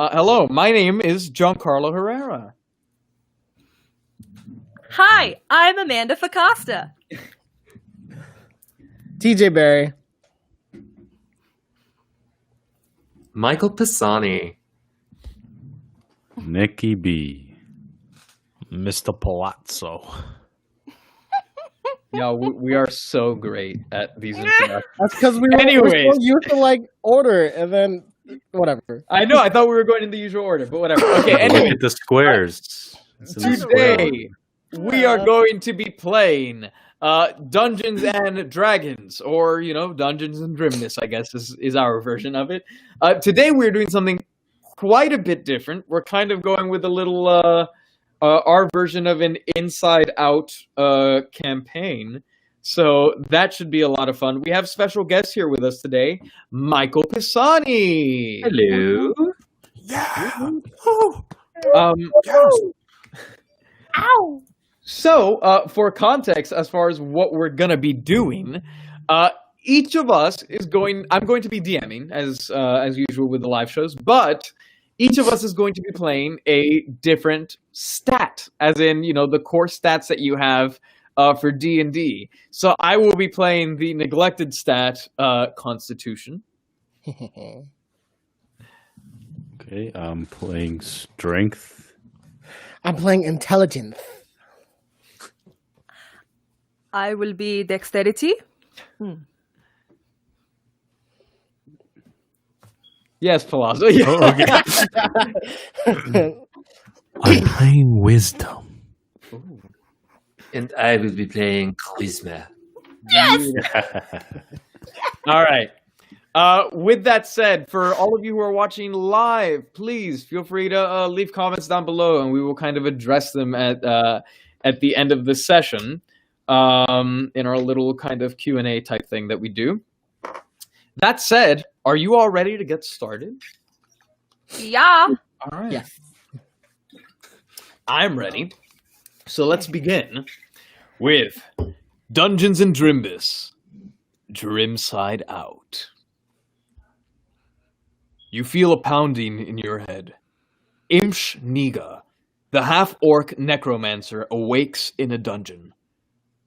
Hello, my name is Giancarlo Herrera. Hi, I'm Amanda Facosta. TJ Barry. Michael Pisani. Nikki B. Mr. Palazzo. No, we are so great at these introductions. That's because we're Anyways. so used to like order and then whatever. I know, I thought we were going in the usual order, but whatever. Okay, Look anyway, at the squares. It's in the square order. today we are going to be playing Dungeons and Dragons, or, Dungeons and Drimbus, I guess is our version of it. Today we're doing something quite a bit different. We're kind of going with a little, our version of an inside-out campaign. So that should be a lot of fun. We have special guests here with us today, Michael Pisani. Hello. Yeah. Ow! So, for context, as far as what we're gonna be doing, each of us is going. I'm going to be DMing as usual with the live shows, but each of us is going to be playing a different stat, as in the core stats that you have for D&D. So I will be playing the neglected stat, Constitution. Okay, I'm playing Strength. I'm playing Intelligence. I will be Dexterity. Yes, Palazzo. Yeah. Oh, okay. I'm playing Wisdom. And I will be playing Charisma. All right. With that said, for all of you who are watching live, please feel free to leave comments down below, and we will kind of address them at the end of the session in our little kind of Q&A type thing that we do. That said, are you all ready to get started? Yeah. All right. Yes. I'm ready. So let's begin with Dungeons and Drimbus. Drimside out. You feel a pounding in your head. Imsh Niga, the half-orc necromancer, awakes in a dungeon.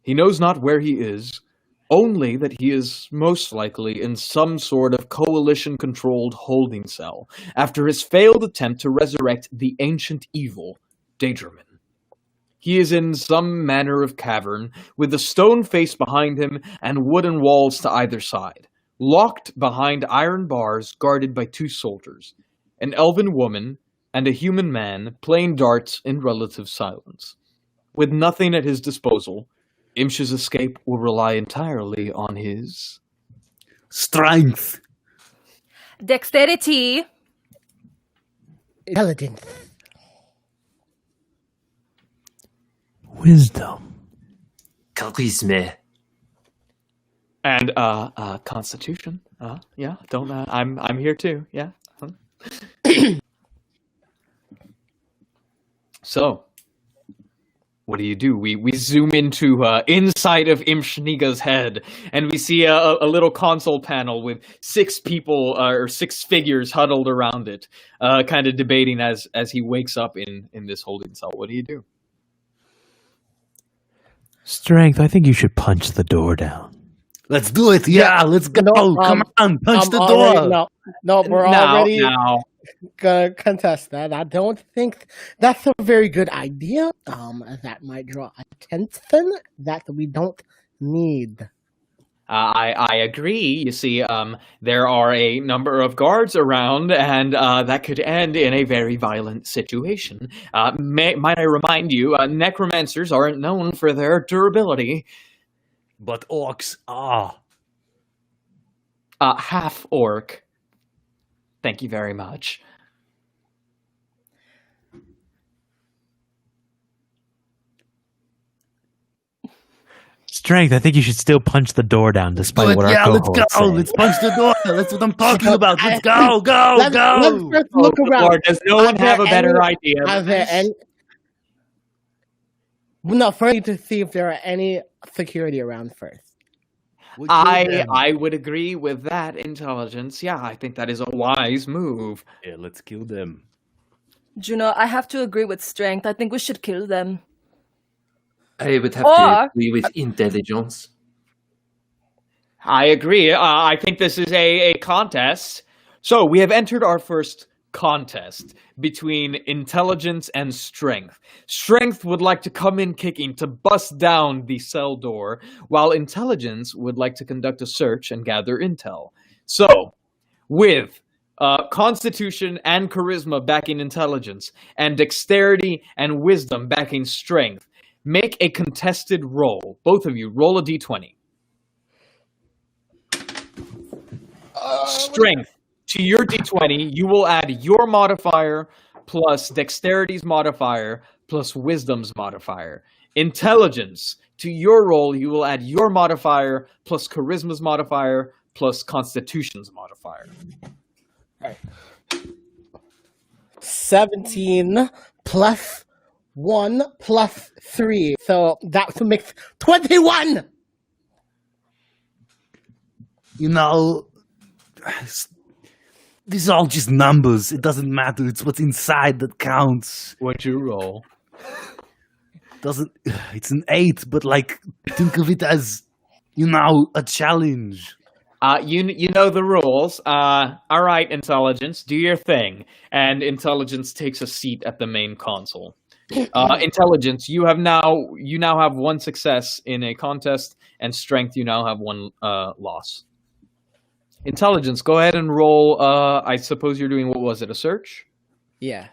He knows not where he is, only that he is most likely in some sort of coalition-controlled holding cell after his failed attempt to resurrect the ancient evil, Daedreman. He is in some manner of cavern, with a stone face behind him and wooden walls to either side, locked behind iron bars guarded by two soldiers, an elven woman and a human man playing darts in relative silence. With nothing at his disposal, Imsh's escape will rely entirely on his Strength. Dexterity. Intelligence. Wisdom. Charisma. and Constitution. Yeah, don't I'm here too. Yeah. So, what do? We zoom into inside of Imshniga's head, and we see a little console panel with 6 people or 6 figures huddled around it, kind of debating as he wakes up in this holding cell. What do you do? Strength, I think you should punch the door down. Let's do it. Yeah, let's go. Come on, punch the door. No, we're already Now. gonna contest that. I don't think that's a very good idea. That might draw attention that we don't need. I agree. You see, there are a number of guards around, and that could end in a very violent situation. Might I remind you, necromancers aren't known for their durability. But orcs are. Half-orc. Thank you very much. Strength, I think you should still punch the door down despite what our let's cohorts go. say. Let's punch the door. That's what I'm talking about. Let's go, Let's first look around. Lord, does no one have a better idea? Are there any? No, first we need to see if there are any security around first. We'll kill them. I would agree with that, intelligence. Yeah, I think that is a wise move. Yeah, let's kill them. Juno, I have to agree with strength. I think we should kill them. I would have to Or- agree with intelligence. I agree. I think this is a contest. So we have entered our first contest between intelligence and strength. Strength would like to come in kicking to bust down the cell door, while intelligence would like to conduct a search and gather intel. So, with constitution and charisma backing intelligence, and dexterity and wisdom backing strength, make a contested roll. Both of you, roll a d20. Strength. To your d20, you will add your modifier plus dexterity's modifier plus wisdom's modifier. Intelligence. To your roll, you will add your modifier plus charisma's modifier plus constitution's modifier. 17 plus 1 plus 3. So that makes 21! You know, these are all just numbers. It doesn't matter. It's what's inside that counts. What'd you roll? Doesn't. It's an 8, but like, think of it as, you know, a challenge. You know the rules. All right, intelligence, do your thing. And intelligence takes a seat at the main console. Intelligence, you now have one success in a contest, and strength, you now have one loss. Intelligence, go ahead and roll. I suppose you're doing, what was it, a search? Yes.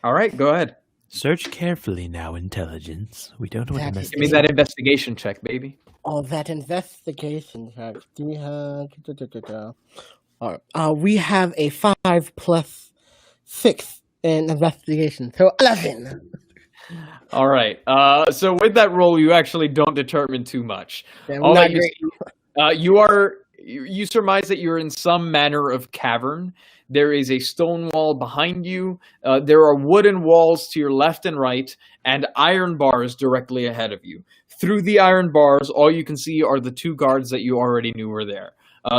All right, go ahead. Search carefully now, intelligence. We don't want to mess Give me that investigation check, baby. Oh, that investigation check. Do we have... we have a 5 plus 6 in investigation, so 11. All right. So with that roll, you actually don't determine too much. Yeah, All not that you surmise that you're in some manner of cavern. There is a stone wall behind you. There are wooden walls to your left and right, and iron bars directly ahead of you. Through the iron bars, all you can see are the two guards that you already knew were there.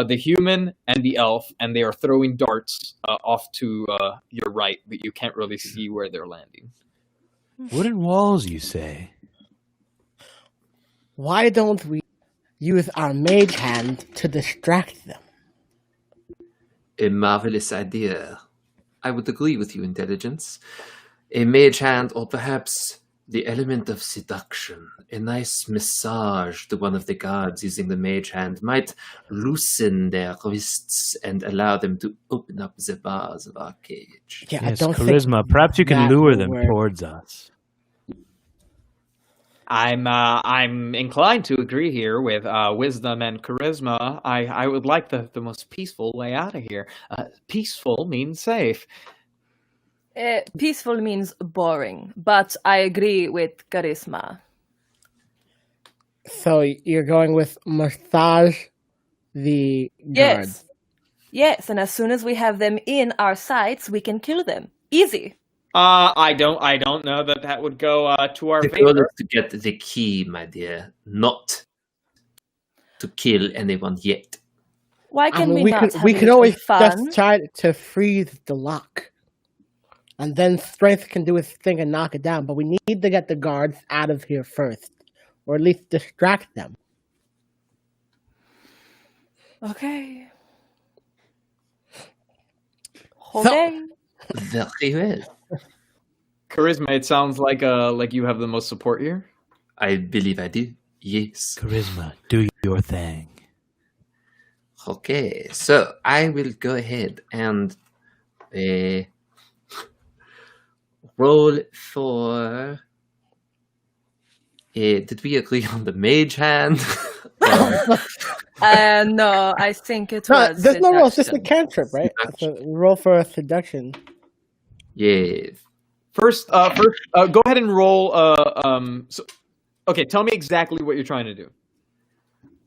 The human and the elf, and they are throwing darts off to your right, but you can't really see where they're landing. Wooden walls, you say? Why don't we use our mage hand to distract them? A marvelous idea. I would agree with you, intelligence. A mage hand, or perhaps the element of seduction. A nice massage to one of the guards using the mage hand might loosen their wrists and allow them to open up the bars of our cage. Yeah, I Yes, don't charisma. think Perhaps you can that lure will them work. towards us. I'm inclined to agree here with wisdom and charisma. I would like the most peaceful way out of here. Peaceful means safe. Peaceful means boring, but I agree with charisma. So you're going with massage the guards. Yes, and as soon as we have them in our sights, we can kill them. Easy. I don't know that would go to our The goal favor. is to get the key, my dear, not to kill anyone yet. Why can we not have we a can little always fun? just try to freeze the lock. And then strength can do its thing and knock it down. But we need to get the guards out of here first. Or at least distract them. Okay. Okay. Very well. Charisma, it sounds like you have the most support here. I believe I do. Yes. Charisma, do your thing. Okay, so I will go ahead and roll for. Did we agree on the mage hand? No, I think it No, was. there's no roll. It's just a seduction. cantrip, right? It's a roll for a seduction. Yes. First, go ahead and roll. Okay, tell me exactly what you're trying to do.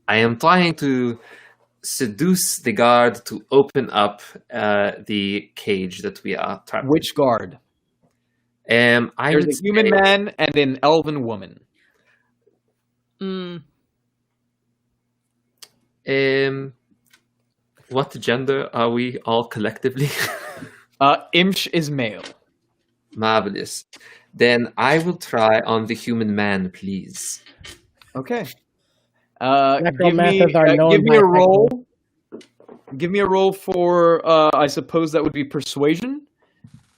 I am trying to seduce the guard to open up the cage that we are trapped. Which guard? I There's would a human say- man and an elven woman. What gender are we all collectively? Imsh is male. Marvelous. Then I will try on the human man, please. Okay. Necromancers are known give me by a roll. Give me a roll for, I suppose that would be persuasion,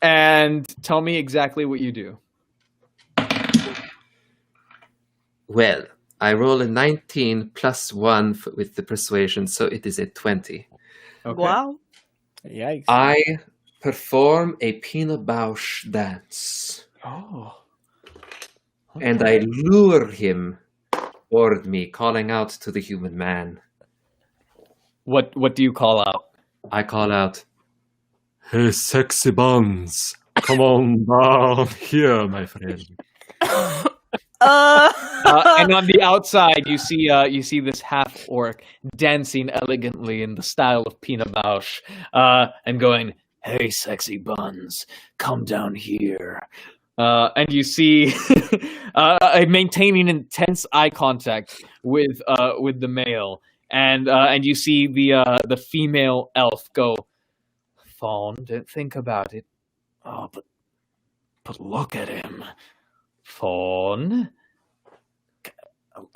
and tell me exactly what you do. Well, I roll a 19 plus 1 with the persuasion, so it is a 20. Okay. Wow. Yikes. I perform a Pina Bausch dance, Oh. and I lure him toward me, calling out to the human man. What do you call out? I call out, "Hey, sexy buns, come on down here, my friend." And on the outside, you see this half orc dancing elegantly in the style of Pina Bausch, and going, "Hey, sexy buns, come down here." And you see maintaining intense eye contact with the male, and you see the female elf go, "Fawn, don't think about it. Oh, but look at him, Fawn.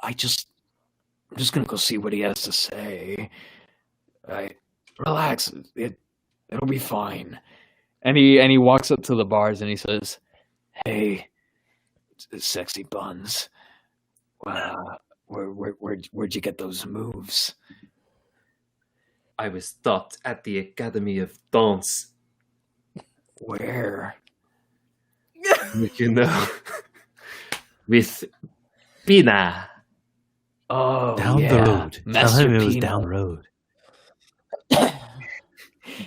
I'm just gonna go see what he has to say. Relax. It'll be fine." And he walks up to the bars and he says, "Hey, sexy buns. Where'd you get those moves?" I was taught at the Academy of Dance. "Where?" You know, with Pina. Oh, Down yeah. the road. Tell Master him it was Pina. down the road.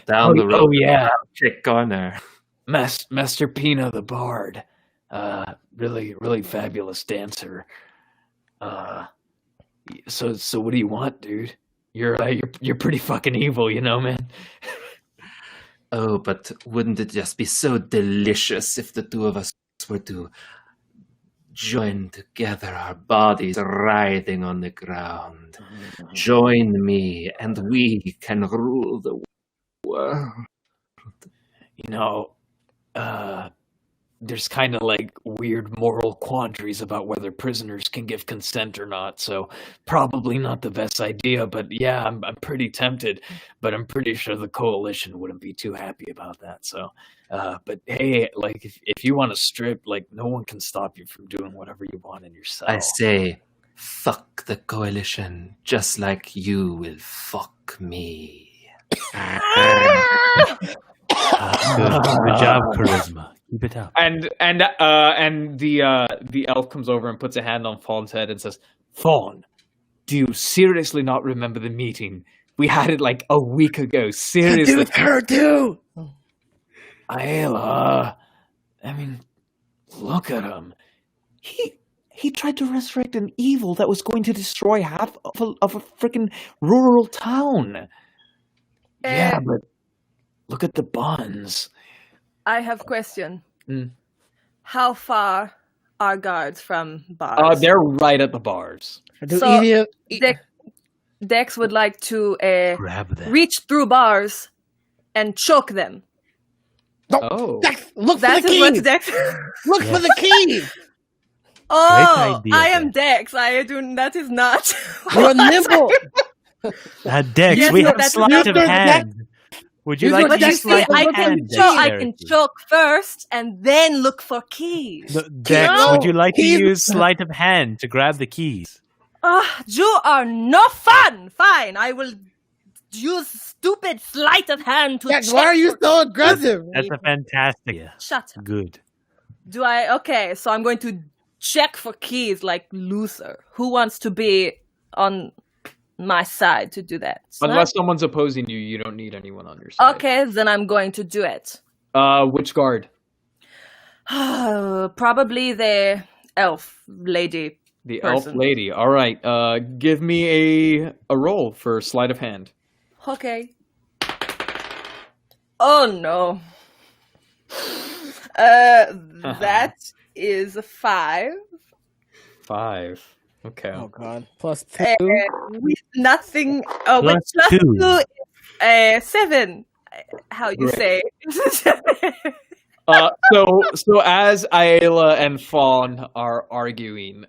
Down the road. Oh, yeah. Chick corner. Master Pina the Bard. Really, really fabulous dancer. So what do you want, dude? You're pretty fucking evil, you know, man. Oh, but wouldn't it just be so delicious if the two of us were to join together, our bodies writhing on the ground? Join me, and we can rule the world. You know, there's kind of like weird moral quandaries about whether prisoners can give consent or not, so probably not the best idea, but yeah, I'm pretty tempted, but I'm pretty sure the coalition wouldn't be too happy about that, so, but hey, like, if you want to strip, like, no one can stop you from doing whatever you want in your cell. I say, fuck the coalition, just like you will fuck me. Good job, charisma. Keep it up. And the elf comes over and puts a hand on Fawn's head and says, "Fawn, do you seriously not remember the meeting? We had it like a week ago. Seriously." With her too. Ayla, I mean, look at him. He tried to resurrect an evil that was going to destroy half of a freaking rural town. Yeah, but look at the buns. I have a question. Mm. How far are guards from bars? They're right at the bars. So, Dex would like to Grab them. reach through bars and choke them. Oh. Dex, look for That the is what key. Dex. Look for the key. Oh, idea, I am Dex. I do. That is not. You're nimble. Dex, Yes, we no, have that's sleight not- of You're hand. Would you Use like your to But you use Dex see, sleight of I hand? can choke first and then look for keys. No, Dex, No, would you like to keys- use sleight of hand to grab the keys? You are no fun. Fine, I will use stupid sleight of hand to Dex, check. why are you so aggressive? That's a fantastic idea. Shut up. Good. Do I? Okay, so I'm going to check for keys like Luther. Who wants to be on my side to do that? Unless someone's opposing you, you don't need anyone on your side. Okay, then I'm going to do it. Which guard? Probably the elf lady. The Person. elf lady. All right. Give me a roll for sleight of hand. Okay. Oh no. That is a 5. 5. Okay. Oh god. Plus Uh, 2. with nothing. Oh, with Plus plus 2. 2 is 7. How you Great. say? So as Ayla and Fawn are arguing,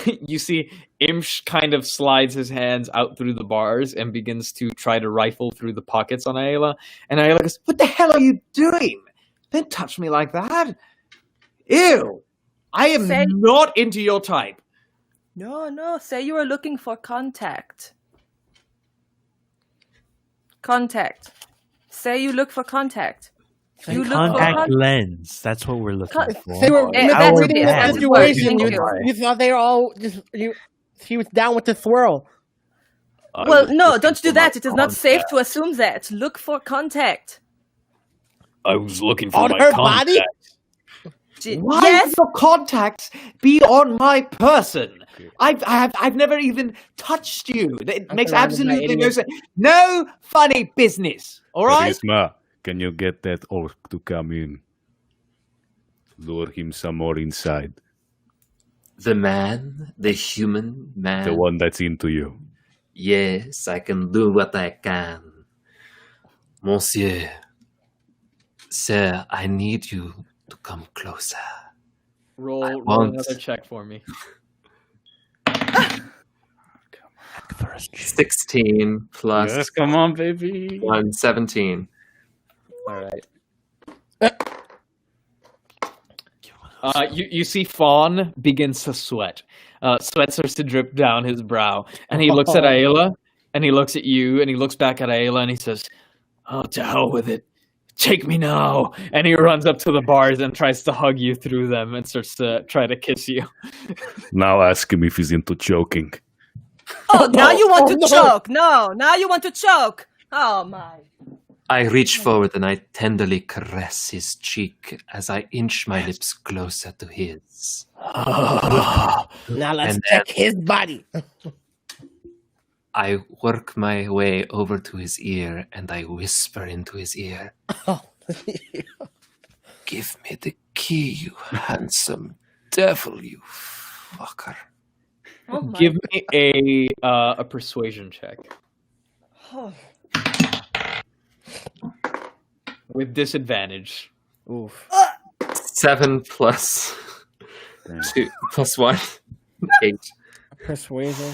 you see Imsh kind of slides his hands out through the bars and begins to try to rifle through the pockets on Ayla. And Ayla goes, "What the hell are you doing? Don't touch me like that! Ew! I am Say- not into your type." No. Say you are looking for contact. Contact. Say you look for contact. You look for Contact contact. lens. That's what we're looking for. They were that's reading it, the that's situation. it. You thought they were all just she was down with the swirl. Well, no, don't do that. It is not safe to assume that. Look for contact. I was looking for On my her contact. body? Why Yes. would your contacts be on my person? I've never even touched you. It makes surrounded by absolutely no idiots. sense. No funny business. All right. Charisma, can you get that orc to come in? Lure him some more inside. The man, the human man. The one that's into you. Yes, I can do what I can. Monsieur, sir, I need you to come closer. Roll want- another check for me. For us. 16 plus Yes, come on, baby. 1, 17. All right. You see Fawn begins to sweat. Sweat starts to drip down his brow. And he looks at Ayla, and he looks at you, and he looks back at Ayla, and he says, "Oh, to hell with it. Take me now." And he runs up to the bars and tries to hug you through them and starts to try to kiss you. Now ask him if he's into choking. Oh, now you want to no. choke. No, now you want to choke. Oh, my. I reach forward and I tenderly caress his cheek as I inch my lips closer to his. Now let's And check his body. I work my way over to his ear and I whisper into his ear, Oh. "Give me the key, you handsome devil, you fucker." Oh, my. Give me a persuasion check Oh. with disadvantage. Oof. 7 plus 2 plus 1, 8. Persuasion.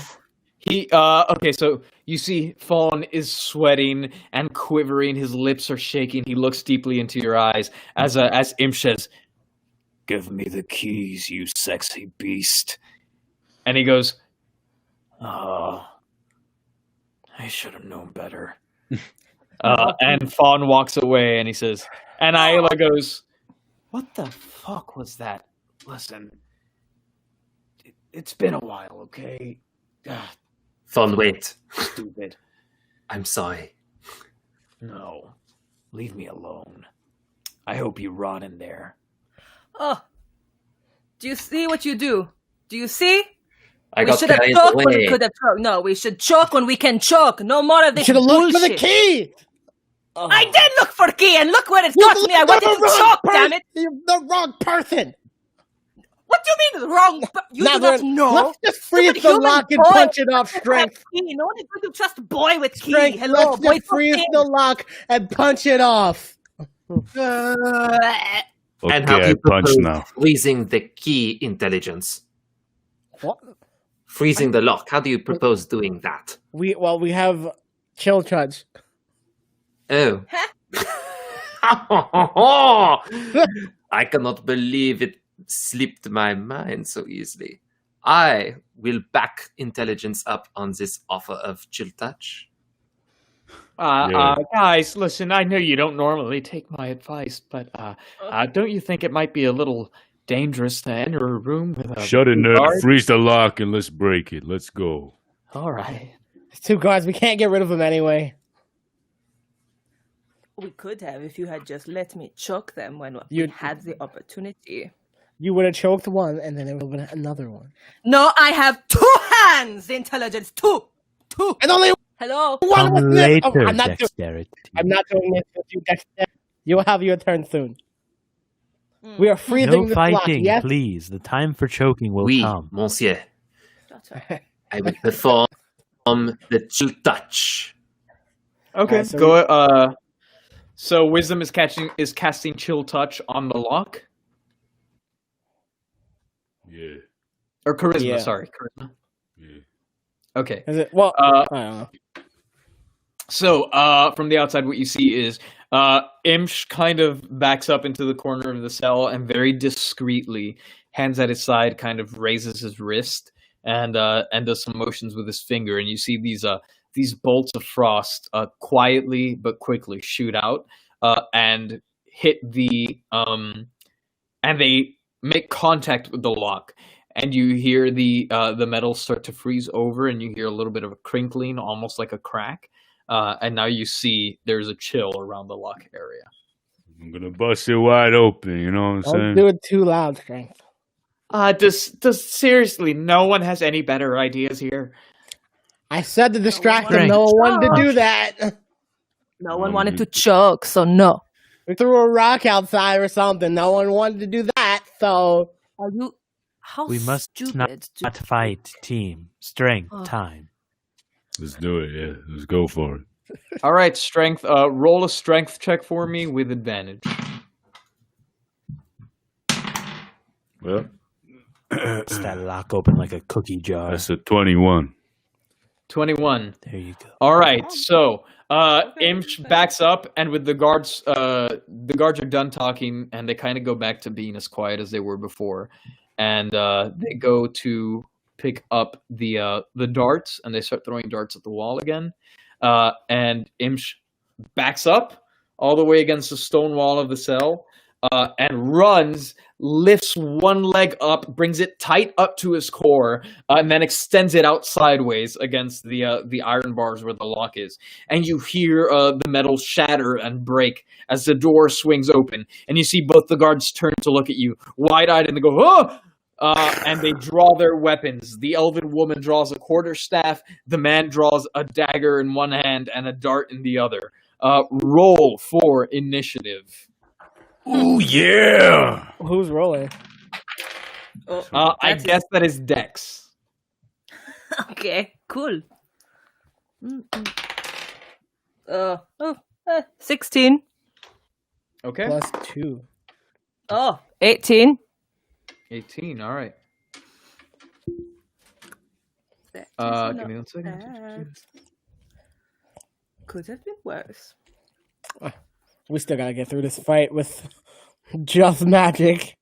Okay, so you see Fawn is sweating and quivering, his lips are shaking, he looks deeply into your eyes as Imp says, "Give me the keys, you sexy beast." And he goes, "Oh, I should have known better." And Fawn walks away and he says, and Ayla goes, "What the fuck was that? Listen, it's been a while, okay? Thon, wait. Stupid. I'm sorry. No, leave me alone. I hope you rot in there." Oh. Do you see what you do? Do you see? I We got should have carried choked when we away. could have choked. No, we should choke when we can choke. No more of You this should have looked bullshit. for the key. Oh. I did look for key, and look where it's You got me. I looked wanted for to the wrong choke, person. damn it. You're the wrong person. What do you mean wrong? You Now do not then, know. Let's just freeze Stupid the human lock and boy. punch it off. Strength. Key. No one is going to trust a boy with key. Strength. Hello, Let's boy. just freeze the lock and punch it off. And how Okay, do I you punch propose now. freezing the key, intelligence? What? Freezing the lock. How do you propose doing that? We have chill touch. Oh. I cannot believe it slipped my mind so easily. I will back intelligence up on this offer of chill touch. Guys, listen, I know you don't normally take my advice, but don't you think it might be a little dangerous to enter a room with a Shut it, nerd. guard? Freeze the lock and let's break it. Let's go. All right. It's 2 guards. We can't get rid of them anyway. We could have if you had just let me choke them when we You'd- had the opportunity. You would have choked one, and then it would have been another one. No, I have 2 hands, intelligence. 2. And only Hello. one Come was missed. later, Oh, I'm not doing. dexterity. I'm not doing this with you, Dexter. You'll have your turn soon. We are freezing No this lock. fighting, Yes. please. The time for choking will Oui, come. monsieur. turn. I would perform the chill touch. Okay, Alright, so go. So wisdom is casting chill touch on the lock Yeah. or charisma. Yeah. Sorry, charisma. Yeah. Okay. Is it? Well, Uh, I don't know. So, from the outside, what you see is Imsh kind of backs up into the corner of the cell and very discreetly, hands at his side, kind of raises his wrist and does some motions with his finger, and you see these bolts of frost quietly but quickly shoot out and hit and they make contact with the lock. And you hear the metal start to freeze over, and you hear a little bit of a crinkling, almost like a crack. And now you see there's a chill around the lock area. I'm gonna bust it wide open, you know what I'm Don't saying? do it too loud, Strength. Does seriously no one has any better ideas here? I said to distract one him. No one wanted wanted to to do that. No one wanted to choke, so no. We threw a rock outside or something. No one wanted to do that. So Are you? How We must stupid! not fight. Team. Strength. Oh. Time. Let's do it, yeah. Let's go for it. All right, strength. Roll a strength check for me with advantage. Well, It's that lock open like a cookie jar. that's a 21. 21. There you go. All right, so Imsh backs up, and with the guards are done talking, and they kind of go back to being as quiet as they were before, and they go to pick up the darts, and they start throwing darts at the wall again, and Imsh backs up all the way against the stone wall of the cell, and runs, lifts one leg up, brings it tight up to his core, and then extends it out sideways against the iron bars where the lock is. And you hear the metal shatter and break as the door swings open, and you see both the guards turn to look at you, wide-eyed, and they go, "Oh!" And they draw their weapons. The elven woman draws a quarterstaff. The man draws a dagger in one hand and a dart in the other. Roll for initiative. Ooh, yeah! who's rolling? I guess that is Dex. Okay, cool. 16. Okay. Plus 2. Oh, 18. 18, all right. That is Give me not 1 second. bad. Could have been worse. We still gotta get through this fight with just magic.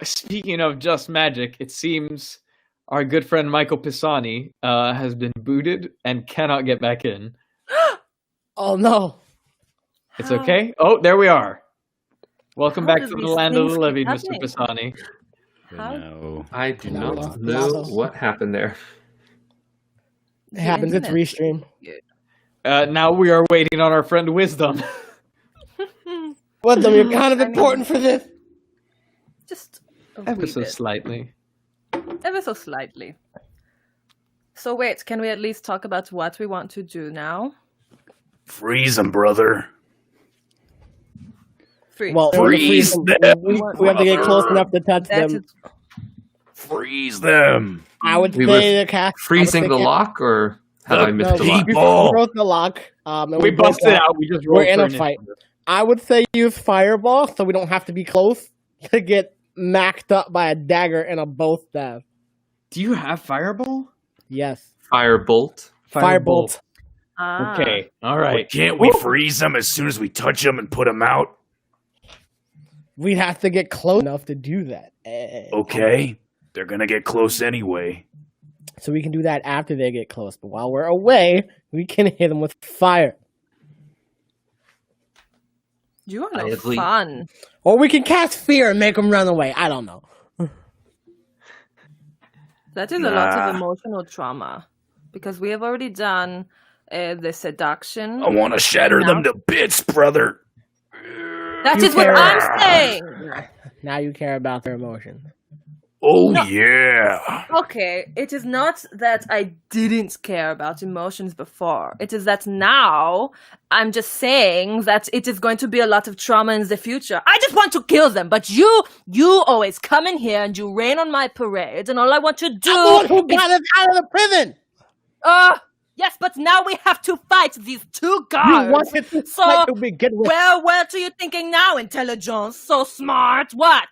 Speaking of just magic, it seems our good friend Michael Pisani has been booted and cannot get back in. Oh no. It's How- okay. Oh, there we are. Welcome How back does to the these land of things the living, keep Mr. happening? Pisani. How- No. I do No, not no, know no. what happened there. It happens, it's internet. restream. Now we are waiting on our friend Wisdom. Wisdom, you're kind of I mean- important for this. Just a Ever wee so bit. slightly. Ever so slightly. So wait, can we at least talk about what we want to do now? Freeze him, brother. Free. Well, Freeze them, we have to get close enough to touch That them. is- Freeze them. I would We say were the cast Freezing the lock, or have I missed the the lock? people. We broke the lock. And We broke busted that. out. We just rolled We're in for a fight. initiative. I would say use fireball so we don't have to be close to get macked up by a dagger and a bow staff. Do you have fireball? Yes. Firebolt. Firebolt. Ah. Okay. All right. Can't we freeze them as soon as we touch them and put them out? We'd have to get close enough to do that. Okay. They're gonna get close anyway. So we can do that after they get close. But while we're away, we can hit them with fire. You are I no agree. fun. Or we can cast fear and make them run away. I don't know. That is a lot Nah. of emotional trauma. Because we have already done the seduction. I want to shatter them to bits, brother. That You is what care- I'm saying! Now you care about their emotions. Oh, No. yeah. Okay, it is not that I didn't care about emotions before. It is that now I'm just saying that it is going to be a lot of trauma in the future. I just want to kill them, but you always come in here and you rain on my parade, and all I want to do I'm the one who got us out of the prison. Yes, but now we have to fight these two guards. You wanted to So, fight to begin with. what are you thinking now, intelligence? So smart, what?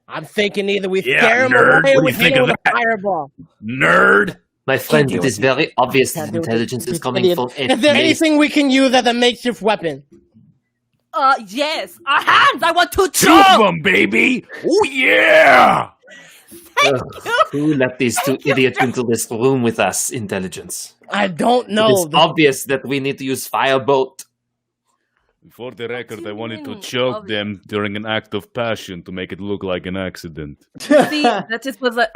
I'm thinking either we Yeah, scare him nerd, away or what do we you hit think him of with a that? fireball. Nerd. My friend, Can't it do is it. very obvious Can't that do it. intelligence is It's coming idiot. from a Is there maze. anything we can use as a makeshift weapon? Yes, our hands! I want to Two of choke! them, baby. Oh, yeah. Who let these two idiots into this room with us, intelligence? I don't know. It's obvious that we need to use firebolt. For the record, I wanted to mean, choke obvious? them during an act of passion to make it look like an accident. See, that is what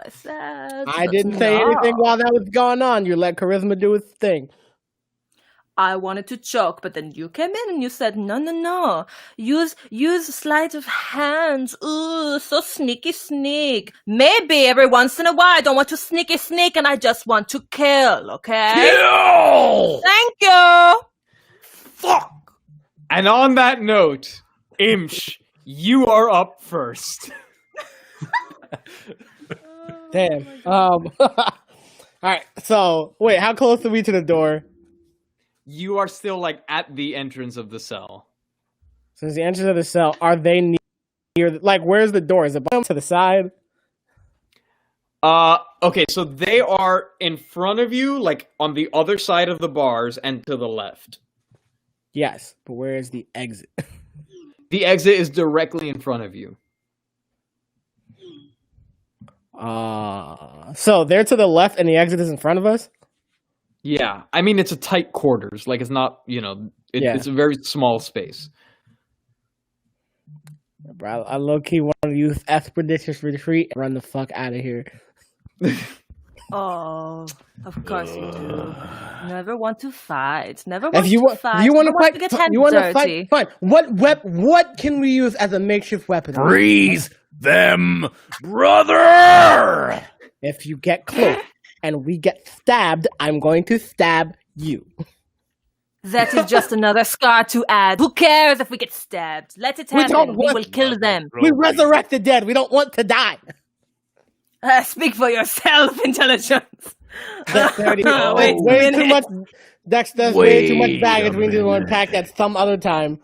I said. I but didn't say no. anything while that was going on. You let charisma do its thing. I wanted to choke, but then you came in and you said, no. Use sleight of hand. Ooh, so sneak. Maybe every once in a while I don't want to sneak and I just want to kill, okay? Kill! Thank you! Fuck. And on that note, Imsh, you are up first. Damn. All right. So wait, how close are we to the door? You are still like at the entrance of the cell. Since the entrance of the cell, are they near? Like, where's the door? Is it to the side? Okay, so they are in front of you, like on the other side of the bars and to the left. Yes, but where is the exit? The exit is directly in front of you. So they're to the left and the exit is in front of us? Yeah, I mean, it's a tight quarters. Like, it's not, it's a very small space. Bro, I low-key want to use expeditious retreat and run the fuck out of here. Oh, of course you do. Never want to fight. Never want If you to fight. want Never to fight, get hands you want to dirty. fight, fine. What can we use as a makeshift weapon? Freeze them, brother. If you get close and we get stabbed, I'm going to stab you. That is just another scar to add. Who cares if we get stabbed? Let it We happen. don't We want- will kill them. We resurrect the dead. We don't want to die. Speak for yourself, intelligence. Dexterity. Wait a way too minute. much. Dex does way too much Wait baggage. a We need to minute. unpack that some other time.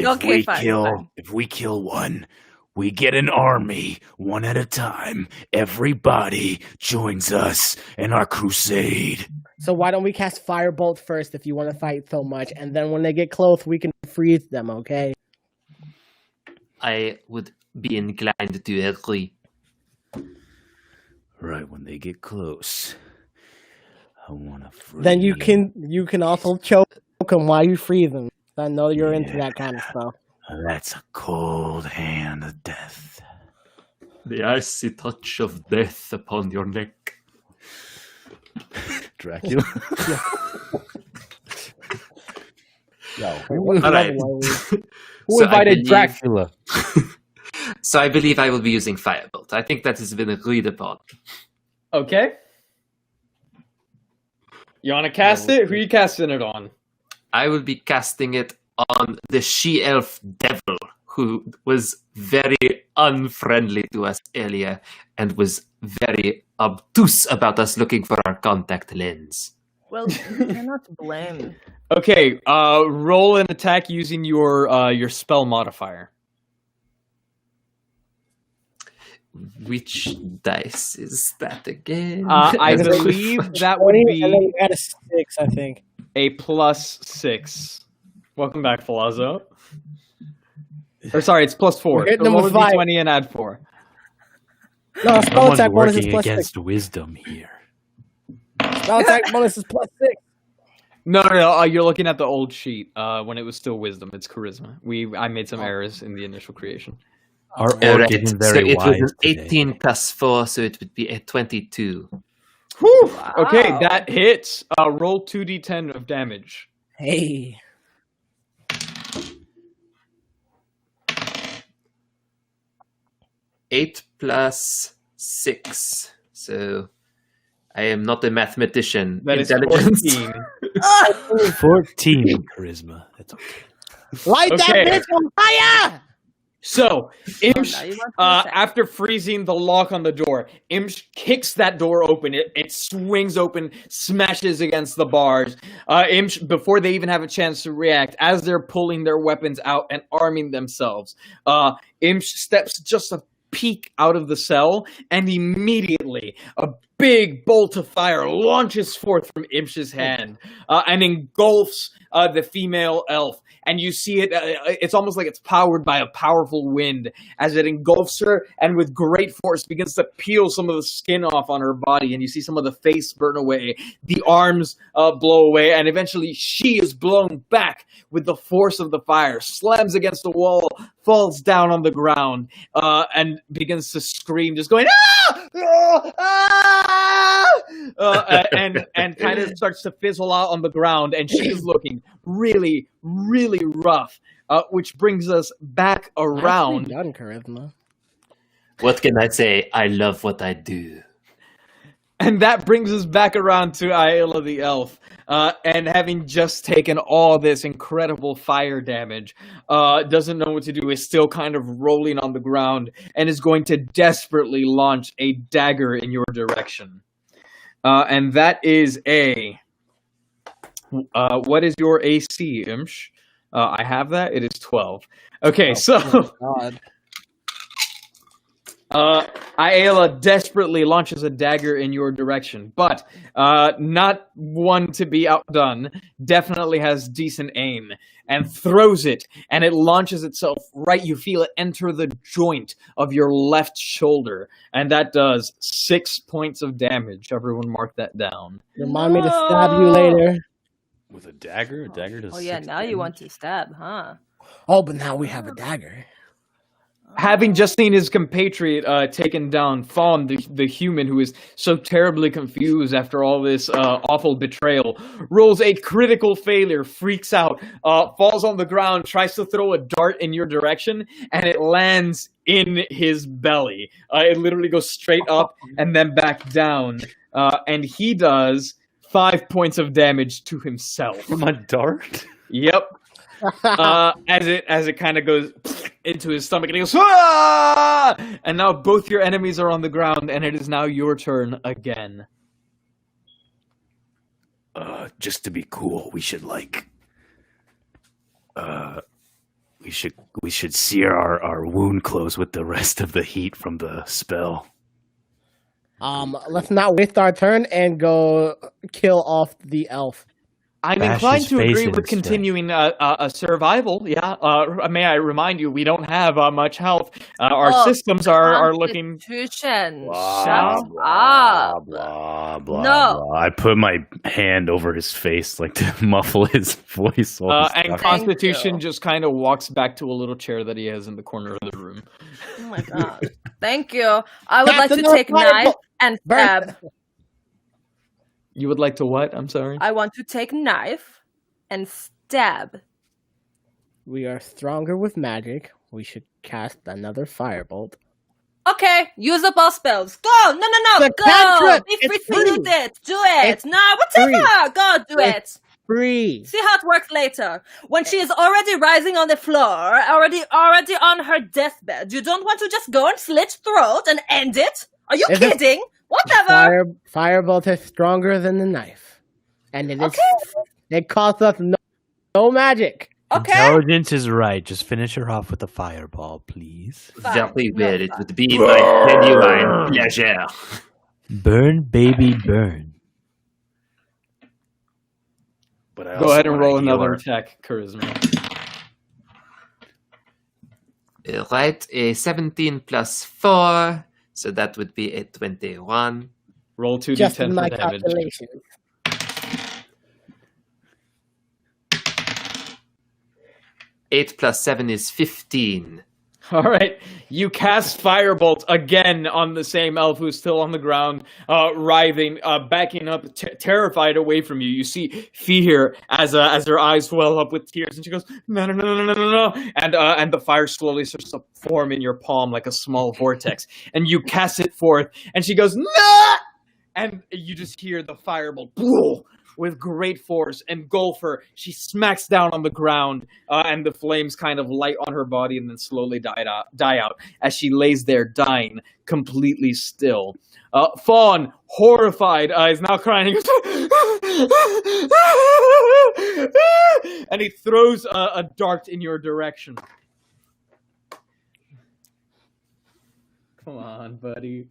Okay, fine. If we kill one, we get an army, one at a time. Everybody joins us in our crusade. So why don't we cast Firebolt first if you want to fight so much, and then when they get close, we can freeze them. Okay. I would be inclined to agree. Right when they get close, I want to freeze. Then you can also choke them while you freeze them. I know you're into that kind of stuff. That's a cold hand of death. The icy touch of death upon your neck. Dracula. What All right. level are we? Who invited Dracula? So I believe I will be using Firebolt. I think that has been agreed upon. Okay. You want to cast it? Who are you casting it on? I will be casting it on the she-elf devil, who was very unfriendly to us earlier and was very obtuse about us looking for our contact lens. Well, you cannot blame. Okay, roll an attack using your spell modifier. Which dice is that again? I Is it believe that would 20, be and then you add a 6, I think. a +6. Welcome back, Palazzo. Or sorry, it's +4. We're hitting So them roll with a fire. d20 and add 4. No, spell Someone's attack bonus is working plus against 6. wisdom here. Spell attack bonus is plus 6. No, you're looking at the old sheet when it was still wisdom. It's charisma. I made some errors in the initial creation. Our orc Alright, isn't so very it was wise an today. 18 plus 4, so it would be a 22. Whew. Okay, Wow. that hits. Roll 2d10 of damage. Hey. 8 plus 6. So I am not a mathematician. That is Intelligence. 14. 14 charisma. That's okay. Light that Okay. bitch on fire! So, Imsh, now you want to attack. after freezing the lock on the door, Imsh kicks that door open. It swings open, smashes against the bars. Imsh, before they even have a chance to react, as they're pulling their weapons out and arming themselves, Imsh steps just a peek out of the cell, and immediately a big bolt of fire launches forth from Imsh's hand and engulfs the female elf. And you see it, it's almost like it's powered by a powerful wind as it engulfs her and with great force begins to peel some of the skin off on her body. And you see some of the face burn away, the arms blow away, and eventually she is blown back with the force of the fire, slams against the wall, falls down on the ground, and begins to scream, just going, "Ah! And kind of starts to fizzle out on the ground, and she is looking really, really rough, which brings us back around. Nicely done, Charisma. What can I say? I love what I do. And that brings us back around to Aela the elf. And having just taken all this incredible fire damage, doesn't know what to do, is still kind of rolling on the ground, and is going to desperately launch a dagger in your direction. And that is a... what is your AC, Imsh? I have that. It is 12. Okay, so... God. Aela desperately launches a dagger in your direction, but not one to be outdone. Definitely has decent aim, and throws it, and it launches itself right. You feel it enter the joint of your left shoulder, and that does 6 points of damage. Everyone mark that down. Remind me to stab you later. With a dagger? A dagger does Oh yeah, 6 now you damage? want to stab, huh? Oh, but now we have a dagger. Having just seen his compatriot taken down, Fawn, the human who is so terribly confused after all this awful betrayal, rolls a critical failure, freaks out, falls on the ground, tries to throw a dart in your direction, and it lands in his belly. It literally goes straight up and then back down, and he does 5 points of damage to himself. From a dart? Yep. As it kind of goes into his stomach, and he goes, "Ah!" And now both your enemies are on the ground, and it is now your turn again. Just to be cool, we should we should sear our wound close with the rest of the heat from the spell. Let's not waste our turn and go kill off the elf. I'm Bash inclined his to face agree in with his face. continuing a survival. Yeah. May I remind you, we don't have much health. Our Oh, systems are looking. Constitution. Blah, Shut blah, up. blah, blah, No. blah. I put my hand over his face like to muffle his voice. while he's And talking. Constitution you. just kind of walks back to a little chair that he has in the corner of the room. Oh my god. Thank you. I would like That's to another take fireball. knife and Burn. stab. You would like to what? I'm sorry. I want to take knife and stab. We are stronger with magic. We should cast another firebolt. Okay, use up all spells. Go! No, The go! cantrip! Be free It's to do free. it. Do it. It's No, whatever. Go do It's it. Free. See how it works later. When she is already rising on the floor, already on her deathbed, you don't want to just go and slit throat and end it? Are you Is it- kidding? Whatever. Firebolt is stronger than the knife, and it is. Okay. It costs us no magic. Okay. Intelligence is right. Just finish her off with a fireball, please. Fine. Very No, well. It fine. would be my genuine pleasure. Burn, baby, burn. But I Go also ahead and wanna roll heal another her. attack, charisma. Right, a 17 plus 4, so that would be a 21. Roll 2d10 Just in my for damage. calculations. Eight plus 7 is 15. All right, you cast Firebolt again on the same elf who's still on the ground, writhing, backing up, terrified away from you. You see fear as her eyes well up with tears, and she goes, "No, no, no, no, no, no, no!" And the fire slowly starts to form in your palm like a small vortex, and you cast it forth, and she goes, "No!" And you just hear the Firebolt, with great force, engulf her. She smacks down on the ground, and the flames kind of light on her body and then slowly die out as she lays there dying, completely still. Fawn, horrified, is now crying. He goes, and he throws a dart in your direction. Come on, buddy.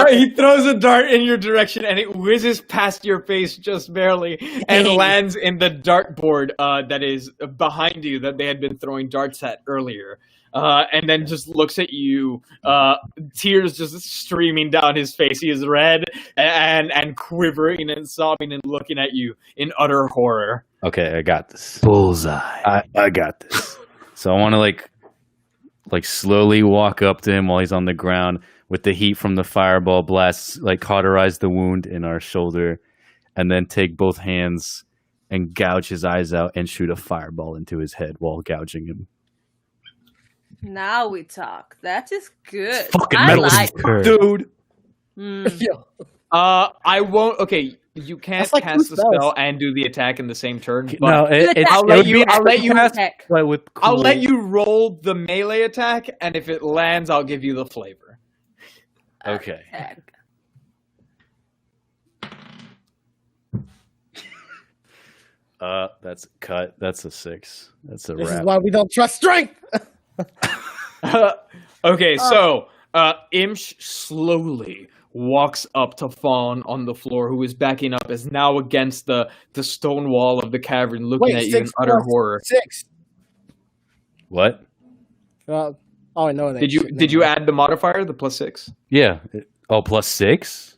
He throws a dart in your direction and it whizzes past your face just barely and lands in the dartboard that is behind you that they had been throwing darts at earlier. And then just looks at you, tears just streaming down his face. He is red and quivering and sobbing and looking at you in utter horror. Okay, I got this. Bullseye. I got this. So I want to like slowly walk up to him while he's on the ground with the heat from the fireball blasts, like cauterize the wound in our shoulder, and then take both hands and gouge his eyes out and shoot a fireball into his head while gouging him. Now we talk. That is good. Fucking I metal like skirt. Dude. Yo, I won't. Okay, you can't That's like cast two the spell spells. and do the attack in the same turn. But No, I'll let you attack. I'll let you roll the melee attack, and if it lands, I'll give you the flavor. Okay. Attack. That's cut. That's a 6. That's a this is wrap. why we don't trust strength. Okay, so Imsh slowly walks up to Fawn on the floor, who is backing up, is now against the stone wall of the cavern, looking at you in 6 utter plus horror. 6. What? Oh, I know that. Did you add the modifier, the +6? Yeah. Oh, +6?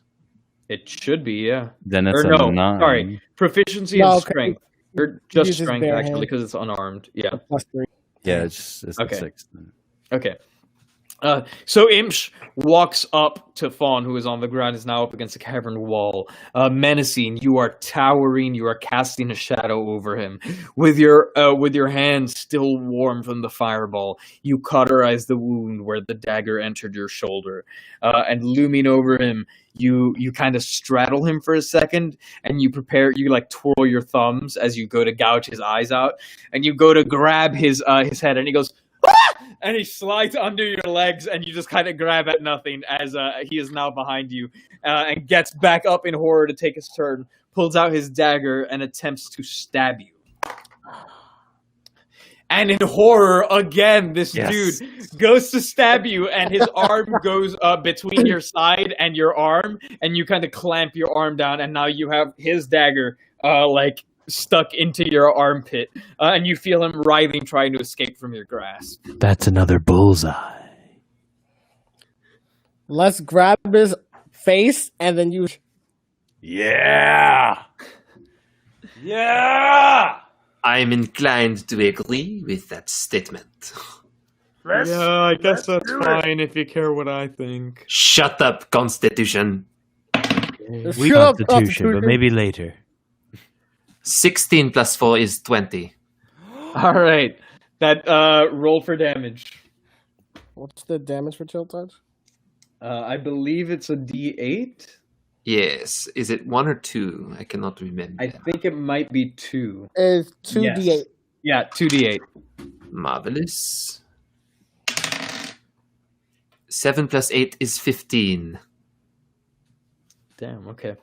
It should be, yeah. Then that's Or a no, 9. sorry, proficiency No, and okay. strength, or just Uses strength bare actually, hand. because it's unarmed. Yeah. +3. Yeah, it's Okay. a 6. Then. Okay. So Imsh walks up to Fawn, who is on the ground, is now up against the cavern wall. Menacing, you are towering, you are casting a shadow over him. With your hands still warm from the fireball, you cauterize the wound where the dagger entered your shoulder. And looming over him, you kind of straddle him for a second, and you like twirl your thumbs as you go to gouge his eyes out, and you go to grab his head, and he goes, and he slides under your legs, and you just kind of grab at nothing as he is now behind you, and gets back up in horror to take his turn, pulls out his dagger, and attempts to stab you. And in horror, again, this dude goes to stab you, and his arm goes between your side and your arm, and you kind of clamp your arm down, and now you have his dagger, stuck into your armpit, and you feel him writhing, trying to escape from your grasp. That's another bullseye. Let's grab his face and then use. Yeah. Yeah. I'm inclined to agree with that statement. I guess that's fine if you care what I think. Shut up, Constitution. We Shut up, Constitution, but maybe later. 16 plus 4 is 20. All right, that roll for damage. What's the damage for chill touch? I believe it's a D8. Yes. Is it 1 or 2? I cannot remember. I think it might be 2. Is 2d8. Yes. Yeah, 2d8. Marvelous. 7 plus 8 is 15. Damn. Okay.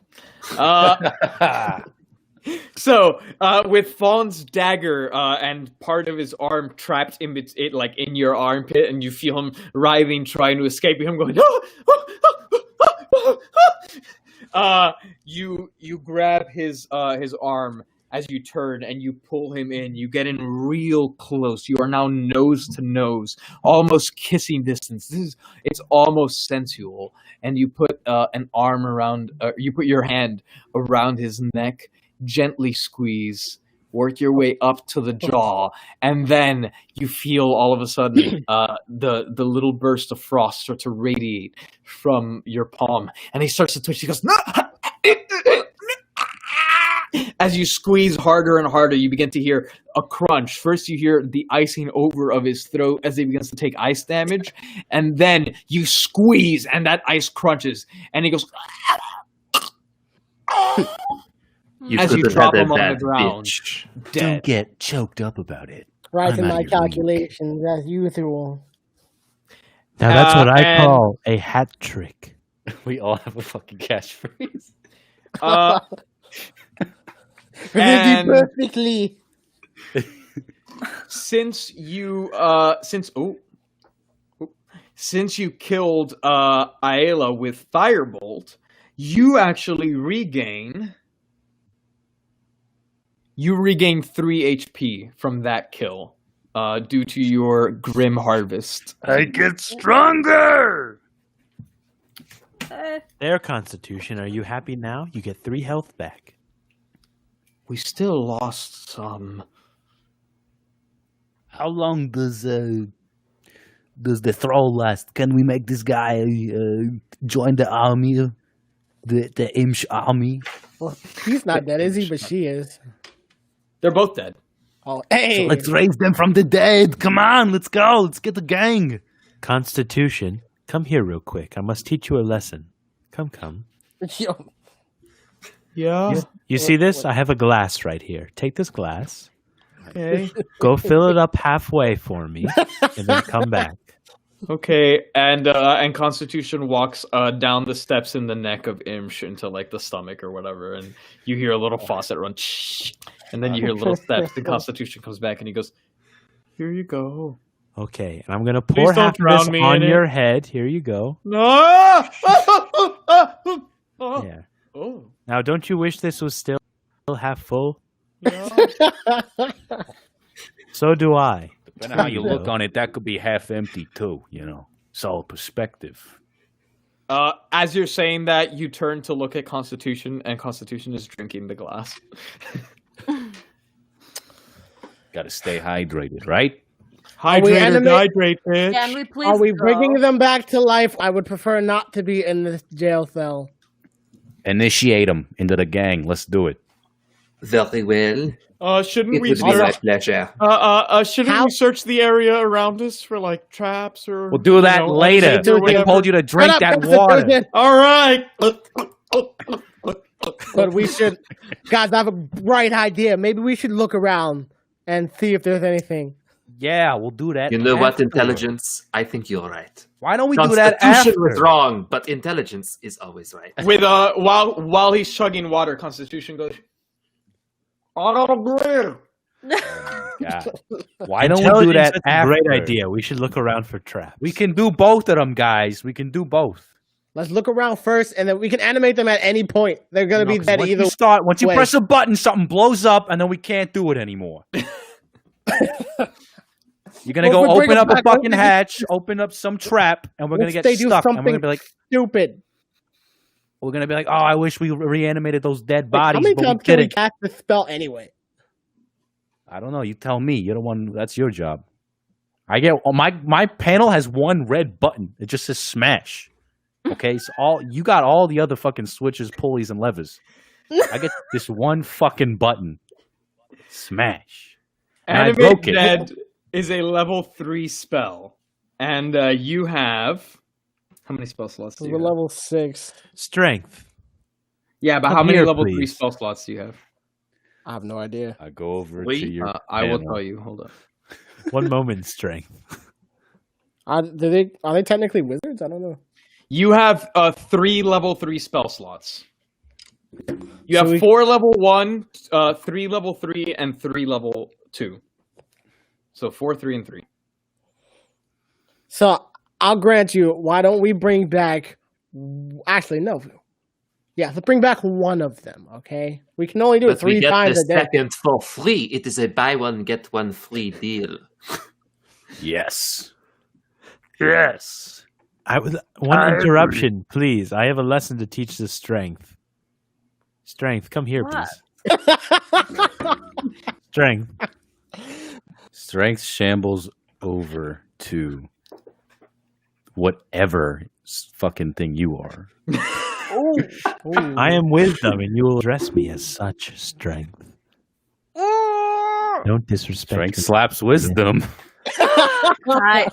So, with Fawn's dagger and part of his arm trapped in in your armpit, and you feel him writhing, trying to escape, him going, you grab his arm as you turn and you pull him in. You get in real close. You are now nose to nose, almost kissing distance. It's almost sensual. And you put you put your hand around his neck. Gently squeeze, work your way up to the jaw, and then you feel all of a sudden the little burst of frost start to radiate from your palm, and he starts to twitch. He goes, no! As you squeeze harder and harder, you begin to hear a crunch. First, you hear the icing over of his throat as he begins to take ice damage, and then you squeeze, and that ice crunches, and he goes. As you drop him on the ground, Don't dead. get choked up about it. Right I'm in out my of your league. calculations, as usual. Now that's what I and- call a hat trick. We all have a fucking catchphrase. And- perfectly. Since you killed Aela with Firebolt, you actually regain 3 HP from that kill, due to your Grim Harvest. I get stronger. Their constitution. Are you happy now? You get 3 health back. We still lost some. How long does the throw last? Can we make this guy join the army, the Imsh army? Well, he's not dead, is he? But she is. They're both dead. Oh, hey! Let's raise them from the dead. Come on, let's go. Let's get the gang. Constitution. Come here real quick. I must teach you a lesson. Come. Yo, Yeah. You see this? I have a glass right here. Take this glass. Okay. Go fill it up halfway for me, and then come back. Okay, and Constitution walks down the steps in the neck of Imsh into like the stomach or whatever, and you hear a little faucet run, and then you hear little steps. And Constitution comes back and he goes, "Here you go." Okay, and I'm gonna Please pour don't half of drown this me on in your it. head. Here you go. No. Yeah. Oh. Now, don't you wish this was still half full? Yeah. So do I. Depending on how you look on it, that could be half empty too. It's all perspective. As you're saying that, you turn to look at Constitution, and Constitution is drinking the glass. Got to stay hydrated, right? Hydrate, bitch. Can we please are we go? bringing them back to life? I would prefer not to be in this jail cell. Initiate them into the gang. Let's do it. Very well. Shouldn't It we would be my search? pleasure. Shouldn't How- we search the area around us for like traps or? We'll do that later. exits or I whatever? told you to drink Shut up, that water. Constitution! All right. But we should, guys, I have a bright idea. Maybe we should look around and see if there's anything. Yeah, we'll do that. You know what, afterward. intelligence? I think you're right. Why don't we do that Constitution after? was wrong, but intelligence is always right. With while he's chugging water, Constitution goes. I don't agree. Yeah. Why don't we do Intelligence that is a after? great idea. We should look around for traps. We can do both of them, guys. We can do both. Let's look around first, and then we can animate them at any point. They're gonna be dead either. Once you way. press a button, something blows up, and then we can't do it anymore. You're gonna Well, if go we bring open it up a back, fucking what if we- hatch, open up some trap, and we're What gonna if get they do stuck. And we're something gonna be like, stupid? oh, I wish we reanimated those dead Like, bodies, how many but we times can we didn't. cast this spell anyway? I don't know. You tell me. You're the one. That's your job. I get my panel has one red button. It just says smash. Okay, so you got all the other fucking switches, pulleys, and levers. I get this one fucking button. Smash. And I Animate broke it. Dead is a level 3 spell, and you have how many spell slots do you We're have? level 6. Strength. Yeah, but Come how many here, level 3 please. spell slots do you have? I have no idea. I go over Wait, to your. I will panel. tell you. Hold up. 1 moment strength. Are they technically wizards? I don't know. You have 3 level 3 spell slots. You So have we- 4 level 1, 3 level 3, and 3 level 2. So 4, 3, and 3. So I'll grant you. Why don't we bring back? Actually, no. Yeah, let's bring back one of them. Okay, we can only do it But we 3 get times the a day. second for free. It is a buy one, get one free deal. Yes. Yes. One I interruption, please. I have a lesson to teach the strength. Strength, come here, What? please. Strength. Strength shambles over to whatever fucking thing you are. I am wisdom, and you will address me as such. Strength. Don't disrespect. Strength slaps wisdom. Fight.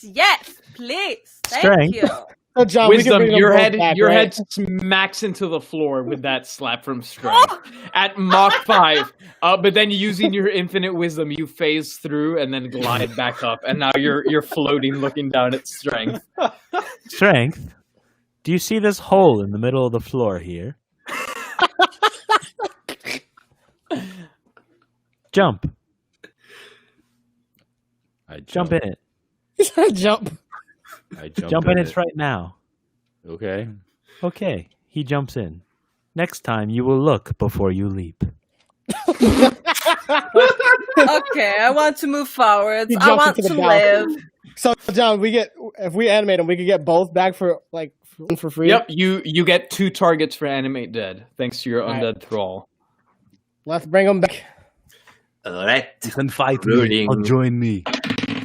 Yes, please. Thank Strength. you. So John, we can Wisdom, bring them your both head, back, your right? head smacks into the floor with that slap from Strength at Mach 5. But then using your infinite wisdom, you phase through and then glide back up, and now you're floating, looking down at Strength. Strength. Do you see this hole in the middle of the floor here? Jump. I Jump in it. Jump. I Jump in it right now. Okay. Okay. He jumps in. Next time, you will look before you leap. Okay, I want to move forward. He I jumps want into to the live. So John, if we animate them, we could get both back for free. Yep, you get 2 targets for animate dead, thanks to your All right. undead thrall. Let's bring them back. All right. You can fight me Rolling. or join me.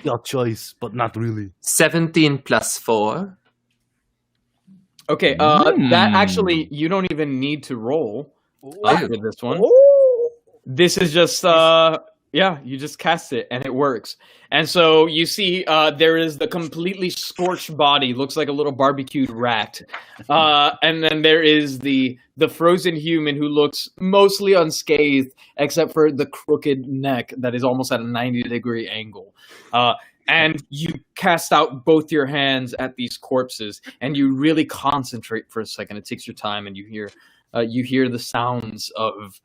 Your choice, but not really. 17 plus 4. Okay, that actually, you don't even need to roll for this one. This is just, you just cast it, and it works. And so you see there is the completely scorched body, looks like a little barbecued rat. And then there is the frozen human who looks mostly unscathed, except for the crooked neck that is almost at a 90-degree angle. And you cast out both your hands at these corpses, and you really concentrate for a second. It takes your time, and you hear the sounds of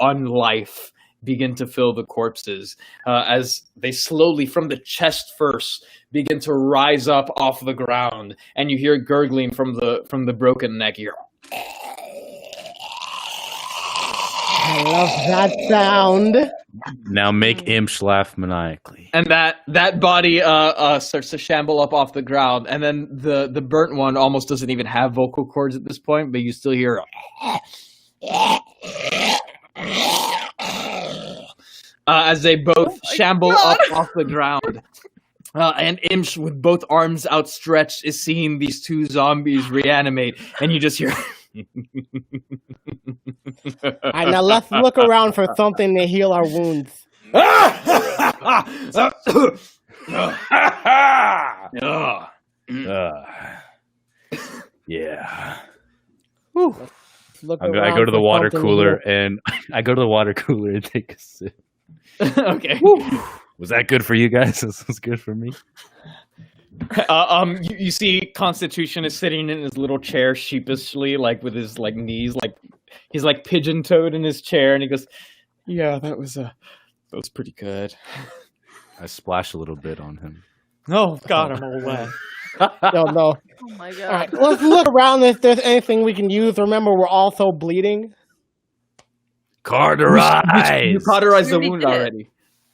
unlife begin to fill the corpses as they slowly, from the chest first, begin to rise up off the ground, and you hear gurgling from the broken neck. You hear, I love that sound. Now make Imsh laugh maniacally. and that body starts to shamble up off the ground, and then the burnt one almost doesn't even have vocal cords at this point, but you still hear as they both shamble up off the ground. And Imsh, with both arms outstretched, is seeing these 2 zombies reanimate, and you just hear. All right, now let's look around for something to heal our wounds. Yeah. Look I around go to the for water something to cooler heal. and I go to the water cooler and take a sip. Okay. Was that good for you guys? This was good for me. You see Constitution is sitting in his little chair sheepishly, like with his knees, like he's like pigeon-toed in his chair, and he goes, "Yeah, that was pretty good." I splash a little bit on him. Oh God, I'm all wet. No. Oh my All god. right, let's look around if there's anything we can use. Remember, we're also bleeding. Cauterize! You cauterized the We wound did it. already.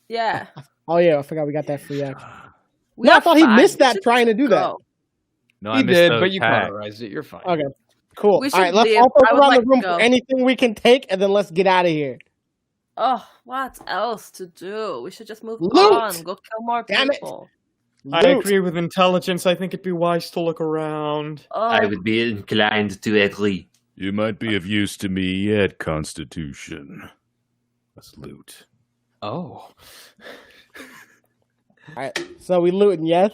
Yeah. Oh yeah, I forgot we got that free action. We No, I are thought he fine. missed We that should trying to do that. go. No, I He missed did, the but you attack. cauterized it. You're fine. Okay, cool. We All right, should let's leave. all look I would around like the room to for go. anything we can take, and then let's get out of here. Oh, what else to do? We should just move Loot! on. Go kill more Damn it. people. I Loot. agree with intelligence. I think it'd be wise to look around. Oh, I would be inclined to agree. You might be of use to me yet, Constitution. Let's loot. Oh. All right, so we looting, yes?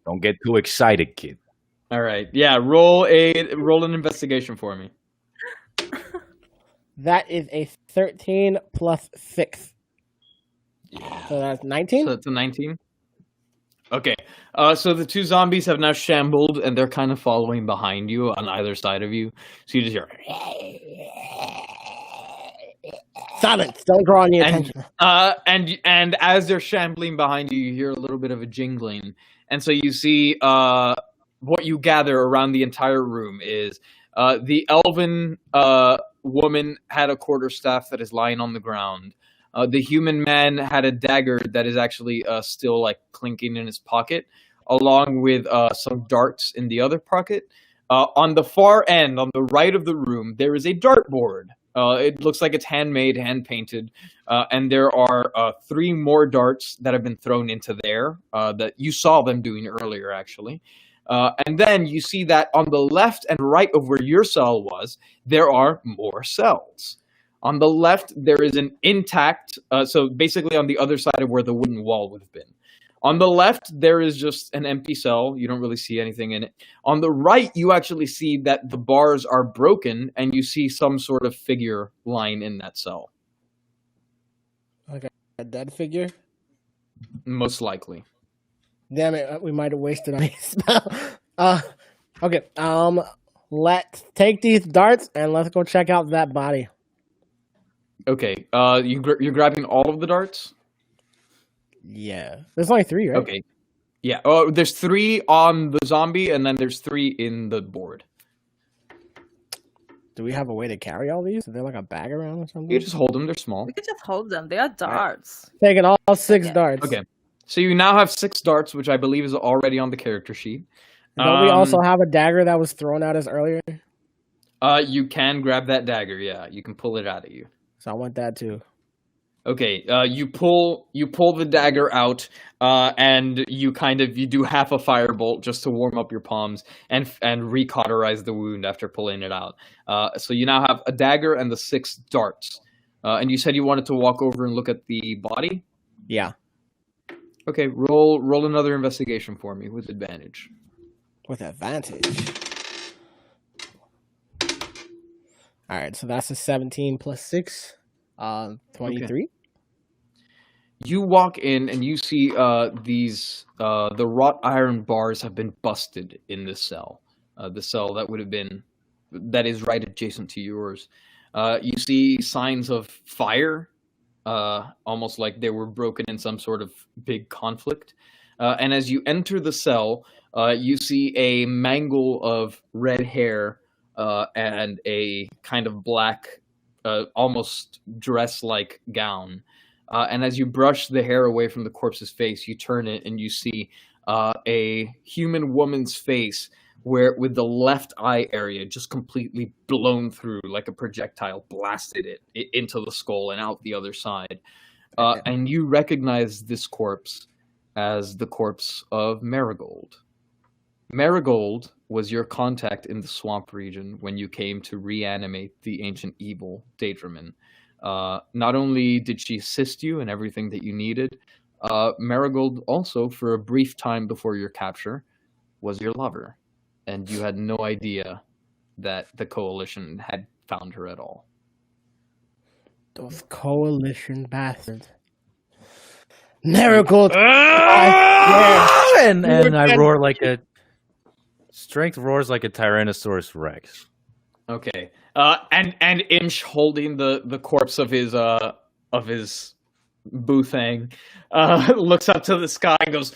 Don't get too excited, kid. All right. Yeah. Roll an investigation for me. That is a 13 plus 6. Yeah. So that's 19? So that's a 19. Okay. So the 2 zombies have now shambled, and they're kind of following behind you on either side of you. So you just hear. Silence! Don't draw any attention. And as they're shambling behind you, you hear a little bit of a jingling, and so you see what you gather around the entire room is the elven woman had a quarterstaff that is lying on the ground. The human man had a dagger that is actually still like clinking in his pocket, along with some darts in the other pocket. On the far end, on the right of the room, there is a dartboard It looks like it's handmade, hand painted, and there are 3 more darts that have been thrown into there that you saw them doing earlier, actually. And then you see that on the left and right of where your cell was, there are more cells. On the left, there is an intact, so basically on the other side of where the wooden wall would have been. On the left, there is just an empty cell. You don't really see anything in it. On the right, you actually see that the bars are broken, and you see some sort of figure lying in that cell. Okay, a dead figure. Most likely. Damn it, we might have wasted on his spell. Okay, let's take these darts and let's go check out that body. Okay, you're grabbing all of the darts? Yeah. There's only 3, right? Okay. Yeah, oh, there's 3 on the zombie, and then there's 3 in the board. Do we have a way to carry all these? Is there like a bag around or something? You just hold them, they're small. We could just hold them. They are darts. Taking all 6 Okay. darts. Okay, so you now have 6 darts, which I believe is already on the character sheet. Don't we also have a dagger that was thrown at us earlier? You can grab that dagger, yeah. You can pull it out of you. So I want that too. Okay, you pull the dagger out, and you do half a firebolt just to warm up your palms and recauterize the wound after pulling it out. So you now have a dagger and the 6 darts. And you said you wanted to walk over and look at the body? Yeah. Okay, roll another investigation for me with advantage. With advantage. Alright, so that's a 17 plus 6. 23. Okay. You walk in and you see the wrought iron bars have been busted in this cell. The cell that is right adjacent to yours. You see signs of fire, almost like they were broken in some sort of big conflict. And as you enter the cell, you see a mangle of red hair and a kind of black, almost dress-like gown. And as you brush the hair away from the corpse's face, you turn it and you see a human woman's face with the left eye area just completely blown through, like a projectile blasted it into the skull and out the other side. And you recognize this corpse as the corpse of Marigold. Marigold was your contact in the swamp region when you came to reanimate the ancient evil, Daedramon. Not only did she assist you in everything that you needed, Marigold also, for a brief time before your capture, was your lover. And you had no idea that the Coalition had found her at all. Those Coalition bastards. Marigold! And I roar like a... Strength roars like a Tyrannosaurus Rex. Okay. And Imsh holding the corpse of his Boothang looks up to the sky and goes,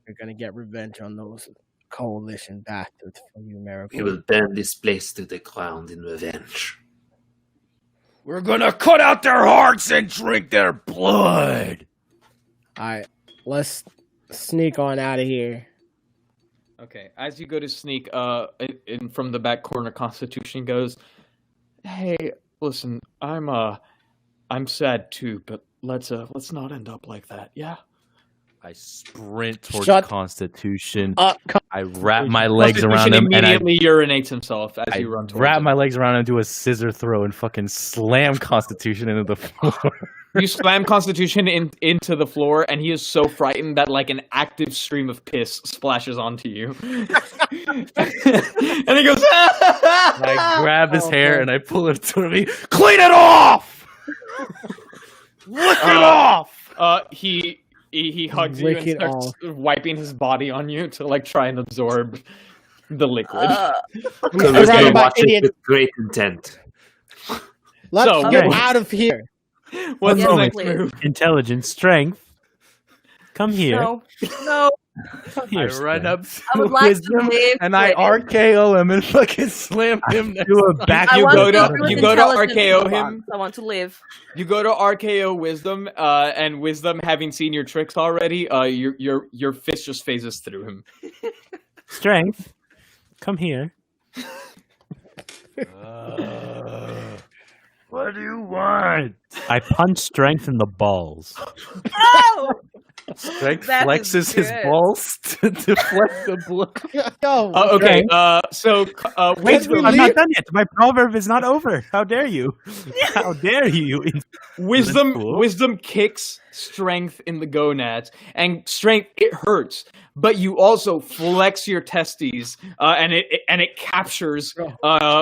You're gonna get revenge on those Coalition bastards from you, Marigold. We will burn this place to the ground in revenge. We're gonna cut out their hearts and drink their blood. Alright, let's sneak on out of here. Okay, as you go to sneak, in from the back corner, Constitution goes, "Hey, listen, I'm sad too, but let's not end up like that, yeah." I sprint towards Shut Constitution. up, I wrap my legs around Constitution him and I immediately urinates himself as you run towards wrap him. my legs around him, do a scissor throw, and fucking slam Constitution into the floor. You slam Constitution into the floor, and he is so frightened that like an active stream of piss splashes onto you. And he goes, I grab his hair and I pull it toward me. Clean it off! Lick it off! He hugs you Lick and it starts wiping his body on you to like try and absorb the liquid. Surrounded We're by watching idiots. with great intent. Let's So, get okay. out of here. What's Yes, the next please. move? Intelligence, strength. Come here. No. Come I here, run strength. up I would to like to Wisdom live and I quick. RKO him and fucking slam him next Do a time. back. I You want go to to- live with you go to intelligence RKO in the him. box. I want to live. You go to RKO Wisdom, and Wisdom, having seen your tricks already, your fist just phases through him. Strength, come here. What do you want? I punch Strength in the balls. Oh! Strength That is flexes his good. balls to deflect the blow. Yo, Okay. Wait, we I'm leave? not done yet. My proverb is not over. How dare you? How dare you? Wisdom Cool. wisdom kicks Strength in the gonads, and Strength, it hurts, but you also flex your testes, and it captures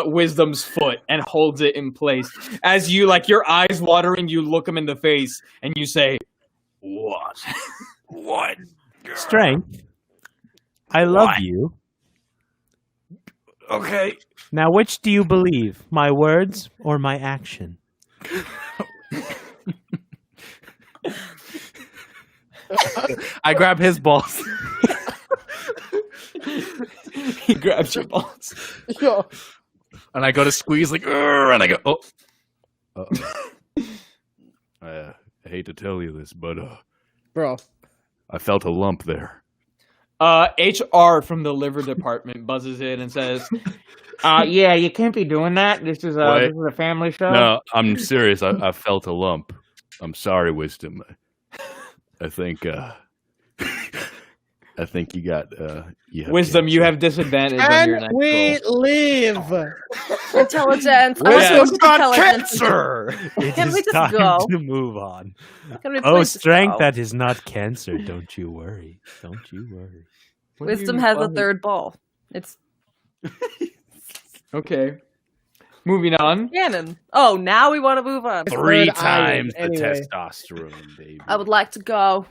Wisdom's foot and holds it in place. As you, like, your eyes watering, you look him in the face and you say, "What? What? Strength, I love you. Okay. Now, which do you believe, my words or my action? I grab his balls. He grabs your balls." Yo, And I go to squeeze, like, "Urgh," and I go, oh. I hate to tell you this, but bro. I felt a lump there. HR from the liver department buzzes in and says, "Yeah, you can't be doing that. This is Wait. a family show." No, I'm serious. I felt a lump. I'm sorry, Wisdom. I think I think you got Wisdom, you have disadvantage on your And next we roll. leave. Intelligence. Wisdom's got Intelligence. cancer. It Can is we just time go? to move on. Can we Oh, please just Strength, go? that is not cancer. Don't you worry. Don't you worry. Wisdom has a third ball. It's Okay. Moving on. canon. Oh, now we want to move on. 3 Third times iron, the anyway. testosterone, baby. I would like to go.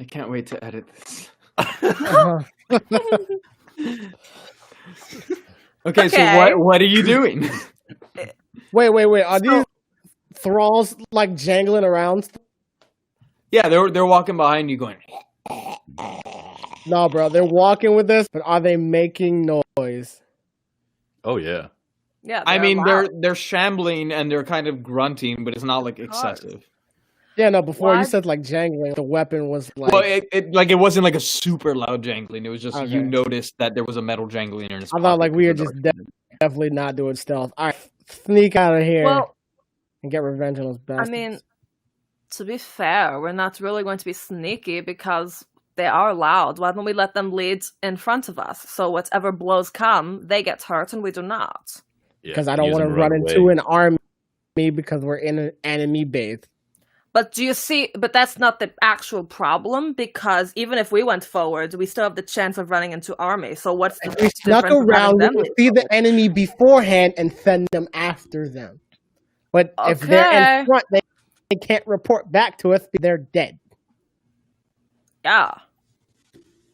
I can't wait to edit this. Uh-huh. Okay, so Okay. what are you doing? Wait. Are these thralls like jangling around? Yeah, they're walking behind you going, No, bro. They're walking with us, but are they making noise? Oh yeah. Yeah. I mean, loud. they're shambling and they're kind of grunting, but it's not like excessive. Yeah, no. Before you Why? said like jangling, the weapon was like. Well, it wasn't like a super loud jangling. It was just you Okay. noticed that there was a metal jangling in his I pocket. thought like we were because just of the definitely not doing stealth. All right, sneak out of here Well, and get revenge on those I bastards. mean, to be fair, we're not really going to be sneaky because they are loud. Why don't we let them lead in front of us? So whatever blows come, they get hurt and we do not. Because I don't want to run into an army because we're in an enemy base. But do you see? But that's not the actual problem because even if we went forward, we still have the chance of running into army. So what's the If we snuck difference of having around, we them could lead see the forward? enemy beforehand and send them after them. But if they're Okay. in front, they can't report back to us. They're dead. Yeah.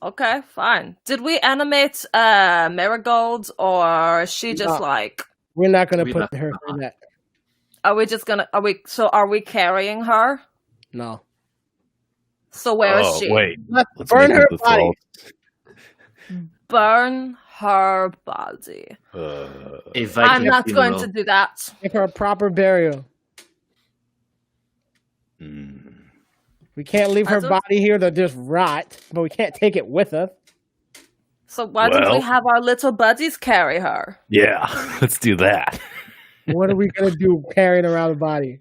Okay, fine. Did we animate Marigold or is she just No. like We're not going to We put left her her through that. are we carrying her? No. So where is she? Wait. Let's Let's burn make her it the body. Burn her body. A Viking I'm not going funeral. to do that. Give her a proper burial. Mm. We can't leave I her don't- body here to just rot, but we can't take it with us. So why don't we Well- have our little buddies carry her? Yeah, let's do that. What are we going to do carrying around the body?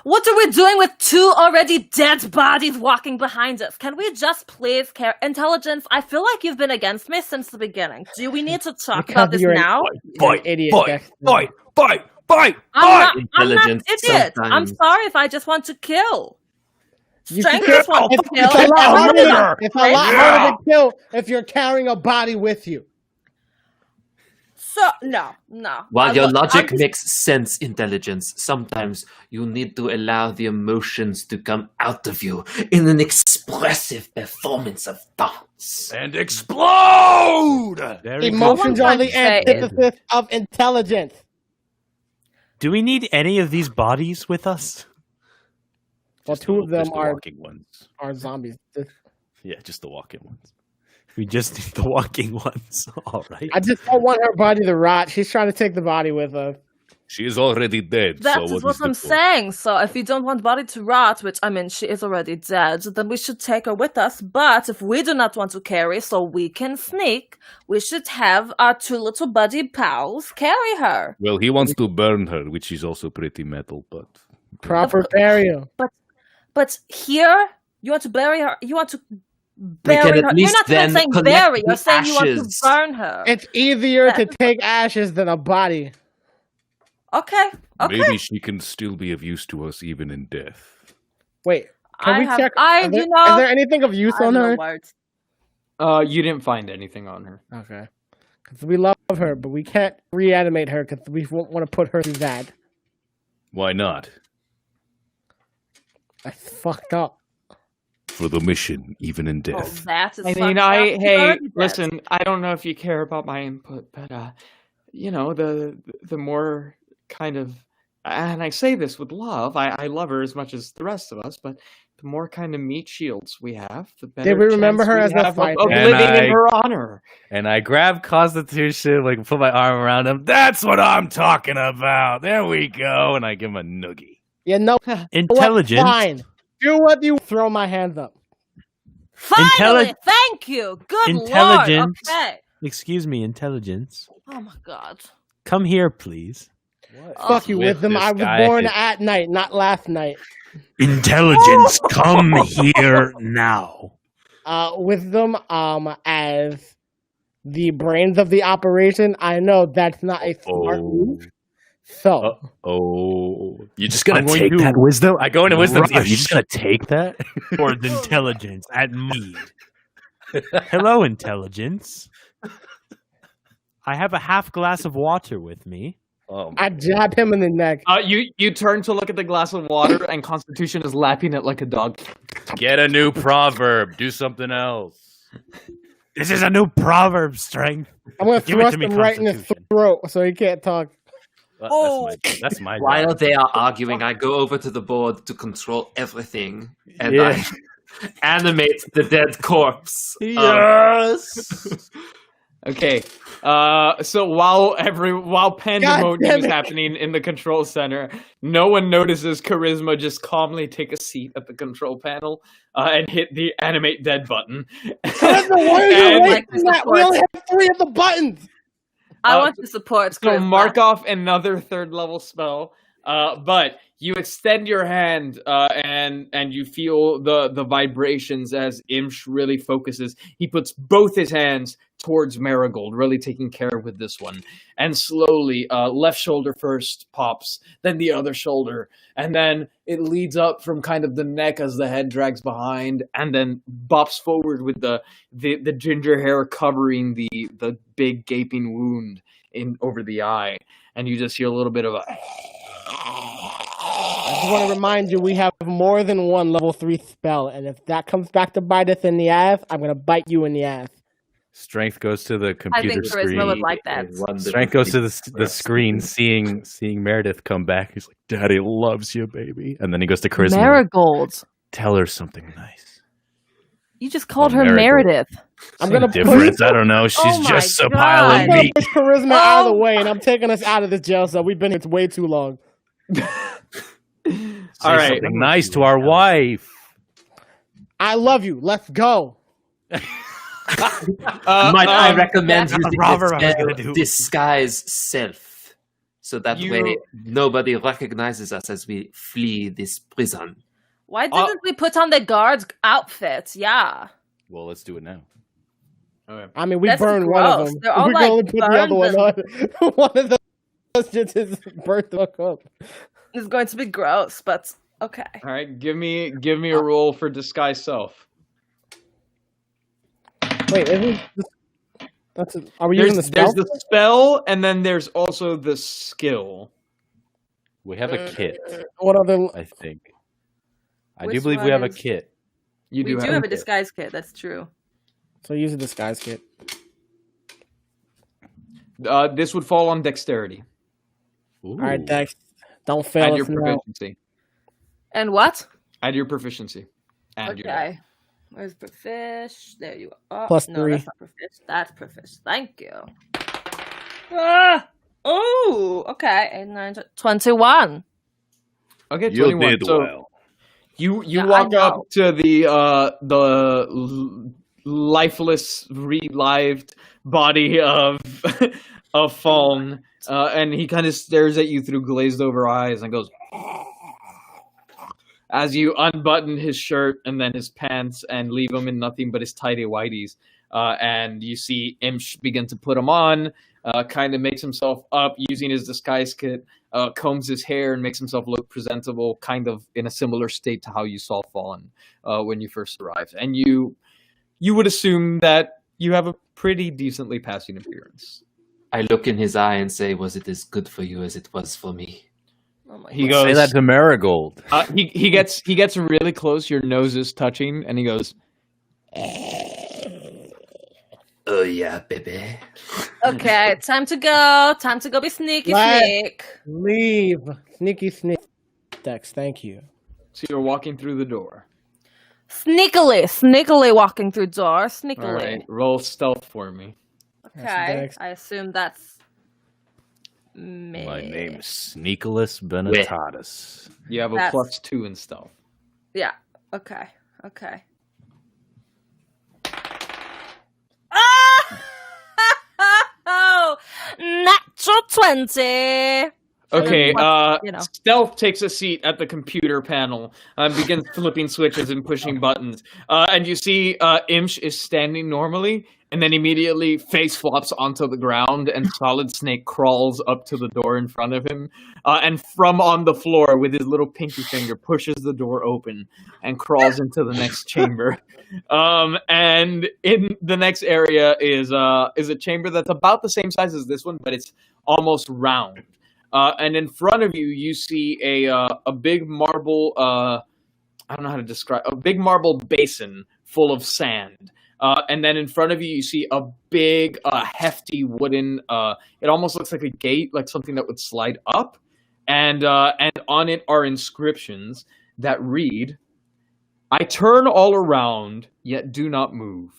What are we doing with 2 already dead bodies walking behind us? Can we just please care? Intelligence, I feel like you've been against me since the beginning. Do we need to talk Because about this you're an now? You're an idiot. Dexter. I'm not an Intelligence idiot. I'm sometimes. sorry if I just want to kill. You Strength can- just wants to kill. It's a and lot everyone harder. else. It's a lot harder to kill if you're carrying a body with you. So no. While your I'm logic just- makes sense, Intelligence, sometimes you need to allow the emotions to come out of you in an expressive performance of dance. And explode! Very Emotions good. are the Say it. antithesis of intelligence. Do we need any of these bodies with us? Well, 2 of them Just the are walking ones. zombies. Yeah, just the walking ones. We just need the walking ones. All right. I just don't want her body to rot. She's trying to take the body with her. She is already dead. That so is what what is the I'm point? saying. So if you don't want Body to rot, which I mean she is already dead, then we should take her with us. But if we do not want to carry, so we can sneak, we should have our two little buddy pals carry her. Well, he wants to burn her, which is also pretty metal, but Proper burial. But here, you want to bury her. You want to bury can at her. You're least not even then saying collect bury. the You're saying you want to ashes. burn her. It's easier to take ashes than a body. Okay. maybe she can still be of use to us even in death. Wait, can we check? Is there, you know, is there anything of use I have on no her? words. You didn't find anything on her. Okay. Because we love her, but we can't reanimate her because we won't want to put her through that. Why not? That's fucked up. For the mission, even in Oh, death. that is I fucked mean, up. She's hey, already dead. listen, I don't know if you care about my input, but you know, the more kind of, and I say this with love, I love her as much as the rest of us, but the more kind of meat shields we have, the better. Did we remember chance her we as a have fighter? of And living in I- her honor. And I grab Constitution, like put my arm around him. That's what I'm talking about. There we go. And I give him a noogie. You know Intelligent. what? Fine. Do what you throw my hands up. Finally, thank you. Good Intelligent. Lord. Okay. Excuse me, intelligence. Oh my God. Come here, please. Fuck you, with Wisdom. this I was guy? born at night, not last night. Intelligence, come here now. Wisdom, as the brains of the operation, I know that's not a smart move. So, Oh, you're just gonna I'm going take to that wisdom? I go into wisdom. You're rush. just gonna take that? Towards intelligence at need. Hello, intelligence. I have a half glass of water with me. I jab him in the neck. You turn to look at the glass of water, and Constitution is lapping it like a dog. Get a new proverb. Do something else. This is a new proverb, Strength. I'm going to Give it to thrust me, him right in his Constitution. throat so he can't talk. That's my While job. they are arguing, I go over to the board to control everything, and Yeah. I animate the dead corpse. Yes. Okay. So while pandemonium damn is it. happening in the control center, no one notices Charisma just calmly take a seat at the control panel and hit the animate dead button. Charisma, why are you And- wasting that? We only have 3 of the buttons. I want to support So Charisma. mark off another 3rd level spell, but you extend your hand and you feel the vibrations as Imsh really focuses. He puts both his hands towards Marigold, really taking care with this one. And slowly, left shoulder first pops, then the other shoulder, and then it leads up from kind of the neck as the head drags behind, and then bops forward with the ginger hair covering the big gaping wound over the eye. And you just hear a little bit of a... I just want to remind you, we have more than one level 3 spell, and if that comes back to bite us in the ass, I'm going to bite you in the ass. Strength goes to the I computer think Charisma screen. would like that. Strength goes to the screen, seeing Meredith come back. He's like, "Daddy loves you, baby." And then he goes to Charisma. Marigold. Tell her something nice. You just called Oh, her Marigold. Meredith. I'm going to Difference. I don't know. She's my just a God. pile I'm of gonna meat. push Charisma out of the Oh way, and I'm taking us out of this jail cell. We've been here way too long. Say All right. something nice to our wife. I love you. Let's go. Might I recommend that's using the proverb I was the gonna spell do. disguise self, so that You- way nobody recognizes us as we flee this prison. Why didn't we put on the guard's outfit? Yeah. Well, let's do it now. I mean, we That's burned one of gross. them. They're all, We like, can only put the other one burned on. One of those just his birth book up. It's going to be gross, but okay. All right, give me a roll for disguise self. Wait, isn't this, are we using the spell? There's the spell, and then there's also the skill. We have a kit, What other? I think. I Which do believe we one have a is- kit. You We do have a kit. disguise kit, that's true. So use a disguise kit. This would fall on dexterity. All right, Dex, don't fail Add your us now. proficiency. And what? Add your proficiency. Add your. Okay. Where's profish? There you are. Plus no, 3. that's not profish. That's profish. Thank you. Ah! Oh, okay. 8, 9, 21. Okay, You 21. did So well. you Yeah, I walk up know. to the lifeless, relived body of of Fallen, and he kind of stares at you through glazed over eyes and goes as you unbutton his shirt and then his pants and leave him in nothing but his tidy whities. And you see Imsh begin to put him on, kind of makes himself up using his disguise kit, combs his hair and makes himself look presentable, kind of in a similar state to how you saw Fallen when you first arrived. And you would assume that you have a pretty decently passing appearance. I look in his eye and say, was it as good for you as it was for me? Oh my He God. goes. Say that to Marigold. He gets really close. Your nose is touching, and he goes. Oh yeah, baby. Okay, time to go. Time to go be sneaky What? sneak. Leave. Sneaky sneak. Dex, thank you. So you're walking through the door. Sneakily walking through door. All Sneakily. right, roll stealth for me. That's Okay, Dex. I assume that's me. My name is Sneakolas Benetatis. You have a That's- +2 in stealth. Yeah. Okay. Oh, natural 20. Okay, you know. Stealth takes a seat at the computer panel and begins flipping switches and pushing buttons. And you see Imsh is standing normally, and then immediately face flops onto the ground, and Solid Snake crawls up to the door in front of him. And from on the floor, with his little pinky finger, pushes the door open and crawls into the next chamber. And in the next area is a chamber that's about the same size as this one, but it's almost round. And in front of you, you see a big marble. I don't know how to describe a big marble basin full of sand. And then in front of you, you see a big, hefty wooden. It almost looks like a gate, like something that would slide up. And on it are inscriptions that read, "I turn all around, yet do not move.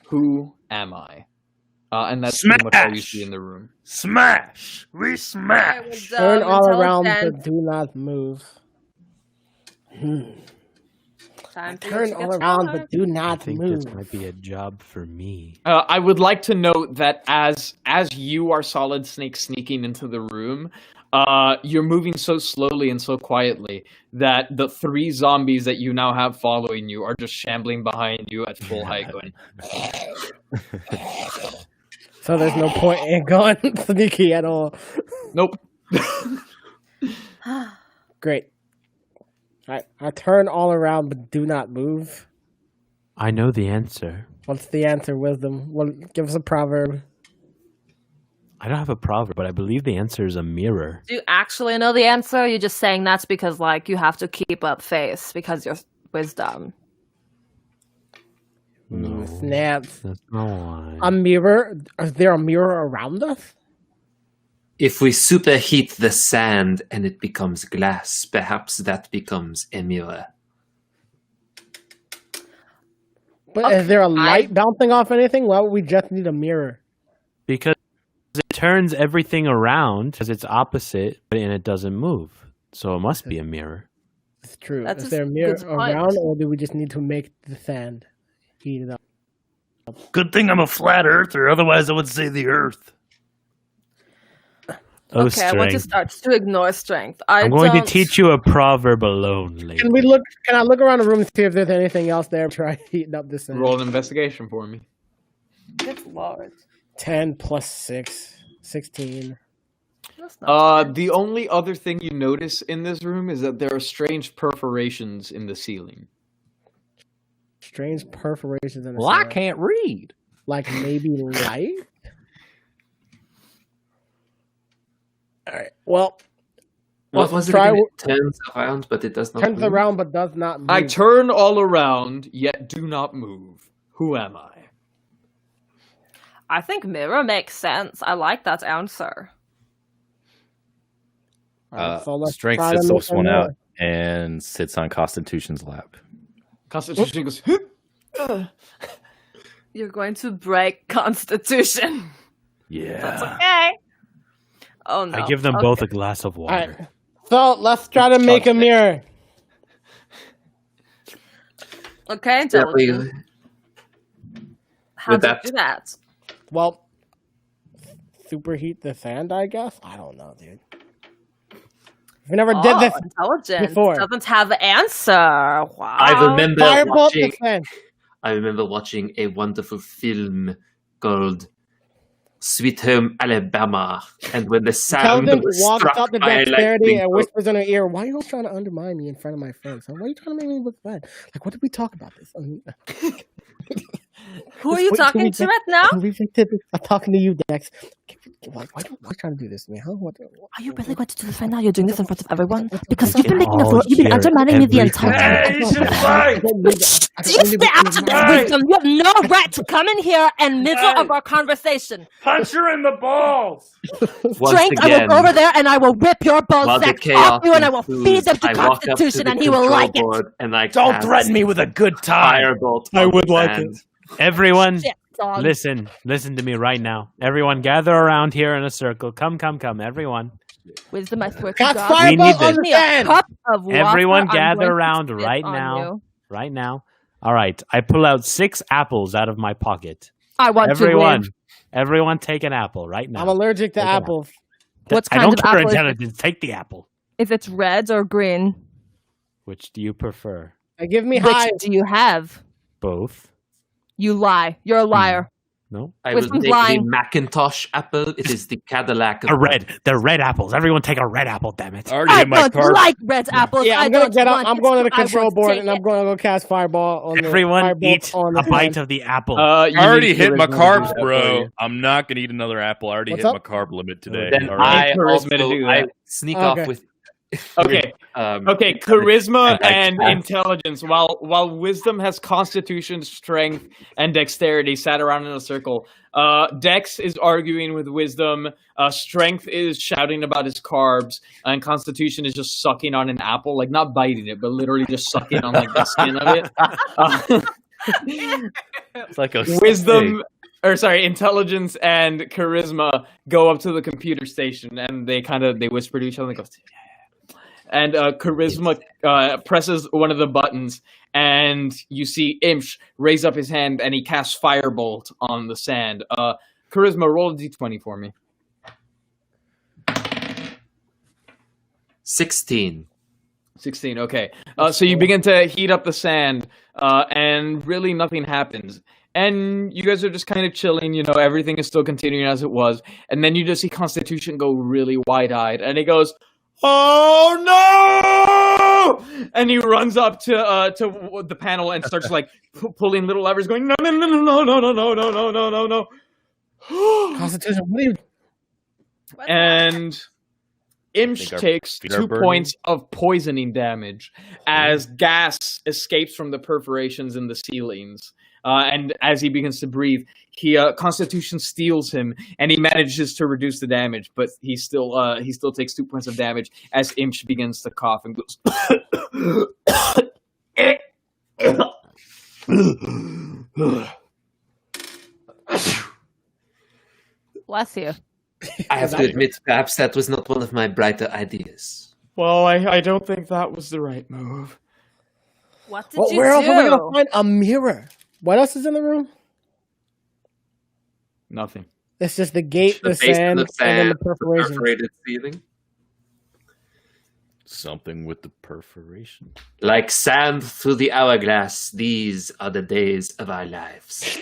Who am I?" And that's pretty much all you see in the room. Smash! We I smash! was, Turn all around, intelligent. but do not move. Time for you Turn to all get around, started. but do I not think move. this might be a job for me. I would like to note that as you are Solid Snake sneaking into the room, you're moving so slowly and so quietly that the 3 zombies that you now have following you are just shambling behind you at full height going, So there's no point in going sneaky at all. nope. Great. I turn all around, but do not move. I know the answer. What's the answer, Wisdom? Well, give us a proverb. I don't have a proverb, but I believe the answer is a mirror. Do you actually know the answer? Or you're just saying that's because, like, you have to keep up face because you're wisdom. No, Snaps. that's not why. A mirror? Is there a mirror around us? If we superheat the sand and it becomes glass, perhaps that becomes a mirror. But Okay, is there a light bouncing off anything? Why would we just need a mirror? Because it turns everything around because it's opposite, and it doesn't move. So it must be a mirror. It's true. That's Is a there a mirror good point. around, or do we just need to make the sand heat it up? Good thing I'm a flat earther, otherwise I would say the earth. Oh, Okay, I want to strength. start to ignore strength. I'm going to don't- teach you a proverb alone, lady. Can we look? Can I look around the room and see if there's anything else there? Try heating up the sand. Roll an investigation for me. Good lord. 10 plus 6, 16. That's not The only other thing you notice in this room is that there are strange perforations in the ceiling. Strange perforations in the Well, I ceiling. can't read. Like maybe light. All right. Well, What let's was it try. again? It turns around, but it does not Turns move? around but does not move. I turn all around, yet do not move. Who am I? I think mirror makes sense. I like that answer. All right, so let's Strength try to sits make this one some out more. and sits on Constitution's lap. Constitution goes, You're going to break Constitution. Yeah. That's okay. Oh no. I give them both a glass of All water. right. So let's try to make a mirror. Okay, Yeah, intelligence. How with do you that- do that? Well, superheat the sand, I guess. I don't know, dude. We never did this Intelligence before. doesn't have the answer. Wow. I remember Firebolt the watching. sand. I remember watching a wonderful film called Sweet Home Alabama, and when the sound Intelligence was walks struck up to by a dexterity lightning and bolt. whispers in her ear, "Why are you all trying to undermine me in front of my friends? Huh? Why are you trying to make me look bad? Like, what did we talk about this? Who are you Wait till talking we to get- right now? I'm talking to you, Dex. Why are you trying to do this to me, huh? Are you really going to do this right now? You're doing this in front of everyone? Because We you've been can making all you've been hear undermining me the entire everything. time. You stay out of this wisdom. You have no right to come in here and middle of our conversation. Punch her in the balls. Once Strength, I will again, go over there and I will rip your ball while the sack chaos off you and I will feed ensues, them to I walk up to Constitution the and he will control like it. board and I Don't cast threaten me with a good time. Firebolt. I on would the like sand. Everyone, Shit, dog. listen to me right now. Everyone, gather around here in a circle. Come, everyone. Wisdom, I swear to Cast God. We need firebolt on this. the Me a sand. cup of water. Everyone I'm gather going to around spit right on now. you. Right now. All right. I pull out 6 apples out of my pocket. I want Everyone, to win. everyone take an apple right now. I'm allergic to Take it out. apples. What I kind don't of care apple is it? intelligence. Take the apple. If it's red or green, Which do you prefer? Give me which high. do you have? Both? You lie. You're a liar. No? I will Wisdom's take lying. the Macintosh apple. It is the Cadillac. of A red. They're red apples. Everyone take a red apple, damn it. I already I hit my don't carb. like red apples. Yeah, I I'm gonna don't get up. want I'm it, going to the so I control won't board take and I'm it. going to go cast fireball on Everyone the eat firebolt on a the bite sand. of the apple. I You already need hit my charisma to do carbs, that for bro. you. I'm not gonna eat another apple. I already What's hit up? my carb limit today. Then All right. I Charisma to also do I that. sneak Okay. off with. Okay. Um, Okay, charisma I and cast- intelligence. While wisdom has constitution, strength, and dexterity sat around in a circle. Dex is arguing with wisdom. Strength is shouting about his carbs, and constitution is just sucking on an apple, like not biting it, but literally just sucking on like the skin of it. It's like a Wisdom, or sorry, intelligence and charisma go up to the computer station, and they whisper to each other. And they go, and charisma presses one of the buttons, and you see Imsh raise up his hand, and he casts firebolt on the sand. Charisma, roll a d20 for me. 16. 16. Okay. So you begin to heat up the sand, and really nothing happens. And you guys are just kind of chilling, everything is still continuing as it was. And then you just see Constitution go really wide-eyed, and he goes, "Oh no!" And he runs up to the panel and starts like pulling little levers, going, "No, no, no, no, no, no, no, no, no, no, no, no, no." Constitution, what are you? And Imsh Think our takes feet are 2 burning? points of poisoning damage as gas escapes from the perforations in the ceilings. And as he begins to breathe, Constitution steals him, and he manages to reduce the damage, but he still takes 2 points of damage as Imsh begins to cough and goes. Bless you. I have to admit, perhaps that was not one of my brighter ideas. Well, I don't think that was the right move. What did Well, you where else do? are we gonna find a mirror? What else is in the room? Nothing. It's just the gate, the base of sand, and then the perforations. perforated ceiling. Something with the perforation. Like sand through the hourglass, these are the days of our lives.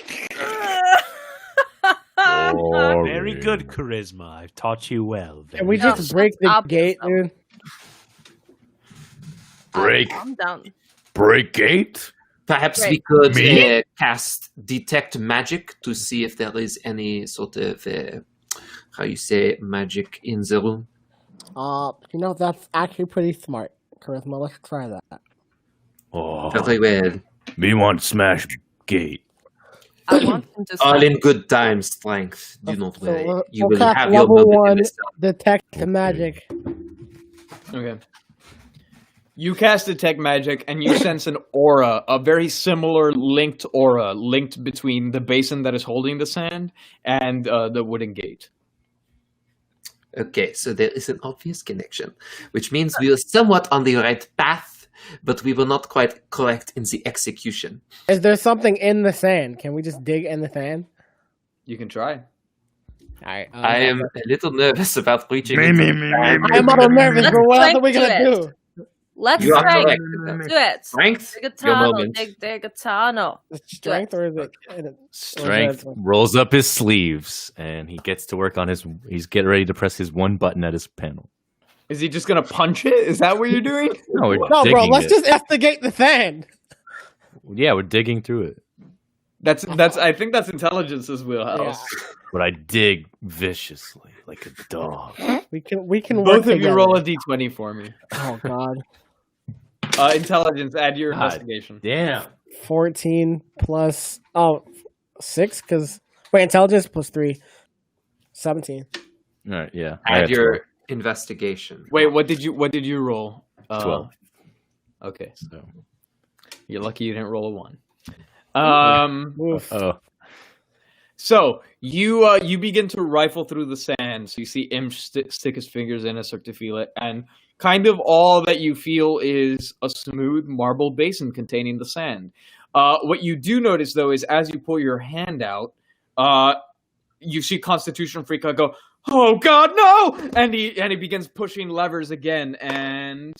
Very good, charisma. I've taught you well. Can we Very just No, break the stop gate, yourself. dude? Break. Calm down. Break gate. Perhaps Right. we could Me? cast detect magic to see if there is any sort of magic in the room. That's actually pretty smart. Charisma, let's try that. Oh, Very well. me want smash gate. I want him to All stop. in good time, strength. Do not So, worry. You we'll will cast have your level moment in 1 the sun. detect magic. Okay. You cast Detect Magic, and you sense an aura, a very similar linked aura, linked between the basin that is holding the sand and the wooden gate. Okay, so there is an obvious connection, which means we are somewhat on the right path, but we were not quite correct in the execution. Is there something in the sand? Can we just dig in the sand? You can try. Alright, I am a little nervous about reaching. Me, into me, the me, sand. me, I'm a little nervous, Let's but what else are we strength gonna to do? Let's You are strength. correct. Do it. Strength, Dig a your tunnel. moment. Dig a tunnel. Is it strength or is it? Strength rolls up his sleeves and he gets to work on his. He's getting ready to press his one button at his panel. Is he just gonna punch it? Is that what you're doing? No, we're No, digging bro. Let's it. just investigate the sand. Yeah, we're digging through it. That's. I think that's Intelligence's wheelhouse. But I dig viciously like a dog. We can work Both of you together. roll a d20 for me. Oh God. Intelligence, add your God. investigation. Damn. 14 plus 6 because intelligence plus 3. 17. All right, yeah. I Add got your investigation. Wait, what did you roll? 12. Okay, So. you're lucky you didn't roll a 1. Oof. Oh, So you begin to rifle through the sand. So you see Imp stick his fingers in and start to feel it, and kind of all that you feel is a smooth marble basin containing the sand. What you do notice though is as you pull your hand out, you see Constitution Freak go, "Oh God, no!" And he begins pushing levers again, and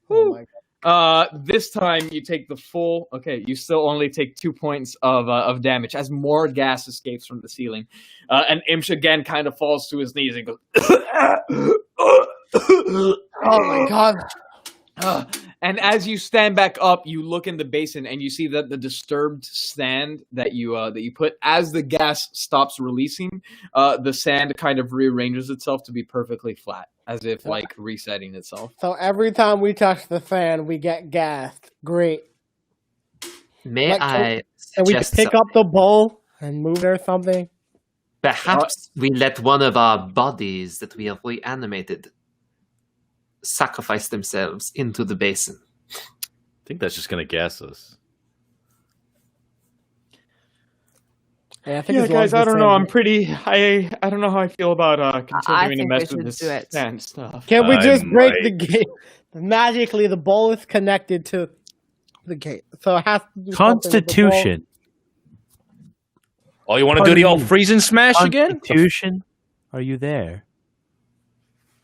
Oh my God. this time you take the full. Okay, you still only take 2 points of damage as more gas escapes from the ceiling, and Imsh again kind of falls to his knees and goes. Oh my God. And as you stand back up, you look in the basin and you see that the disturbed sand that you put, as the gas stops releasing, the sand kind of rearranges itself to be perfectly flat, as if like resetting itself. So every time we touch the fan, we get gassed. Great. May Like, I And we suggest just pick something? up the bowl and move it or something. Perhaps we let one of our bodies that we have reanimated sacrifice themselves into the basin. I think that's just gonna gas us. Yeah, I think Yeah, as long as guys, I the don't know. sand- I don't know how I feel about continuing to think mess we with this should do it. sand stuff. Can we I just break might. the gate? Magically, the bowl is connected to the gate, so it has to do something with the bowl. Constitution. Oh, you want to do the old freeze and smash again? Constitution. Are you there?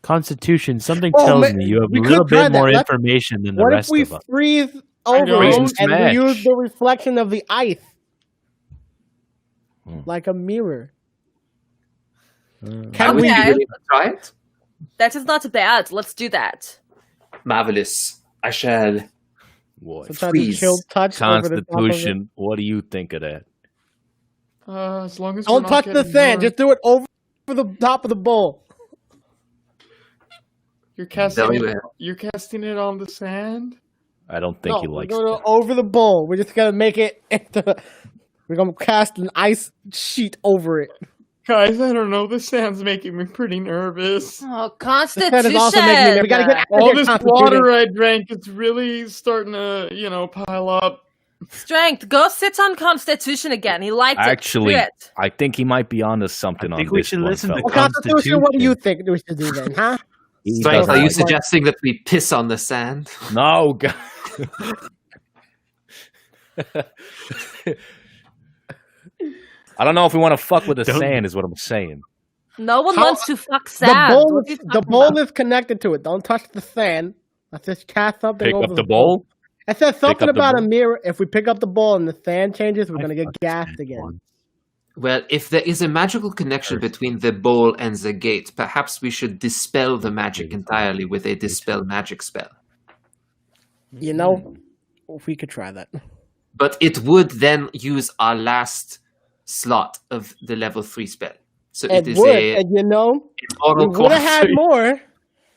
Constitution. Something Oh, tells man, me you have we a could little try bit that. more Let's- information than the What if rest we of us. freeze over know. it Freeze and and we use smash. the reflection of the ice Hmm. like a mirror? Can Can we we? Okay. really try it? That is not bad. Let's do that. Marvelous. I shall. What? So try to Freeze. chill touch over the top of it. Constitution. What do you think of that? As long as Don't touch the sand. Just do it over the top of the bowl. You're Very well. You're casting it on the sand. I don't think No, he we're likes going that. over the bowl. We're just gonna make it into. We're gonna cast an ice sheet over it. Guys, I don't know. The sand's making me pretty nervous. Oh, The Constitution. sand is also making me nervous. We gotta get All out this of here, water I drank, it's really starting to, pile up. Strength. Go sit on Constitution again. He liked Actually, it. Do it. I think he might be onto something I on think we this should one, listen to fella. Well, Constitution, what do you think we should do then, huh? He Strength, doesn't are you like- suggesting that we piss on the sand? No, God. I don't know if we want to fuck with the Don't- sand, is what I'm saying. No one How- wants to fuck The sand. bowl, What are you the talking bowl about? is connected to it. Don't touch the sand. Let's just cast something Pick over up the bowl. It says something up the about a bowl. mirror. If we pick up the bowl and the sand changes, we're I gonna get fucked gassed sand again. once. Well, if there is a magical connection between the bowl and the gate, perhaps we should dispel the magic entirely with a dispel magic spell. You know, we could try that. But it would then use our last slot of the level 3 spell. So It it is would, a and you know, we oral would have had concentration. more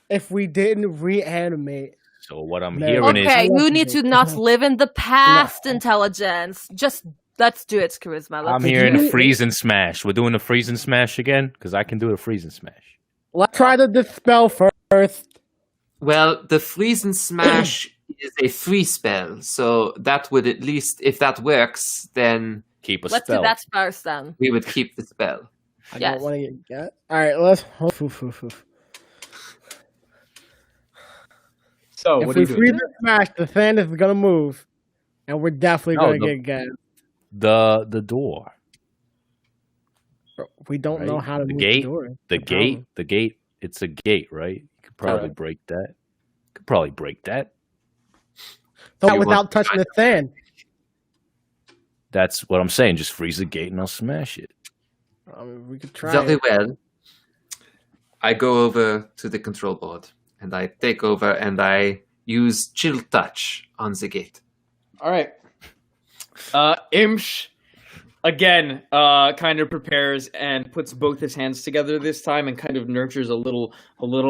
if we didn't reanimate. So what I'm No. hearing is Okay, you need to not live in the past, Intelligence. Just let's do it, Charisma. Let's I'm do hearing it. a freeze and smash. We're doing a freeze and smash again because I can do a freeze and smash. Let's try to dispel first. Well, the freeze and smash is a free spell, so that would at least, if that works, then Keep a Let's spell. do that first then. we would keep the spell. I Yes. don't want to get. All right, let's. So, If what are we you doing? freeze or smash, the fan is gonna move, and we're definitely No, gonna the- get gas. The door. We don't know Right? how to The move gate? the door. The problem. gate. The gate. It's a gate, right? You could probably Alright. break that. Could probably break that. So You without want- touching the fan. That's what I'm saying. Just freeze the gate and I'll smash it. I mean, we could try. Very It. well. I go over to the control board and I take over and I use chill touch on the gate. All right. Imsh again kind of prepares and puts both his hands together this time and kind of nurtures a little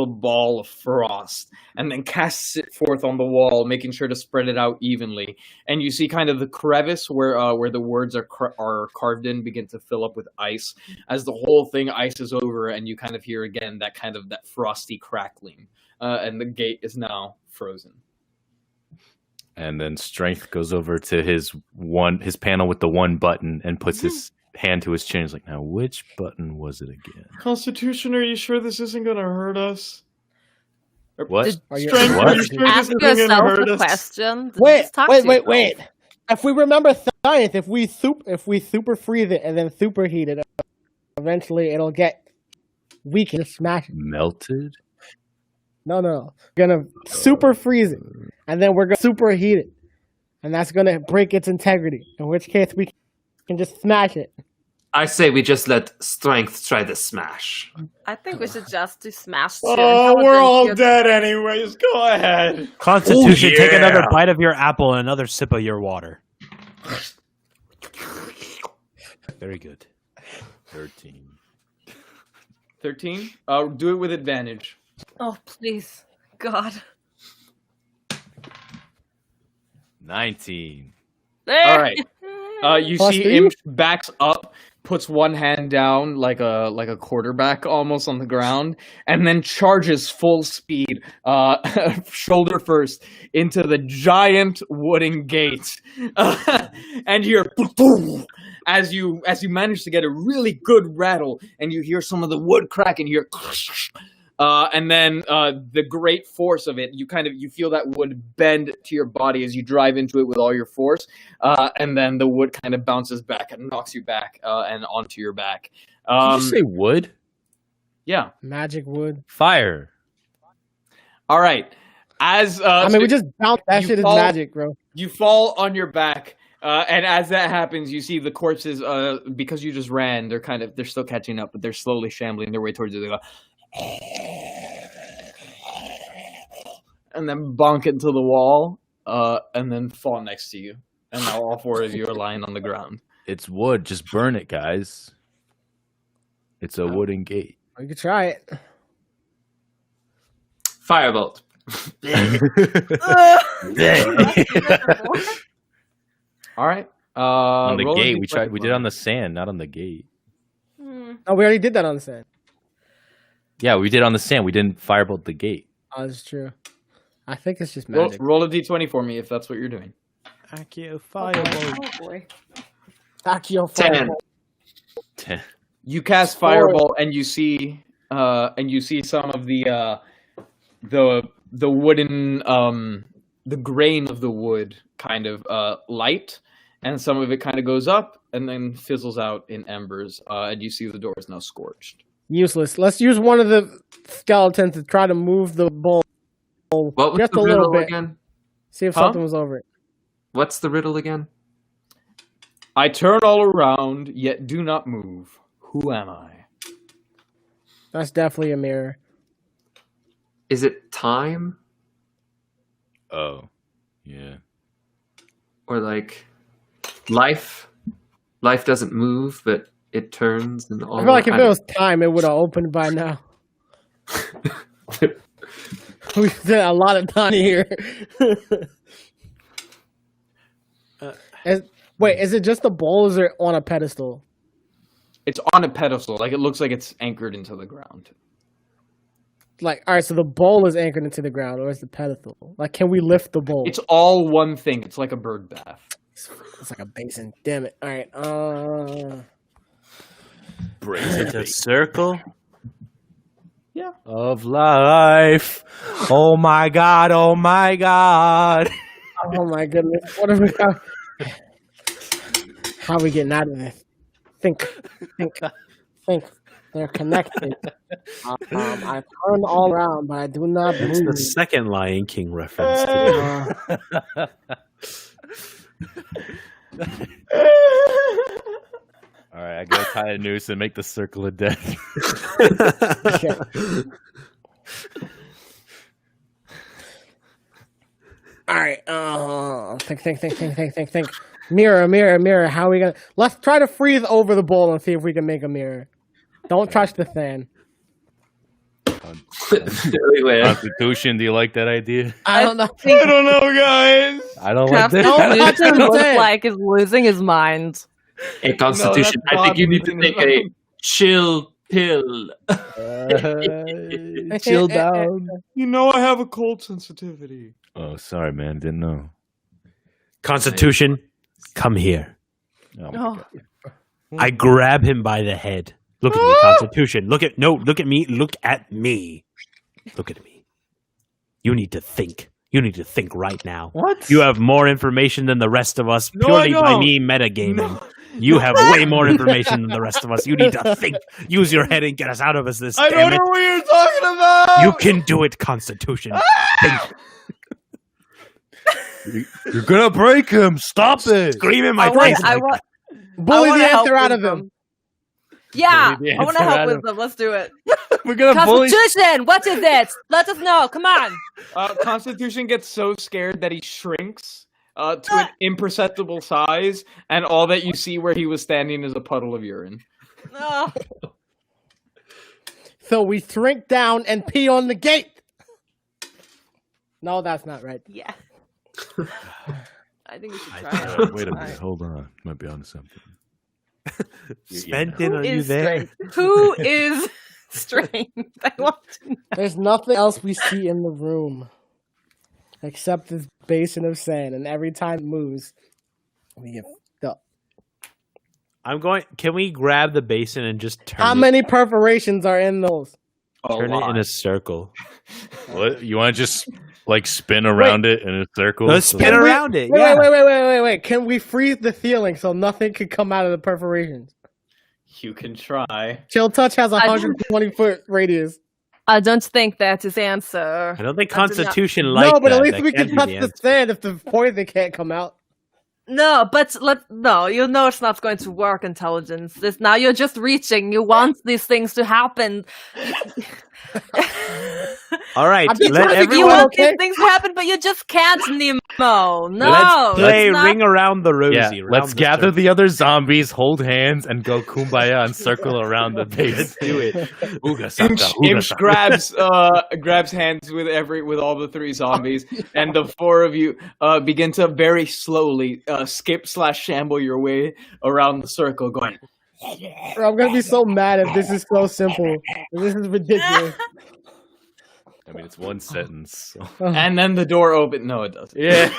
ball of frost and then casts it forth on the wall, making sure to spread it out evenly. And you see kind of the crevice where the words are carved in begin to fill up with ice as the whole thing ices over, and you kind of hear again that frosty crackling, and the gate is now frozen. And then Strength goes over to his panel with the one button and puts his hand to his chin. He's like, now which button was it again? Constitution, are you sure this isn't gonna hurt us? What? Are you- Strength, What? are you sure this Ask isn't gonna yourself hurt the us? question. Wait, Just talk to yourself. wait. If we remember science, if we super freeze it and then superheat it, eventually it'll get weak and smash it. Melted? No. We're gonna super freeze it, and then we're gonna superheat it, and that's gonna break its integrity. In which case, we can just smash it. I say we just let Strength try the smash. I think we should just do smash. too, Oh, and we're then all kill- dead anyways. Go ahead. Constitution, take yeah. another bite of your apple and another sip of your water. Very good. 13. 13. Do it with advantage. Oh please, God. 19. All right. You Plus see, three? Imp backs up, puts one hand down like a quarterback almost on the ground, and then charges full speed, shoulder first, into the giant wooden gate. And you hear as you manage to get a really good rattle, and you hear some of the wood crack, and you hear. And then the great force of it, you feel that wood bend to your body as you drive into it with all your force, and then the wood kind of bounces back and knocks you back and onto your back. Did you say wood? Yeah. Magic wood. Fire. All right. As I mean, we just bounce. That you shit is fall- magic, bro. you fall on your back, and as that happens, you see the corpses. Because you just ran, they're still catching up, but they're slowly shambling their way towards you. They go, and then bonk into the wall, and then fall next to you. And now all four of you are lying on the ground. It's wood. Just burn it, guys. It's a wooden gate. We could try it. Firebolt. All right. On the roll a gate. d20 We did it on the sand, not on the gate. Oh, we already did that on the sand. Yeah, we did on the sand. We didn't firebolt the gate. Oh, that's true. I think it's just Roll, magic. roll a d20 for me if that's what you're doing. Accio Firebolt. Oh boy. Accio 10. Fireball. 10. You cast Fireball, and you see some of the wooden the grain of the wood kind of light, and some of it kind of goes up and then fizzles out in embers, and you see the door is now scorched. Useless. Let's use one of the skeletons to try to move the bowl What was just the a little riddle bit. again? See if Huh? something was over it. What's the riddle again? I turn all around, yet do not move. Who am I? That's definitely a mirror. Is it time? Oh. Yeah. Or like life? Life doesn't move, but it turns and all I feel like if I it was time, it would have opened by now. We spent a lot of time here. Wait, is it just a bowl or is it on a pedestal? It's on a pedestal, like it looks like it's anchored into the ground. Like, all right, so the bowl is anchored into the ground, or is the pedestal? Like, can we lift the bowl? It's all one thing. It's like a bird bath. It's like a basin. Damn it. All right. Is it a circle? of life. Oh my god! Oh my god! Oh my goodness. What are we How are we getting out of this? Think. They're connected. I turned all around, but I do not That's move. the second Lion King reference. Today. All right, I gotta tie a noose and make the circle of death. All right. Think. Mirror. How are we gonna? Let's try to freeze over the bowl and see if we can make a mirror. Don't touch the sand. Anyway, Constitution, do you like that idea? I don't know. I don't know, guys. I don't like Captain that. Don't looks say it. like he's losing his mind. a Constitution. No, I think you need to that's take a chill pill. Chill down. You know I have a cold sensitivity. Oh, sorry, man. Didn't know. Constitution, come here. Oh, my Oh. God. I grab him by the head. Look at me, Constitution. Look at me. Look at me. Look at me. You need to think. You need to think right now. What? You have more information than the rest of us No, I purely by don't. me metagaming. You have way more information than the rest of us. You need to think. Use your head and get us out of this. I damn don't it. know what you're talking about. You can do it, Constitution. Think. You're gonna break him. Stop it. Scream in my I want, face. I want, Bully wanna the help answer out with of him. them. Yeah, Bully the I want to answer help out with of- them. Let's do it. We're gonna bully. Constitution, what is it? Let us know. Come on. Constitution gets so scared that he shrinks to an imperceptible size, and all that you see where he was standing is a puddle of urine. Oh, So we shrink down and pee on the gate. No, that's not right. yeah. I think we should try Wait it. a minute. Hold on. Might be on something. Spenton, Who are you is there? strange? Who is strange? I want to know. There's nothing else we see in the room except this basin of sand, and every time it moves, we get fucked up. Can we grab the basin and just turn How many perforations are in those? turn it in a circle? What? You want to just like spin around it in a circle? Let's spin Can we- around it. Wait, Yeah. wait. Can we freeze the ceiling so nothing can come out of the perforations? You can try. Chill Touch has a I- 120-foot radius. I don't think that is answer. I don't think I did not- Constitution like No, but that. at least That we can't can be touch the the answer. sand if the poison can't come out. No, but you know it's not going to work, Intelligence. Now you're just reaching. You want these things to happen. All right, I'm just let trying to You Everyone want okay? these things to happen, but you just can't, Nemo. No, let's play it's not- Ring Around the Rosie. Yeah, around let's the gather circle. the other zombies, hold hands, and go kumbaya and circle around the base. Let's do it. Ooga saka, Imsh ooga saka. grabs hands with all the three zombies, and the four of you begin to very slowly skip/shamble your way around the circle, going. Bro, I'm gonna be so mad if this is so simple. This is ridiculous. I mean, it's one sentence. So. And then the door opened. No, it doesn't. Yeah.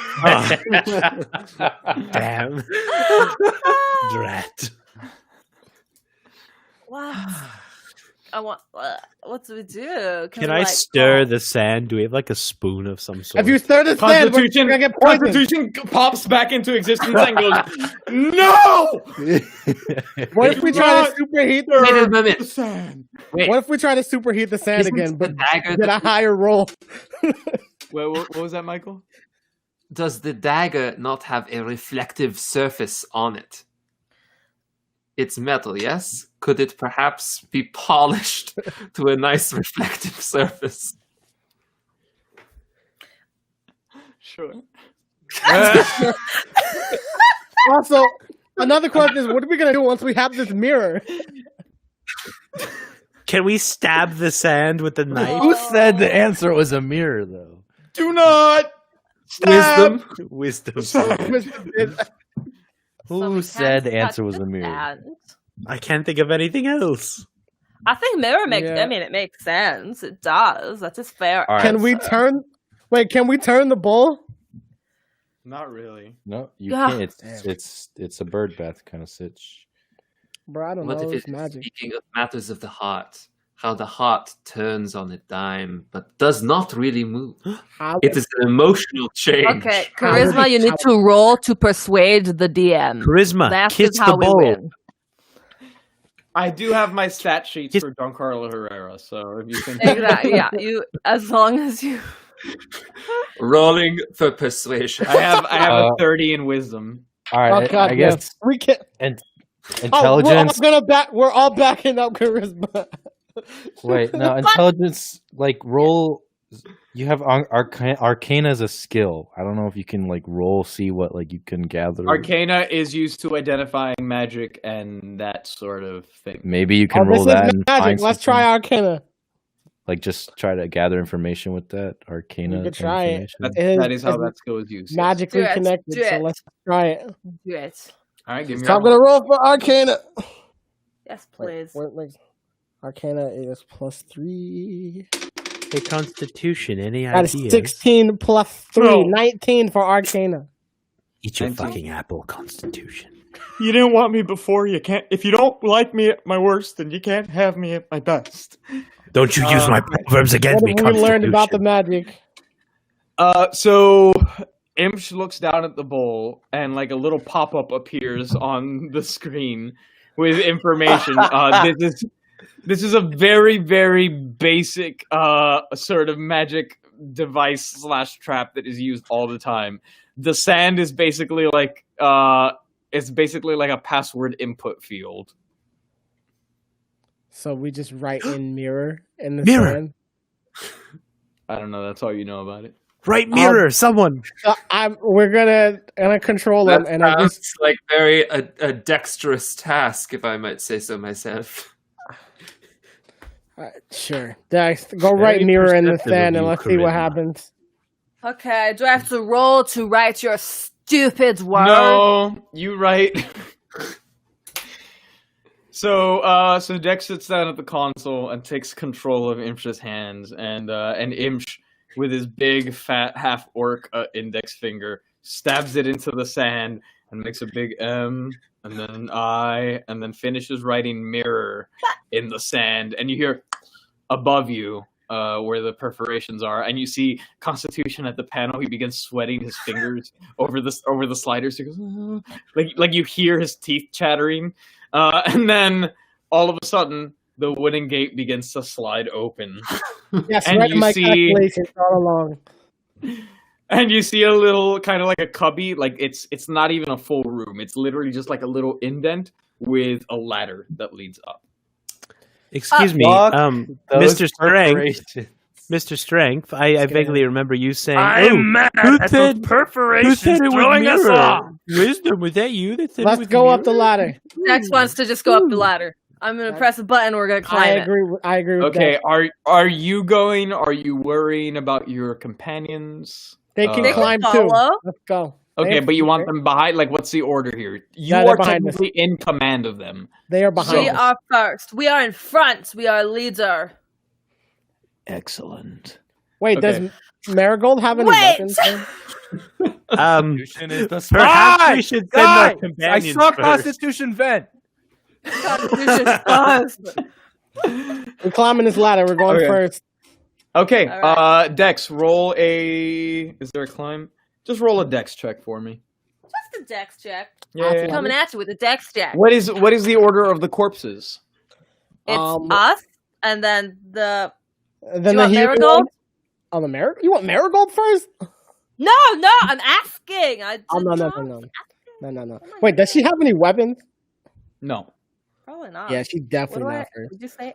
Damn. Drat. What? I want. What do we do? Can we, I like, stir the sand? Do we have like a spoon of some sort? If you stir the sand, we're Constitution, gonna get poisoned. Constitution pops back into existence and goes, "No! What if we try to superheat Wait a the minute. Sand." Wait, What if we try to superheat the sand isn't again, the but dagger get a higher roll? Wait, what was that, Michael? does the dagger not have a reflective surface on it? It's metal, yes? Could it perhaps be polished to a nice reflective surface? Sure. Also, another question is, what are we gonna do once we have this mirror? Can we stab the sand with the knife? Who said the answer was a mirror, though? Do not stab. Wisdom. Who So we said can't the answer touch was a mirror? sand. I can't think of anything else. I think mirror makes. Yeah. I mean, it makes sense. It does. That is fair. All right. Can we turn? Wait, can we turn the bowl? Not really. No, you Yeah. can't. It's a bird bath kind of sitch. Bro, I don't What know. if It's it's magic. speaking of matters of the heart? how the heart turns on a dime, but does not really move. How It is an emotional change. Okay, charisma. You need to roll to persuade the DM. Charisma. That Kiss is how the we bowl. win. I do have my stat sheets for Giancarlo Herrera, so if you think Exactly. Yeah. You, as long as you. Rolling for persuasion. I have a 30 in wisdom. All right, Oh, God, I guess we can. intelligence. We're all backing up charisma. Wait, no, intelligence. Like roll. You have arcana as a skill. I don't know if you can like roll, see what like you can gather. Arcana is used to identifying magic and that sort of thing. Maybe you can Oh, roll this is that. And magic. find Let's something. try arcana. Like just try to gather information with that arcana. You could try it. information. That is how that skill is used. Magically Do it, connected, do so it. let's try it. Do it. All right, give me. So I'm gonna roll for arcana. Yes, please. Wait. Arcana is +3. Hey, Constitution, any That is ideas? 16 plus 3. No. 19 for arcana. Eat your 19. fucking apple, Constitution. You didn't want me before. You can't. If you don't like me at my worst, then you can't have me at my best. Don't you use my proverbs against me, What have we learned about the Constitution. magic? So Imsh looks down at the bowl, and like a little pop-up appears on the screen with information. This is a very, very basic sort of magic device / trap that is used all the time. The sand is basically like it's basically like a password input field. So we just write in mirror in the Mirror. sand. I don't know. That's all you know about it. Right mirror, someone. We're gonna control them, That and I sounds just like very a dexterous task, if I might say so myself. sure. Dex, go write mirror in the perceptive sand, of and you, let's see what charisma. happens. Okay, do I have to roll to write your stupid word? No, you right. So Dex sits down at the console and takes control of Imsh's hands, and Imsh, with his big fat half orc index finger, stabs it into the sand and makes a big M, and then an I, and then finishes writing mirror in the sand, and you hear above you where the perforations are, and you see Constitution at the panel. He begins sweating his fingers over the sliders. He goes, like you hear his teeth chattering, and then all of a sudden the wooden gate begins to slide open, Yes, And right you in my see- calculations all along. and you see a little kind of like a cubby. Like it's not even a full room. It's literally just like a little indent with a ladder that leads up. Excuse me, Fuck those Mr. Strength. perforations. Mr. Strength, I vaguely remember you saying, mad who said it was mirror? Wisdom, was that you that said it Let's was go up the mirror? ladder. Dex wants to just go up the ladder. I'm gonna press a button. We're gonna I climb it. agree. I agree with Okay, that. are you going? Are you worrying about your companions? They can They can climb too. follow. Let's go. Okay, but you want them behind? Like, what's the order here? You Yeah, they're are behind us. technically in command of them. They are behind We us. are first. We are in front. We are leader. Excellent. Wait, Okay. does Marigold have any Wait! weapons? then? Constitution is the Perhaps we should send our I companions saw first. Constitution vent. Constitution first. We're climbing this ladder. We're going Okay. first. Okay, All right. Dex, roll a. Is there a climb? Just roll a Dex check for me. Just a dex check. Yeah. Coming at you with a dex check. What is the order of the corpses? It's Um, us, and then the. Then Do you the want hero Marigold? one- Oh, the Marigold? You want Marigold first? No, I'm asking. Oh, no. Wait, does she have any weapons? No. Probably not. Yeah, she's What definitely do I? not first. Did you say?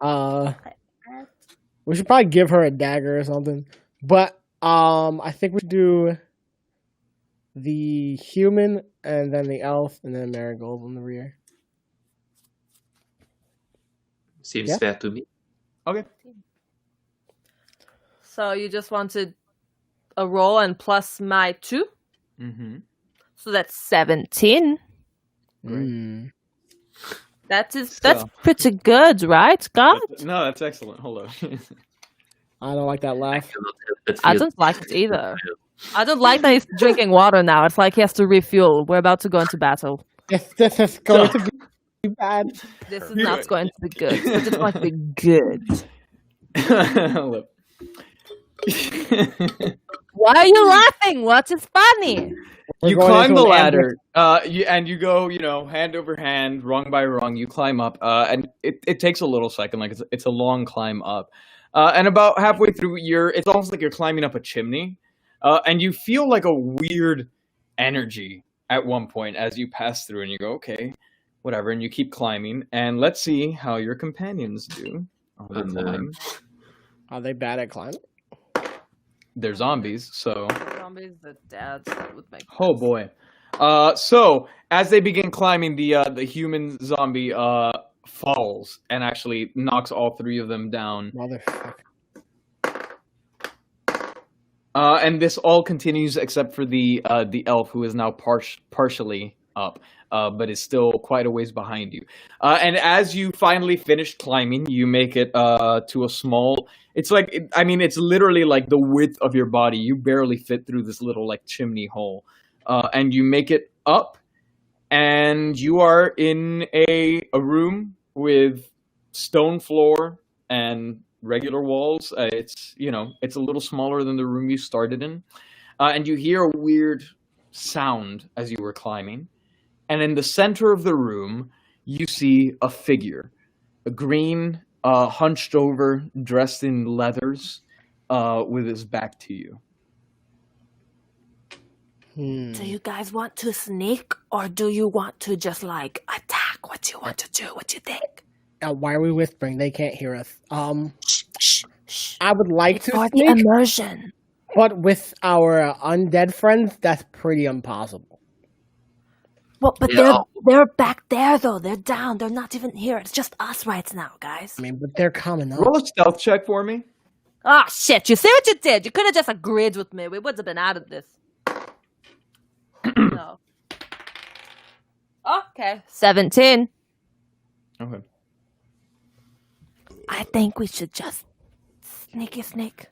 We should probably give her a dagger or something. But I think we should do the human and then the elf and then Marigold in the rear. Seems Yeah. fair to me. Okay. So you just wanted a roll and plus my 2, Mm-hmm. so that's 17. Mm. That's So- pretty good, right, God? No, that's excellent. Hold on. I don't like that laugh. I don't like it either. I don't like that he's drinking water now. It's like he has to refuel. We're about to go into battle. This is going to be bad. This is not going to be good. It's going to be good. Look. Why are you laughing? What is funny? You We're going climb into the an ladder, you go, hand over hand, rung by rung. You climb up, and it takes a little second, like it's a long climb up, and about halfway through, it's almost like you're climbing up a chimney, and you feel like a weird energy at one point as you pass through, and you go, okay, whatever, and you keep climbing, and let's see how your companions do on the climb. Are they bad at climbing? They're zombies, so. Zombies, the dads would make. Oh boy. So as they begin climbing, the human zombie falls and actually knocks all three of them down. Motherfucker. And this all continues except for the elf, who is now partially up, but is still quite a ways behind you. And as you finally finish climbing, you make it to a small. It's it's literally like the width of your body. You barely fit through this little like chimney hole, and you make it up, and you are in a room with stone floor and regular walls. It's a little smaller than the room you started in, and you hear a weird sound as you were climbing. And in the center of the room, you see a figure, a green, hunched over, dressed in leathers, with his back to you. Do you guys want to sneak, or do you want to just attack? What do you want to do? What do you think? Why are we whispering? They can't hear us. Shh. I would like to For the sneak, immersion. but with our undead friends, that's pretty impossible. Well, but Yeah. they're back there though. They're down. They're not even here. It's just us right now, guys. I mean, but they're coming up. Roll a stealth check for me. Oh shit! You see what you did? You could have just agreed with me. We would have been out of this. No. Okay. 17. Okay. I think we should just sneak.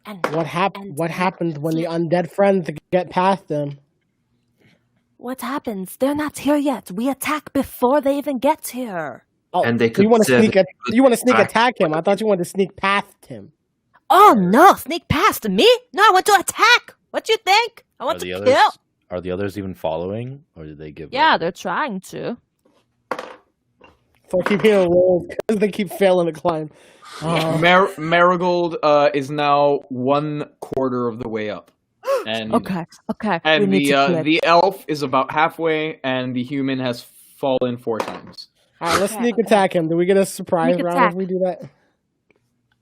And What happened when the undead friends get past them? what happens? They're not here yet. We attack before they even get here. Oh, And they so you could want to serve sneak? You want to sneak back. attack him? I thought you wanted to sneak past him. Oh no! Sneak past me? No, I want to attack. What do you think? I want Are to the kill. others? Are the others even following, or did they give? Yeah, up? they're trying to. So I keep hearing rolls because they keep failing to climb. Marigold is now 1/4 of the way up, and Okay. and we need to click. the elf is about halfway, and the human has fallen 4 times. All right, let's Okay, sneak okay. attack him. Do we get a surprise Sneak round attack. if we do that?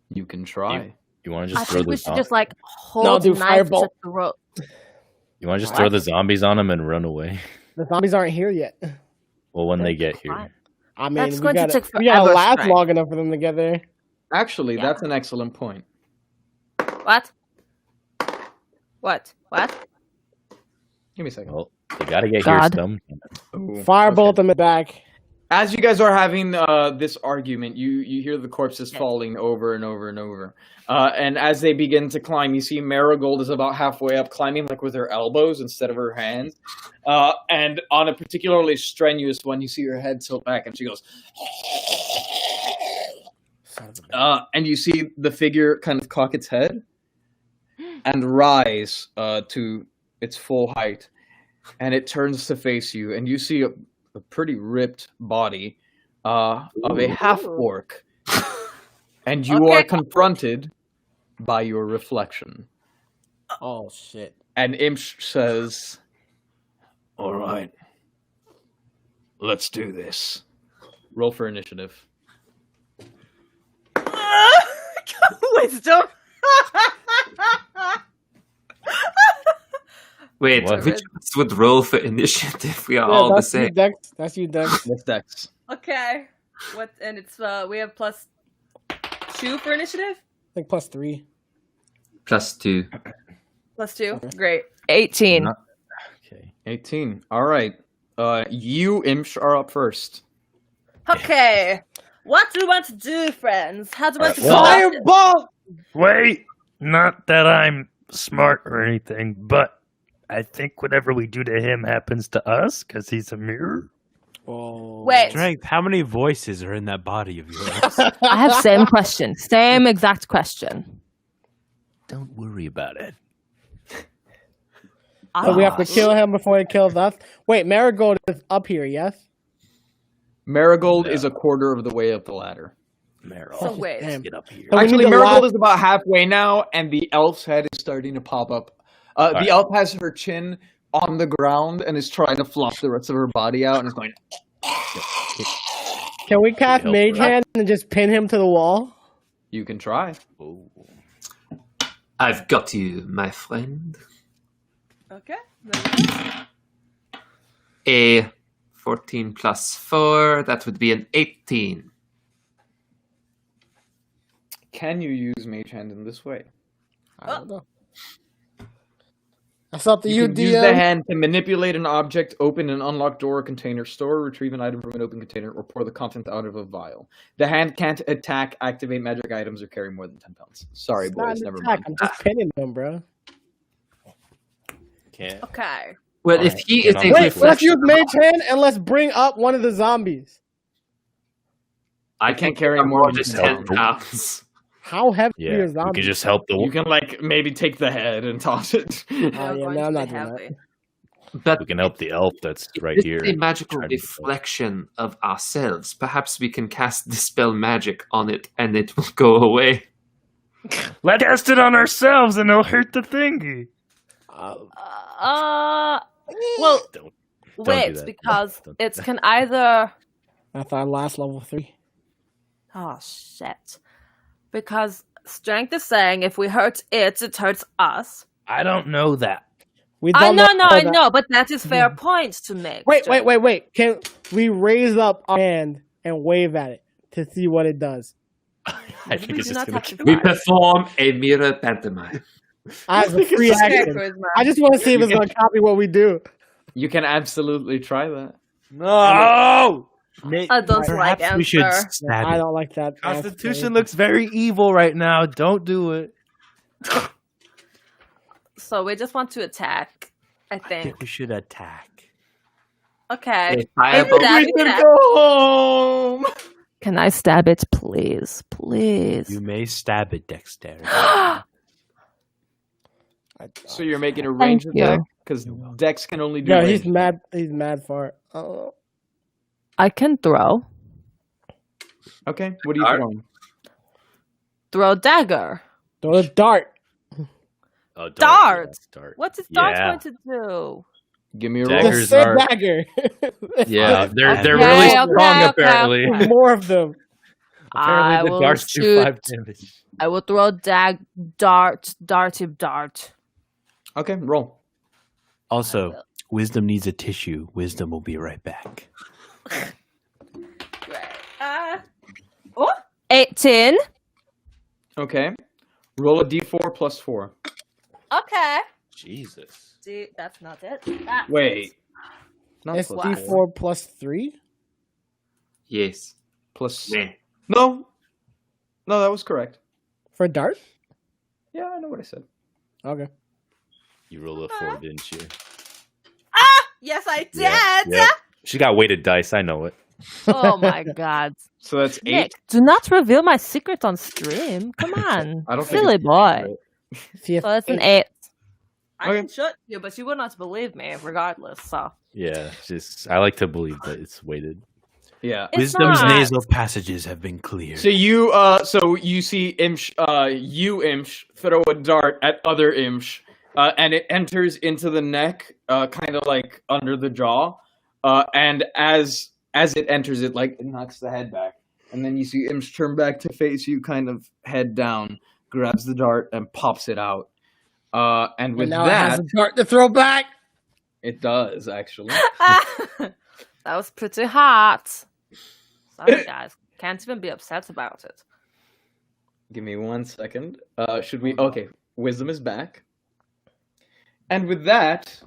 You can try. You want to I just throw think we the should just hold No, do knives fireball. to throat. You want to just throw the zombies on them and run away? The zombies aren't here yet. Well, when they get here, Fine. I mean, That's we going to gotta, take we gotta forever, last Frank. long enough for them to get there. Actually, Yeah. that's an excellent point. What? What? Give me a second. well, they got to get God. here some. Ooh, Firebolt okay. them in the back. As you guys are having this argument, you hear the corpses falling over and over and over. And as they begin to climb, you see Marigold is about halfway up, climbing with her elbows instead of her hands. And on a particularly strenuous one, you see her head tilt back, and she goes. Son of a bitch. And you see the figure kind of cock its head and rise to its full height, and it turns to face you, and you see a pretty ripped body of a half-orc, and you are confronted by your reflection. Oh shit! And Imsh says, "All right, let's do this." Roll for initiative. Wisdom. Wait, What? which of us would roll for initiative? We are all the that's you, same. Dex. That's you, Dex. That's Dex. Okay. What? And it's we have +2 for initiative. I think +3. +2. +2. Great. 18. Okay. 18. All right. You, Imsh, are up first. Okay. What do we want to do, friends? How do we want to Alright, go? Fireball! Wait, not that I'm smart or anything, but I think whatever we do to him happens to us because he's a mirror. Oh. Wait. Strength, how many voices are in that body of yours? I have same question. Same exact question. Don't worry about it. So we have to kill him before he kills us. Wait, Marigold is up here, yes? Marigold is a quarter of the way up the ladder. Meryl, So wait. Damn. get up here. So we Actually, need to Marigold lock- is about halfway now, and the elf's head is starting to pop up. The right. elf has her chin on the ground and is trying to flop the rest of her body out and is going, Can we cast help Mage her? Hand and just pin him to the wall? you can try. Oh. I've got you, my friend. Okay. A 14 plus 4, that would be an 18. Can you use Mage Hand in this way? I don't know. That's up to you, can use DM. the hand to manipulate an object, open an unlocked door or container, store or retrieve an item from an open container, or pour the content out of a vial. The hand can't attack, activate magic items, or carry more than 10 pounds. Sorry, It's not boys, an never attack. mind. I'm just pinning him, bro. Can't. Okay. Well, Alright, if he get is on a the Wait, let's reflection, use Mage Hand and let's bring up one of the zombies. I can't can carry carry more more than than 10 10 pounds. How heavy Yeah, are we zombies? could just help the. You can, like, maybe take the head and toss it. Oh, They're yeah, going no, to I'm be not doing that. heavy. But We can help the elf that's right this here. is a magical Try to- reflection of ourselves. Perhaps we can cast Dispel Magic on it and it will go away. Let's cast it on ourselves and it'll hurt the thingy. Well, Don't do wait, that. because Don't do it can either. That's our last level 3. Oh shit! Because strength is saying if we hurt it, it hurts us. I don't know that. We I don't know, I that. know, but that is fair point to make. Wait, Strength. wait. Can we raise up our hand and wave at it to see what it does? I think We it's do just not gonna have to kill We fight. perform a mirror pantomime. As a free Okay, action. charisma. I just want to see if it's going to copy what we do. You can absolutely try that. No! I don't like Perhaps we should answer. stab I it. don't like that. Constitution looks very evil right now. Don't do it. So we just want to attack. I I think. think we should attack. Okay. A fireball. Stab it. home! Can I stab it, please? Please. You may stab it, Dexterity. So you're making a Thank range you. attack? Because Dex can only do Yeah, range. he's mad. He's mad for it. Oh. I can throw. Okay, what are you Alright. throwing? Throw dagger. Throw a dart. Oh, Dart. yeah, dart. What's his dart Yeah. going to do? Give me a Dagger. roll. Daggers The are- dagger. Yeah, they're Okay, really okay, strong okay, apparently. okay. More of them. Apparently I the will darts do shoot. 5 damage. I will throw dart. Okay, roll. Also, wisdom needs a tissue. Wisdom will be right back. 18. Okay. Roll a d4 plus 4. Okay. Jesus. That's not it. That's Wait. it. Not It's plus D4 4. plus 3. Yes. Plus... Yeah. No. No, that was correct. For dart? Yeah, I know what I said. Okay. You rolled a 4, didn't you? Yes, I did. Yeah. She got weighted dice. I know it. Oh my god. So that's 8. Nick, do not reveal my secret on stream. Come on. I don't think Silly it's boy. See if So it's an 8. I Okay. can shoot you, but you would not believe me regardless, so. Yeah, just I like to believe that it's weighted. Yeah. It's Wisdom's not. nasal passages have been cleared. So you see Imsh, Imsh throw a dart at other Imsh, and it enters into the neck, kind of like under the jaw, and as it enters, it like knocks the head back, and then you see Imsh turn back to face you, kind of head down, grabs the dart and pops it out, and with and now it has that, a dart to throw back. it does actually. That was pretty hot. Sorry, guys. Can't even be upset about it. Give me 1 second. Should we? Okay, wisdom is back. And with that,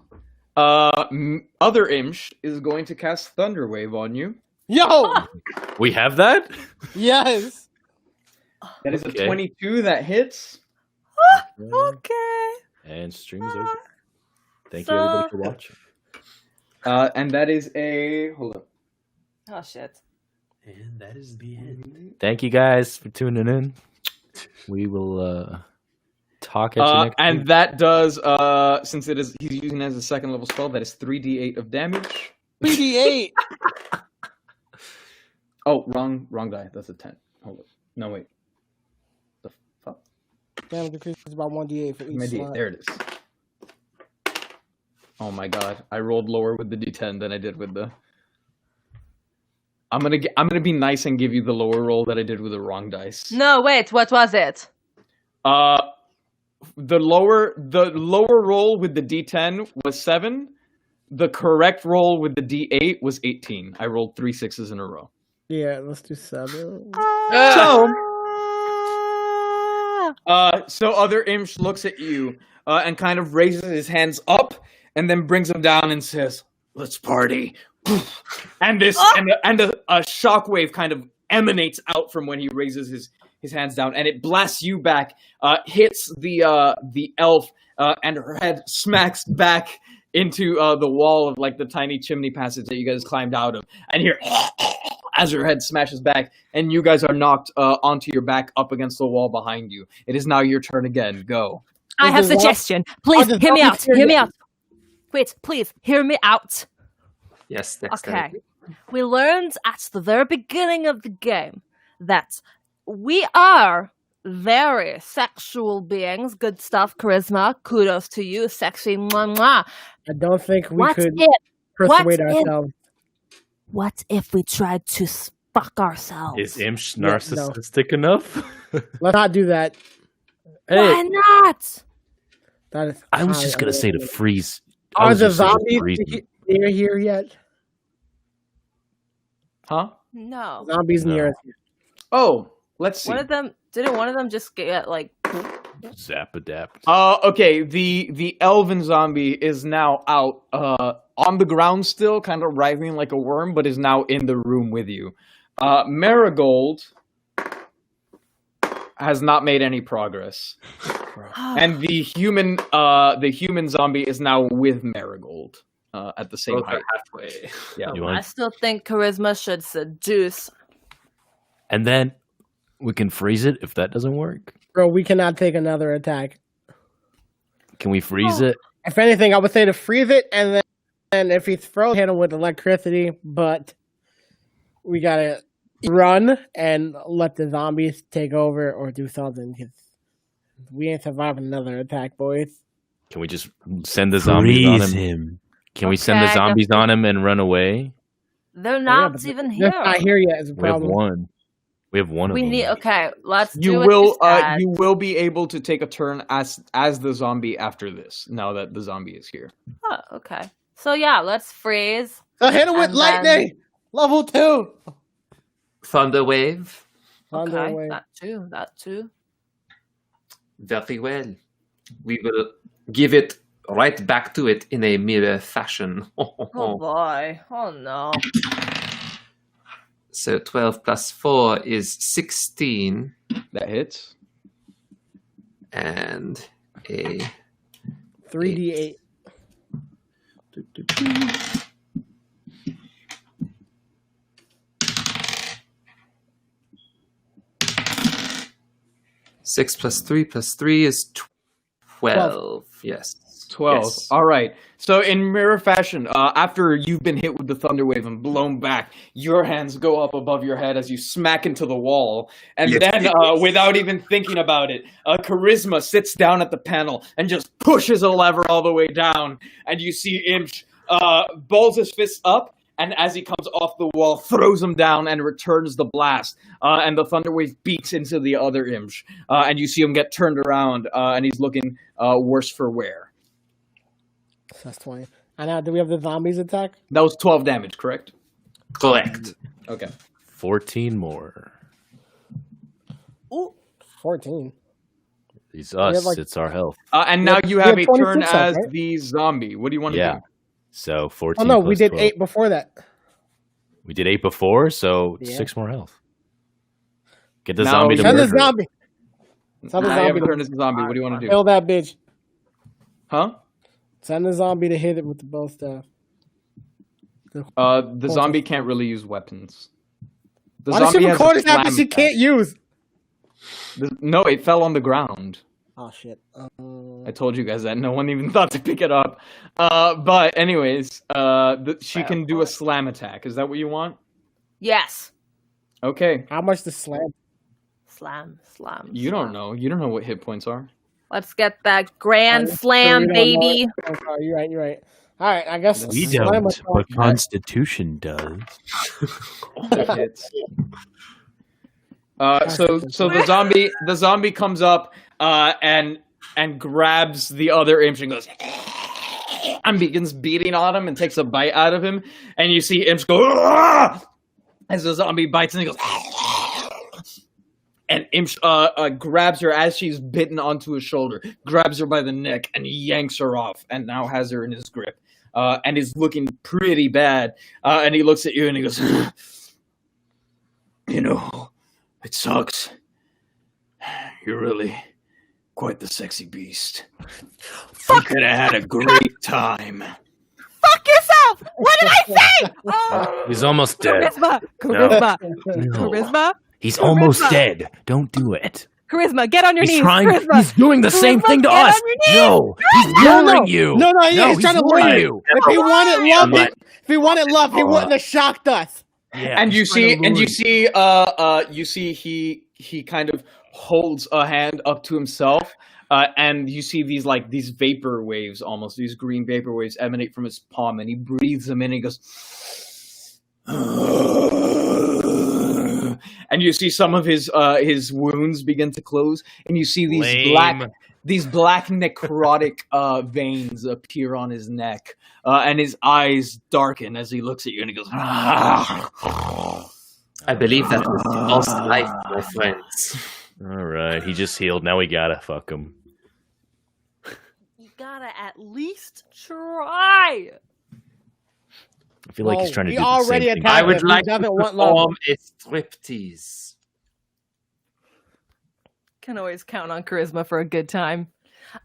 other Imsh is going to cast Thunder Wave on you. Yo! We have that? Yes! That is Okay. a 22 that hits. Okay. And stream's over. Thank So- you everybody for watching. And that is a hold up. Oh shit. And that is the end. Thank you guys for tuning in. We will talk at you next And week. that does, since he's using it as a second level spell, that is 3d8 of damage. 3d8. Oh, wrong die. That's a 10. Hold on. No, wait. The fuck? Damage decreases by 1d8 for each My D8. slot. There it is. Oh my god. I rolled lower with the D10 than I did with the... I'm gonna be nice and give you the lower roll that I did with the wrong dice. No, wait. What was it? The lower roll with the D10 was 7. The correct roll with the D8 was 18. I rolled 3 6s in a row. Yeah, let's do 7. So other Imsh looks at you and kind of raises his hands up and then brings them down and says, "Let's party." And this and a shockwave kind of emanates out from when he raises his hands down, and it blasts you back, hits the elf, and her head smacks back into the wall of like the tiny chimney passage that you guys climbed out of, and here. As her head smashes back, and you guys are knocked onto your back up against the wall behind you. It is now your turn again. Go. I have Does the suggestion. Please does hear me zombie out. fear Hear me you? out. Wait, please hear me out. Yes, Dexter. Okay. We learned at the very beginning of the game that we are very sexual beings. Good stuff, charisma. Kudos to you, sexy. Mwah, mwah. I don't think we What could if? persuade if- ourselves. What if we tried to fuck ourselves? Is Imsh Yeah, no. narcissistic enough? Let's not do that. Why not? That is I was highly just gonna say to unlikely. freeze. I Are was the just gonna zombies freeze them. near here yet? Huh? No. Zombies No. near us. Oh, let's see. Didn't one of them just get like? Zap adapt. Okay, the elven zombie is now out on the ground still, kind of writhing like a worm, but is now in the room with you. Marigold has not made any progress. And the human zombie is now with Marigold at the same Both height. are halfway. Yeah. You I want, still think charisma should seduce. and then we can freeze it if that doesn't work. Bro, we cannot take another attack. Can we freeze it? If anything, I would say to freeze it, and then if he's frozen, hit him with electricity. But we gotta run and let the zombies take over or do something, because we ain't surviving another attack, boys. Can we just send the zombies on Freeze him? him. Can we send the Okay, zombies on him and run away? They're not but even They're here. not here yet is a We have problem. one. We have one of We them. need. Okay, let's. You do will What you will be able to take a turn as the zombie after this, now that the zombie is here. Oh, okay. So yeah, let's freeze. So hit him with And lightning! Level 2! Thunder wave. Thunder Okay, wave. that too. Very well. We will give it right back to it in a mirror fashion. Oh boy. Oh no. So 12 plus 4 is 16, That hits. and a 3d8. 6 plus 3 is 12. Yes. 12. Yes. All right. So in mirror fashion, after you've been hit with the thunder wave and blown back, your hands go up above your head as you smack into the wall. And Yes. then, without even thinking about it, Charisma sits down at the panel and just pushes a lever all the way down. And you see Imsh balls his fists up, and as he comes off the wall, throws him down and returns the blast. And the thunder wave beats into the other Imsh. And you see him get turned around, and he's looking worse for wear. That's 20. And now, do we have the zombies attack? That was 12 damage, correct? Correct. Okay. 14 more. 14. It's us. have, like- It's our health. And now you we have have a turn 26 as right? the zombie. What do you want to Yeah. do? So 14. Oh, no, we plus did 12. 8 before that. We did 8 before, so Yeah. 6 more health. Get the Now zombie to you- Send the murder. it. zombie. Send the Now you have zombie a turn as the zombie. What do you want to do? Kill that bitch. Huh? Send the zombie to hit it with the bow staff. The zombie can't really use weapons. The Why does she zombie have has a a quarter staff that slam she attack. can't use? No, it fell on the ground. Oh shit. I told you guys that. No one even thought to pick it up. But anyways, she can do a slam attack. Is that what you want? Yes. Okay. How much the slam? Slam. You don't know. You don't know what hit points are. Let's get that grand slam, baby. Oh, you're right. All right, I guess We slam don't, attack. but Constitution does. That hits. So the zombie comes up and grabs the other imp and goes and begins beating on him and takes a bite out of him, and you see imps go "Argh!" as the zombie bites and he goes and imp grabs her as she's bitten onto his shoulder, grabs her by the neck and yanks her off, and now has her in his grip and is looking pretty bad, and he looks at you and he goes, you know, it sucks. You're really quite the sexy beast. You could have had a great time. Fuck yourself! What did I say? Oh. He's almost dead. Charisma. He's almost dead. Don't do it. Charisma, get on your He's knees. trying. Charisma. He's doing the same Charisma, thing to get us. on your knees. No, he's luring you. No, he's trying to lure luring you. If he wanted love, he wouldn't have shocked us. Yeah, And you he's trying to see, lure you see, he kind of holds a hand up to himself, and you see these vapor waves, almost these green vapor waves, emanate from his palm, and he breathes them in. And he goes, and you see some of his wounds begin to close, and you see these black necrotic veins appear on his neck, and his eyes darken as he looks at you, and he goes, I believe that was lost life, my friends. All right, he just healed. Now we gotta fuck him. You gotta at least try. I feel like he's trying to do he the already same thing. attacked I would us. He like to doesn't want love. perform a striptease. Can always count on charisma for a good time.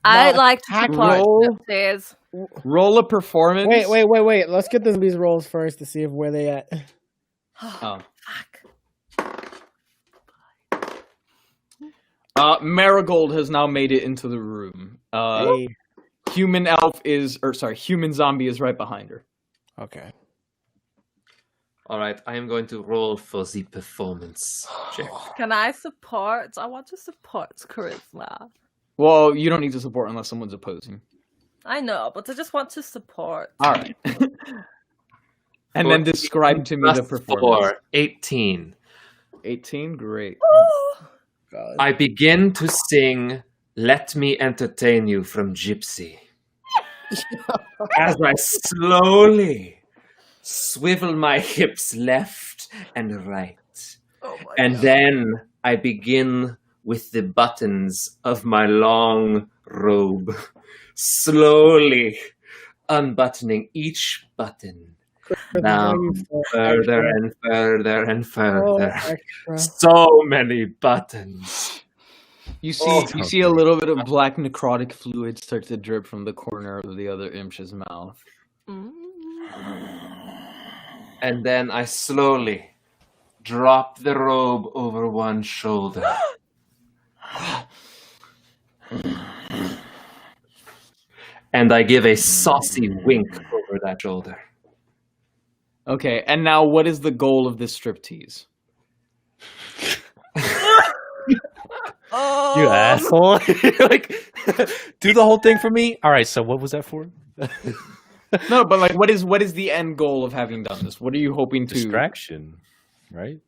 I'd like to attack support roll. upstairs. roll a performance. Wait. Let's get these rolls first to see where they at. Oh. Fuck. Marigold has now made it into the room. Hey. Human zombie is right behind her. Okay. All right, I am going to roll for the performance check. Can I support? I want to support charisma. Well, you don't need to support unless someone's opposing. I know, but I just want to support. All right. And then describe to me the performance. 18. 18, great. God. I begin to sing "Let Me Entertain You" from Gypsy. As I slowly swivel my hips left and right. Oh my And God. then I begin with the buttons of my long robe, slowly unbuttoning each button. Now, further and further and further. Extra. So many buttons. You see a little bit of black necrotic fluid start to drip from the corner of the other imp's mouth. And then I slowly drop the robe over one shoulder. And I give a saucy wink over that shoulder. Okay, and now what is the goal of this striptease? You asshole. Like, do the whole thing for me? All right, so what was that for? No, but like, what is the end goal of having done this? What are you hoping to? Distraction, right?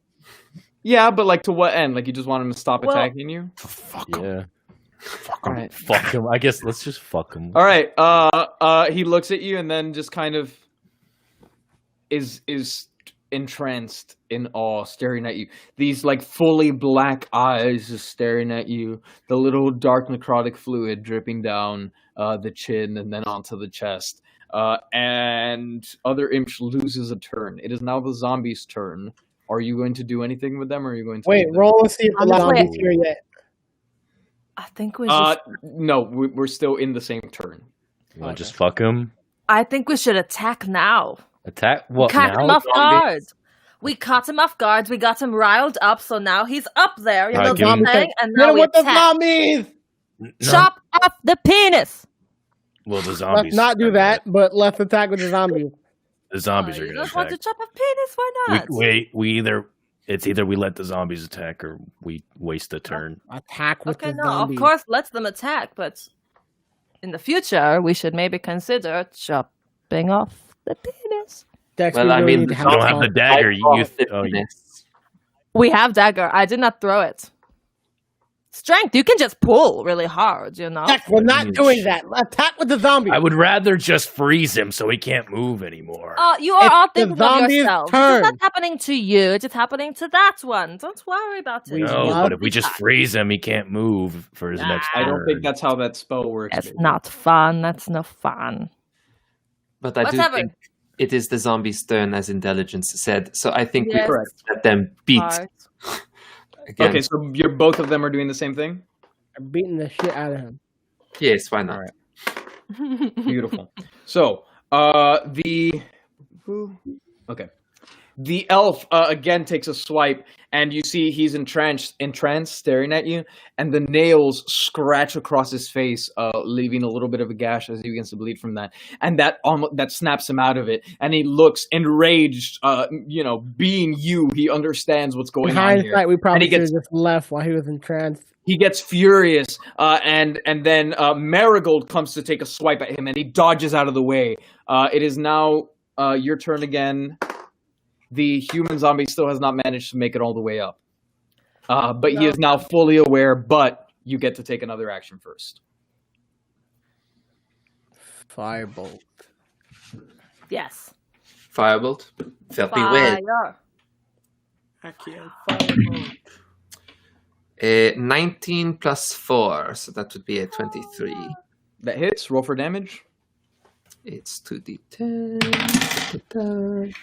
Yeah, but like to what end? Like you just want him to stop Well- attacking you? Fuck him. Yeah. All right. Fuck him. I guess let's just fuck him. All right. He looks at you and then just kind of is entranced in awe, staring at you. These like fully black eyes just staring at you. The little dark necrotic fluid dripping down the chin and then onto the chest. And other imp loses a turn. It is now the zombie's turn. Are you going to do anything with them, or are you going to Wait, leave them? roll and see if the Honestly- zombie's here yet. I think we should. No, we're still in the same turn. You want to just fuck him? I think we should attack now. Attack? What Caught him now? off guard. We caught him off guard. We got him riled up, so now he's up there. You know Alright, what I'm give him- saying? And Hit now him we with the attack. zombies. Chop off the penis. Well, the Let's zombies. not do that, but let's attack with the zombies. The zombies Oh, are you going to just want to attack. chop off penis? Why not? It's either we let the zombies attack or we waste a turn. Attack with Okay, the no, zombies. of course, let them attack, but in the future, we should maybe consider chopping off the penis. Dex, Well, we I really mean, need to you have You don't a have the talk. dagger. I You, thought oh, you, fitness. We have dagger. I did not throw it. Strength, you can just pull really hard, you know? Dex, we're not doing that. Attack with the zombies. I would rather just freeze him so he can't move anymore. You are It's all the thinking of zombie's yourself. turn. It's not happening to you. It's happening to that one. Don't worry about it. We No, love but if we just freeze him, he can't move for his next I turn. don't think that's how that spell works. That's baby. not fun. That's no fun. But I Whatever. do think it is the zombie's turn, as intelligence said. So I think Yes. we let them beat Smart. again. Okay, so both of them are doing the same thing? I'm beating the shit out of him. Yes, why not? Alright. Beautiful. So, the elf again takes a swipe, and you see he's entranced, staring at you, and the nails scratch across his face, leaving a little bit of a gash as he begins to bleed from that, and that snaps him out of it, and he looks enraged. Being you, he understands what's In going on here. hindsight, we probably he should gets- have just left while he was entranced. He gets furious, and then Marigold comes to take a swipe at him, and he dodges out of the way. It is now your turn again. The human zombie still has not managed to make it all the way up, but he is now fully aware. But you get to take another action first. Firebolt. Yes. Firebolt. Very well. Fire. I can't firebolt. 19 plus 4, so that would be a 23. That hits. Roll for damage. It's 2d10.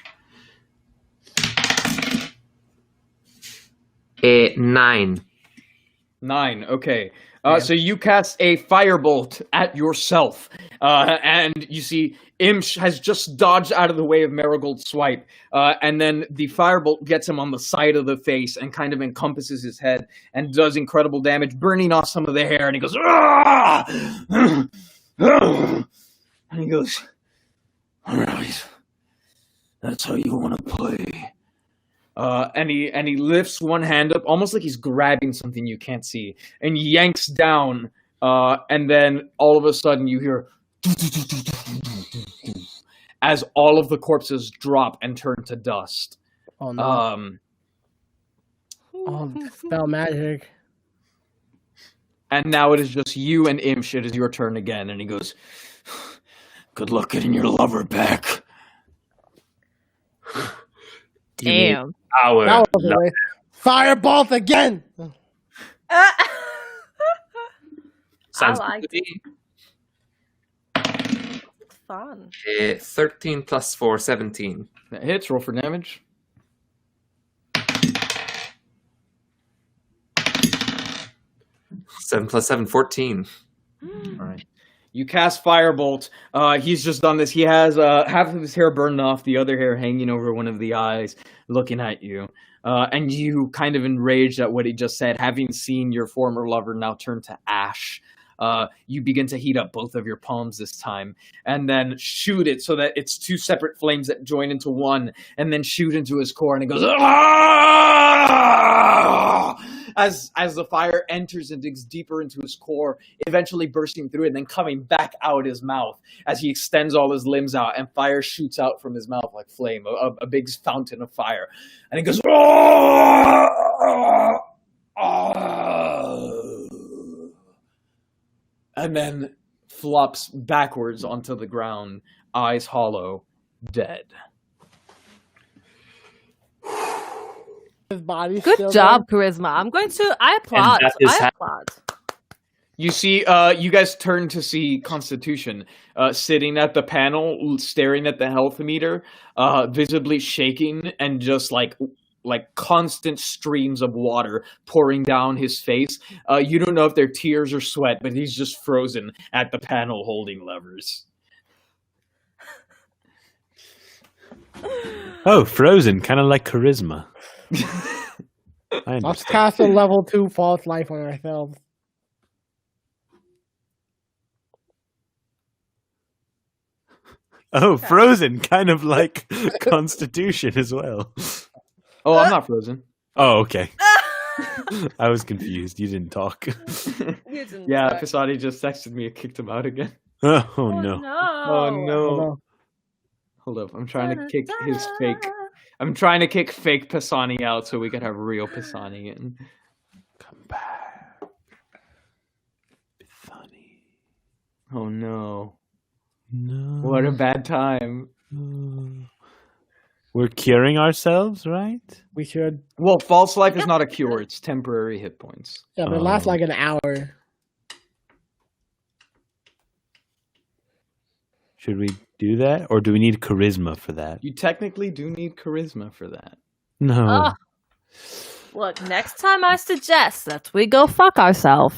9. 9. Okay. So you cast a firebolt at yourself, and you see Imsh has just dodged out of the way of Marigold's swipe, and then the firebolt gets him on the side of the face and kind of encompasses his head and does incredible damage, burning off some of the hair. And he goes, "Ah!" And he goes, "All right, that's how you want to play." And he lifts one hand up, almost like he's grabbing something you can't see, and yanks down. And then all of a sudden you hear as all of the corpses drop and turn to dust. Oh no! Spell magic. And now it is just you and Imsh. It is your turn again. And he goes, "Good luck getting your lover back." Damn. Our That was a waste. Firebolt again. Sounds I like good to me. It's fun. 13 plus 4, 17. That hits. Roll for damage. Seven plus 7, 14. All right. You cast Firebolt. He's just done this. He has half of his hair burned off, the other hair hanging over one of the eyes, looking at you. And you, kind of enraged at what he just said, having seen your former lover now turn to ash, you begin to heat up both of your palms this time, and then shoot it so that it's two separate flames that join into one, and then shoot into his core, and it goes, "Ah!" As the fire enters and digs deeper into his core, eventually bursting through it and then coming back out his mouth as he extends all his limbs out, and fire shoots out from his mouth like flame, a big fountain of fire. And he goes, "Ah! Ah!" And then flops backwards onto the ground, eyes hollow, dead. His body's Good still job, Charisma. I applaud. that is I applaud. You see, you guys turn to see Constitution sitting at the panel, staring at the health meter, visibly shaking, and just like constant streams of water pouring down his face. You don't know if they're tears or sweat, but he's just frozen at the panel holding levers. Oh, frozen, kind of like charisma. I Let's understand. cast a level 2 false life on ourselves. Oh, frozen, kind of like constitution as well. Oh, I'm not frozen. Oh, okay. I was confused. You didn't talk. You didn't Yeah, talk. Pisani just texted me and kicked him out again. Oh, Oh no. no. Oh no. No. Hold up, I'm trying to kick his fake. I'm trying to kick fake Pisani out so we can have real Pisani in. Come back. Funny. Oh no. No. What a bad time. We're curing ourselves, right? We should. Well, false life is not a cure, it's temporary hit points. Yeah, but it lasts Oh. like an hour. Should we do that? Or do we need charisma for that? You technically do need charisma for that. No. Oh. Look, next time I suggest that we go fuck ourselves.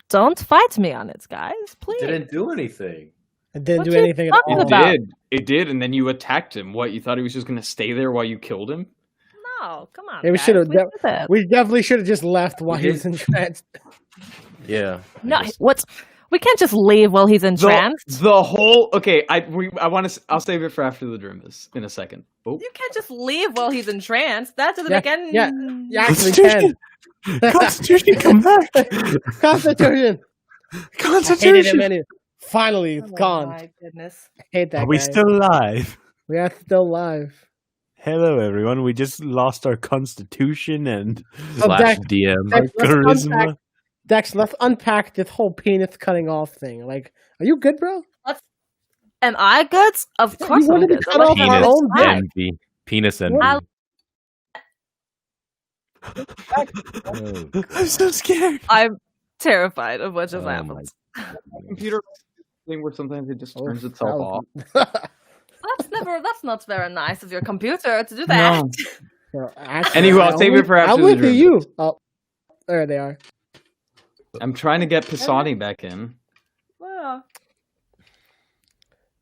Don't fight me on it, guys. Please. Didn't do anything. It didn't What do you anything at talking all. It about? did. It did, and then you attacked him. What, you thought he was just going to stay there while you killed him? No, come on. Yeah, we guys. should've We did it. We definitely should have just left while he was entranced. Yeah. No, we can't just leave while he's The, entranced. the whole... Okay, I'll save it for after the Drimbus in a second. Oh, You can't just leave while he's entranced. That doesn't Yeah, make any... yeah. You actually can. Constitution, come back! Constitution. I hated him Constitution! anyway. Finally, it's Oh gone. my goodness. I hate that Are we guy. still alive? We are still live. Hello, everyone. We just lost our constitution and Oh, Slash Dex, DM. Dex, let's charisma. unpack, Dex, let's unpack this whole penis cutting off thing. Like, are you good, bro? Am I good? Of Yeah, course you I'm wanted to good. cut off our Penis own dick. envy. Penis envy. I- Oh, I'm so scared. I'm terrified of what just Oh happened. computer thing where sometimes it just Oh, turns itself off. That's not very nice of your computer to do that. No. So, actually, Anyway, I'll save it for after I'm the with Drimbus. you. Oh, there they are. I'm trying to get Pisani back in. Well,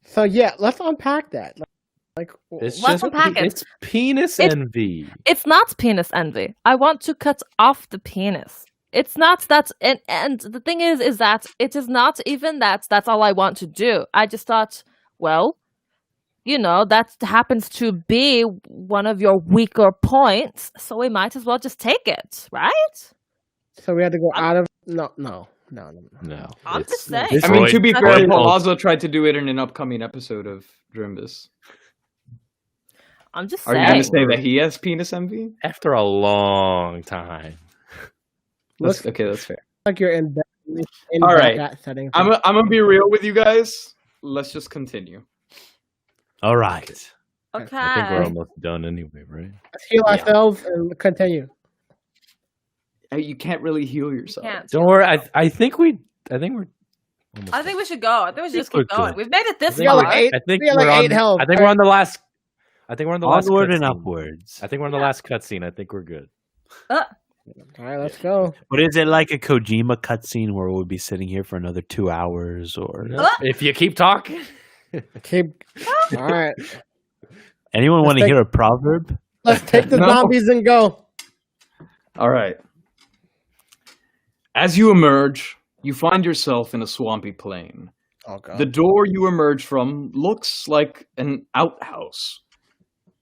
So yeah, let's unpack that. Like, It's Let's just unpack it. It's penis It- envy. it's not penis envy. I want to cut off the penis. It's not that, and the thing is that it is not even that. That's all I want to do. I just thought, well, you know, that happens to be one of your weaker points, so we might as well just take it, right? so we had to go out of no. No. I'm it's just saying. This I mean, to be Freud- fair, Freud- Palazzo tried to do it in an upcoming episode of Drimbus. I'm just Are you going to saying. say that he has penis envy? After a long time. Looks Okay, that's fair. like you're in All right. that setting. I'm going to be real with you guys. Let's just continue. All right. Okay. I think we're almost done anyway, right? Let's heal ourselves and continue. You can't really heal yourself. Can't. Don't worry. I think we're. Almost I think we should go. I think we should just We're keep going. good. We've made it this We got far. like 8. I think we got we're like on. 8 health. I think we're on the last. I think we're on the last. Onward and cutscene. upwards. I think we're on the last cutscene. I think we're good. All right, let's go. But is it like a Kojima cutscene where we'll be sitting here for another 2 hours? Or If you keep talking. Keep. All right, anyone want to take- hear a proverb? let's take the No. zombies and go. All right. As you emerge, you find yourself in a swampy plain. Oh god. The door you emerge from looks like an outhouse.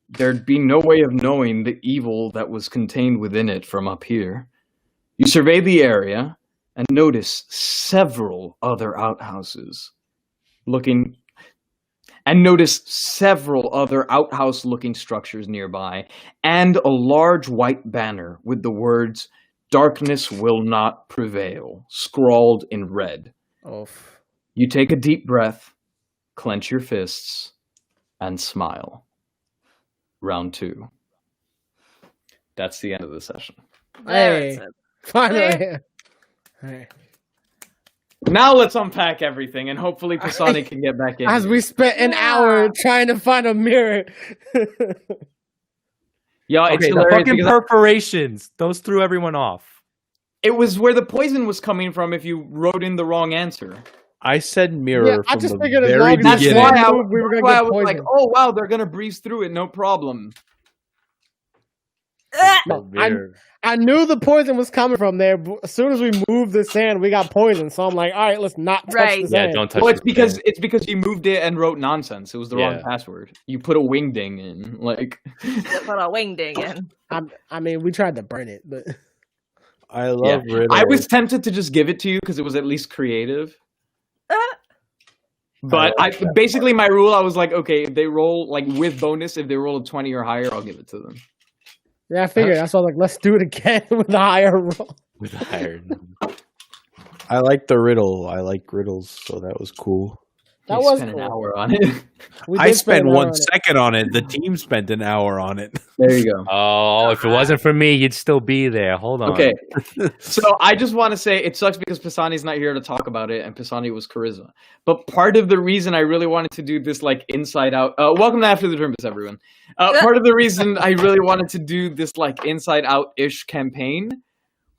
There'd be no way of knowing the evil that was contained within it from up here. You survey the area and notice several other outhouses looking outhouse-looking structures nearby, and a large white banner with the words "Darkness will not prevail" scrawled in red. Oof. You take a deep breath, clench your fists, and smile. Round 2. That's the end of the session. There Hey. it is. Finally. Hey. Now let's unpack everything, and hopefully Pisani can get back in. As we spent an Yeah. hour trying to find a mirror. Yeah, it's Okay, the hilarious fucking because perforations. Those threw everyone off. it was where the poison was coming from if you wrote in the wrong answer. I said Yeah, mirror I from just the figured as very long as That's you beginning. why I, we were that's gonna why I get was like, poisoned. oh wow, they're gonna breeze through it, no problem. No, I knew the poison was coming from there. But as soon as we moved the sand, we got poisoned. So I'm like, all right, let's not touch Right. the Yeah, sand. don't touch. Well, it's the because sand. it's because you moved it and wrote nonsense. It was the wrong Yeah. password. You put a wingding in, like. Put a wingding in. I mean, we tried to burn it, but I love riddles. I was tempted to just give it to you because it was at least creative. But I basically my rule, I was like, okay, if they roll like with bonus, if they roll a 20 or higher, I'll give it to them. yeah, I figured. That's why I was like, let's do it again with a higher roll. With a higher number. I like the riddle. I like riddles, so that was cool. That We was spent an cool. hour on it. We I did spend spent an hour 1 on it. second on it. The team spent an hour on it. There you go. Oh, if it wasn't for me, you'd still be there. Hold on. Okay. So I just want to say it sucks because Pisani's not here to talk about it, and Pisani was charisma. But part of the reason I really wanted to do this like inside out welcome to After the Drimbus, everyone. Part of the reason I really wanted to do this like inside out-ish campaign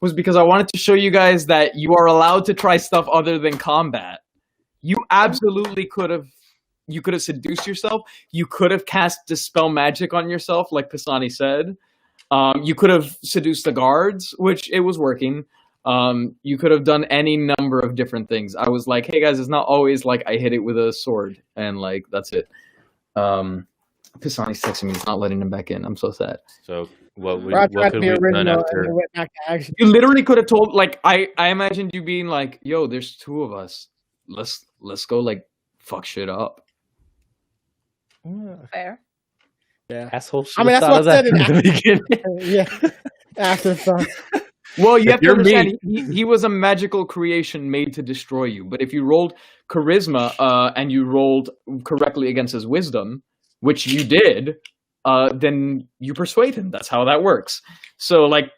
was because I wanted to show you guys that you are allowed to try stuff other than combat. You absolutely could have seduced yourself. You could have cast Dispel Magic on yourself, like Pisani said. You could have seduced the guards, which it was working. You could have done any number of different things. I was like, hey guys, it's not always like I hit it with a sword and like that's it. Pisani's texting me, he's not letting him back in. I'm so sad. So what Rock could the we have done original, after? and we went back to action. You literally could have told like I imagined you being like, yo, there's two of us. Let's go like fuck shit up. Fair. Yeah, Asshole. I mean, that's what I said in the beginning. yeah. Afterthought. Well, you have to you're understand, he was a magical creation made to destroy you. But if you rolled charisma and you rolled correctly against his wisdom, which you did, then you persuade him. That's how that works. So, like,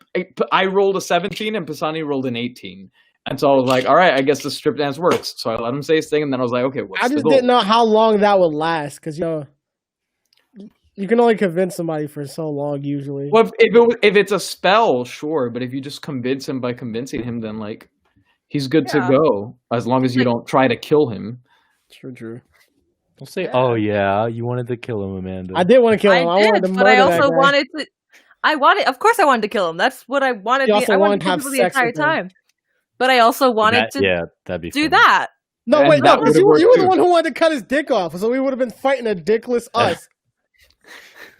I rolled a 17 and Pisani rolled an 18. And so I was like, all right, I guess the strip dance works. So I let him say his thing, and then I was like, okay, what's I the just goal? didn't know how long that would last because you can only convince somebody for so long usually. Well, if it's a spell, sure. But if you just convince him by convincing him, then, like, he's good to Yeah. go. As long as you don't try to kill him. True. Don't say, oh yeah, you wanted to kill him, Amanda. I did want to kill him. I did, wanted to but murder I that also guy. wanted to. Of course, I wanted to kill him. That's what I wanted. You also I wanted wanted to have kill him the sex entire with him. time. But I also wanted to Yeah, that'd be do funny. that. No, And wait, that no, because would've you worked were the too. one who wanted to cut his dick off, so we would have been fighting a dickless us.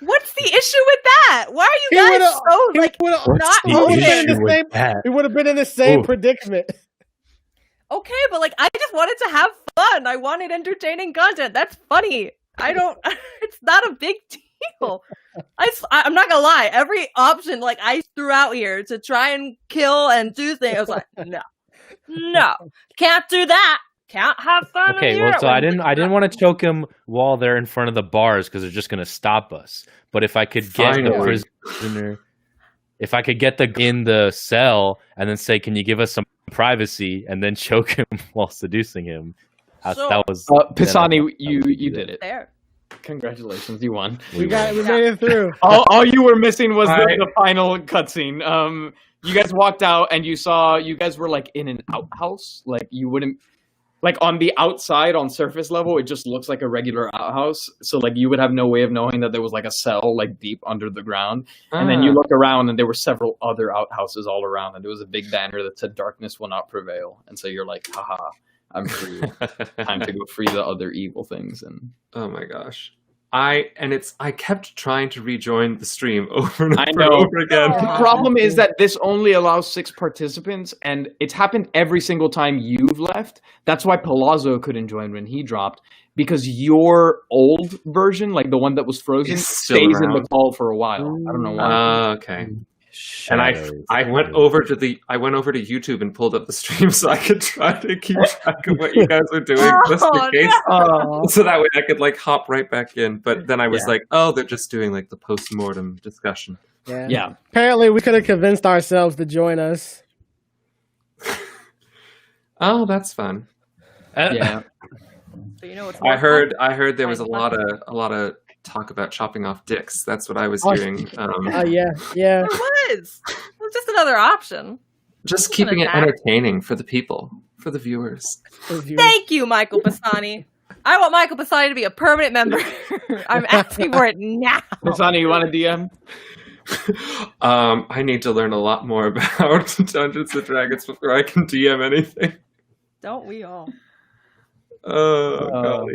What's the issue with that? Why are He you guys would've- so he like would've- not the would've been in open? the issue with same- that? We would have been in the same Ooh. predicament. Okay, but like I just wanted to have fun. I wanted entertaining content. That's funny. I don't. It's not a big deal. I'm not gonna lie. Every option like I threw out here to try and kill and do things, I was like, no, can't do that. Can't have fun. Okay, here well, so when- I didn't want to choke him while they're in front of the bars because they're just gonna stop us. But if I could get the Finally. prisoner, if I could get in the cell and then say, "Can you give us some privacy?" and then choke him while seducing him, Sure. that was Pisani, then I you would do did that. it. There. Congratulations, you won. We made it through. All you were missing was Alright. the final cutscene. You guys walked out and you guys were like in an outhouse. Like you wouldn't, like on the outside on surface level, it just looks like a regular outhouse. So like you would have no way of knowing that there was like a cell like deep under the ground. And then you look around and there were several other outhouses all around, and there was a big banner that said "Darkness will not prevail." And so you're like, haha, I'm free. Time to go free the other evil things. And Oh my gosh. I kept trying to rejoin the stream over and I over, know. and over again. the problem is that this only allows 6 participants, and it's happened every single time you've left. That's why Palazzo couldn't join when he dropped, because your old version, like the one that was frozen, Is still stays in around. the call for a while. I don't know why. Okay. And I went over to YouTube and pulled up the stream so I could try to keep track of what you guys were doing, just in case. So that way I could like hop right back in. But then I was like, oh, they're just doing like the post-mortem discussion. Yeah. Apparently, we could have convinced ourselves to join us. Oh, that's fun. Yeah. So you know what's I heard there was a lot of talk about chopping off dicks. That's what I was hearing. Yeah. It was. It was just another option. Just It's keeping an it attack. entertaining for the people, for the viewers. Thank you, Michael Pisani. I want Michael Pisani to be a permanent member. I'm asking for it now. Pisani, you want a DM? I need to learn a lot more about Dungeons and Dragons before I can DM anything. Don't we all? Oh, golly.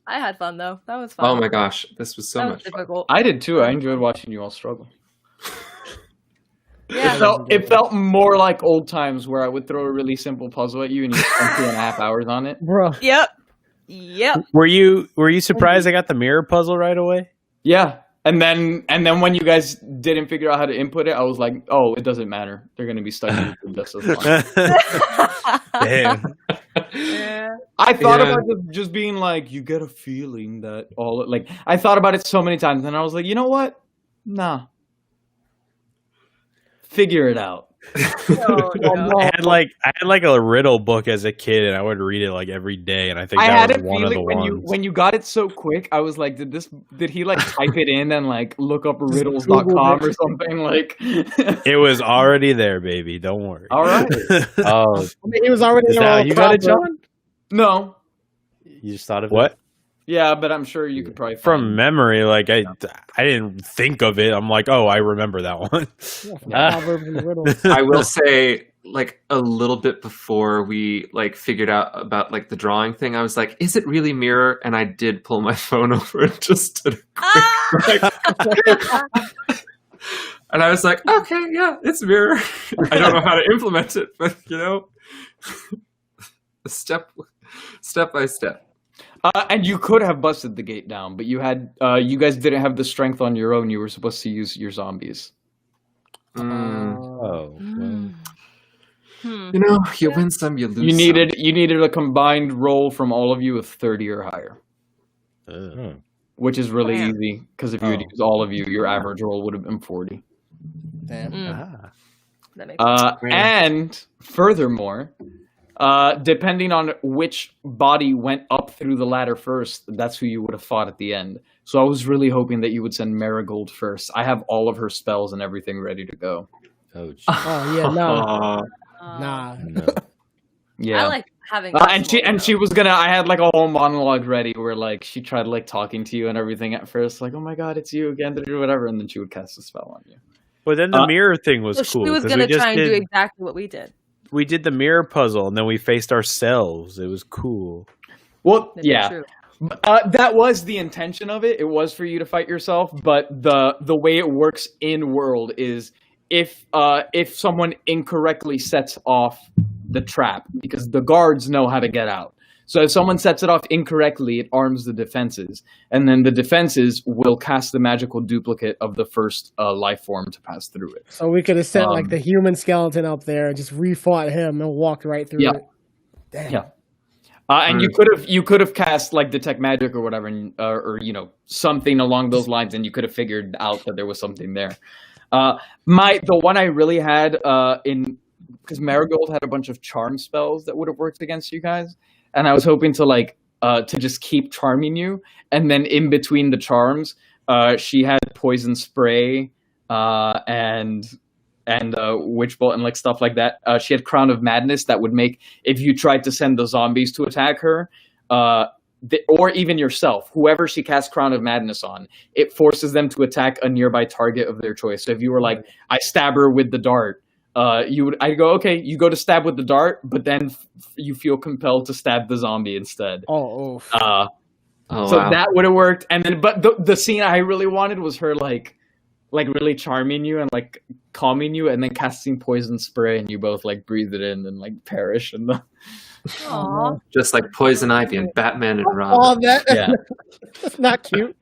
I had fun though. That was fun. Oh my gosh, this was so that much was fun. difficult. I did too. I enjoyed watching you all struggle. Yeah. It felt more like old times where I would throw a really simple puzzle at you and you spend 2.5 hours on it. Bro. Yep. Were you surprised I got the mirror puzzle right away? Yeah. And then when you guys didn't figure out how to input it, I was like, oh, it doesn't matter. They're gonna be stuck in YouTube just as long. Damn. Yeah. I thought about just being like, you get a feeling that I thought about it so many times and I was like, you know what? Nah. Figure it out. No. I had like a riddle book as a kid, and I would read it like every day. And I think I that had was a one of the feeling ones. when you got it so quick, I was like, did he like type it in and like look up riddles.com or something? Like It was already there, baby. Don't worry. all right. Oh, It was already is there. that, you got it, John? No. You just thought of what? Yeah, but I'm sure you could probably From memory, like I didn't think of it. I'm like, oh, I remember that one. Proverbs and riddles. I will say, like, a little bit before we like figured out about like the drawing thing, I was like, is it really mirror? And I did pull my phone over and just did a quick and I was like, okay, yeah, it's mirror. I don't know how to implement it, but step by step. and you could have busted the gate down, but you guys didn't have the strength on your own. You were supposed to use your zombies. Oh. You win some, you lose. You needed a combined roll from all of you of 30 or higher, which is really easy because if you would use all of you, your average roll would have been 40. Damn. That makes sense. And furthermore, depending on which body went up through the ladder first, that's who you would have fought at the end. So I was really hoping that you would send Marigold first. I have all of her spells and everything ready to go. Oh, Oh yeah, no. Nah. no. Yeah. I like having. and she was gonna. I had like a whole monologue ready where like she tried like talking to you and everything at first, like, oh my god, it's you again, or whatever, and then she would cast a spell on you. But then the mirror thing was So cool. she was 'cause gonna we just try and do did- exactly what we did. We did the mirror puzzle, and then we faced ourselves. It was cool. Well, That'd be yeah. true. That was the intention of it. It was for you to fight yourself, but the way it works in world is if someone incorrectly sets off the trap, because the guards know how to get out. So if someone sets it off incorrectly, it arms the defenses, and then the defenses will cast the magical duplicate of the first life form to pass through it. So we could have set like the human skeleton up there, just refought him, and walked right through Yeah. it. Damn. Yeah. And you could have cast like detect magic or whatever, and, or something along those lines, and you could have figured out that there was something there. The one I really had because Marigold had a bunch of charm spells that would have worked against you guys, and I was hoping to just keep charming you, and then in between the charms, she had poison spray and witch bolt and like stuff like that. She had Crown of Madness that would make, if you tried to send the zombies to attack her, or even yourself, whoever she casts Crown of Madness on, it forces them to attack a nearby target of their choice. So if you were like, I stab her with the dart, I'd go, okay, you go to stab with the dart, but then you feel compelled to stab the zombie instead. Oh. So that would have worked. And then, but the scene I really wanted was her like really charming you and like calming you, and then casting poison spray, and you both like breathe it in and like perish. And Aww. Just like Poison Ivy and Batman and Robin. Oh, yeah, that's not cute.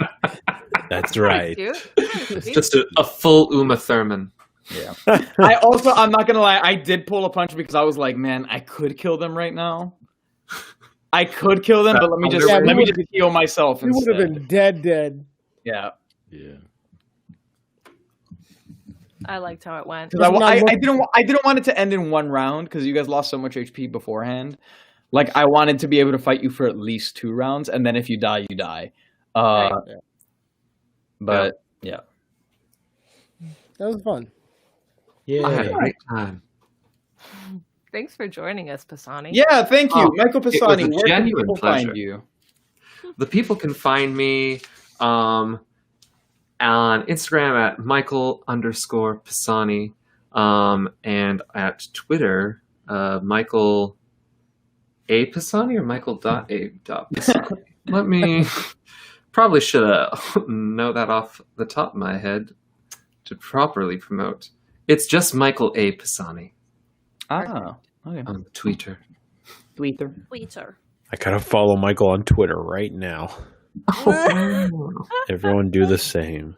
That's right. Cute. It's just a full Uma Thurman. yeah. I'm not gonna lie, I did pull a punch because I was like, man, I could kill them right now. I could kill them, but let me just heal myself You would instead. have been dead. Yeah. Yeah. I liked how it went. Because I didn't want it to end in one round because you guys lost so much HP beforehand. Like I wanted to be able to fight you for at least 2 rounds, and then if you die, you die. But yeah, That was fun. I had a Yeah. great time. Thanks for joining us, Pisani. Yeah, thank you, Oh, Michael it was Pisani. a Where can genuine people pleasure. find you? The people can find me on Instagram at Michael_Pisani, and at Twitter, Michael A Pisani or Michael.A.Pisani. Let me probably should know that off the top of my head to properly promote. It's just Michael A Pisani Ah, okay. on Twitter. Twitter. I gotta follow Michael on Twitter right now. Everyone do the same.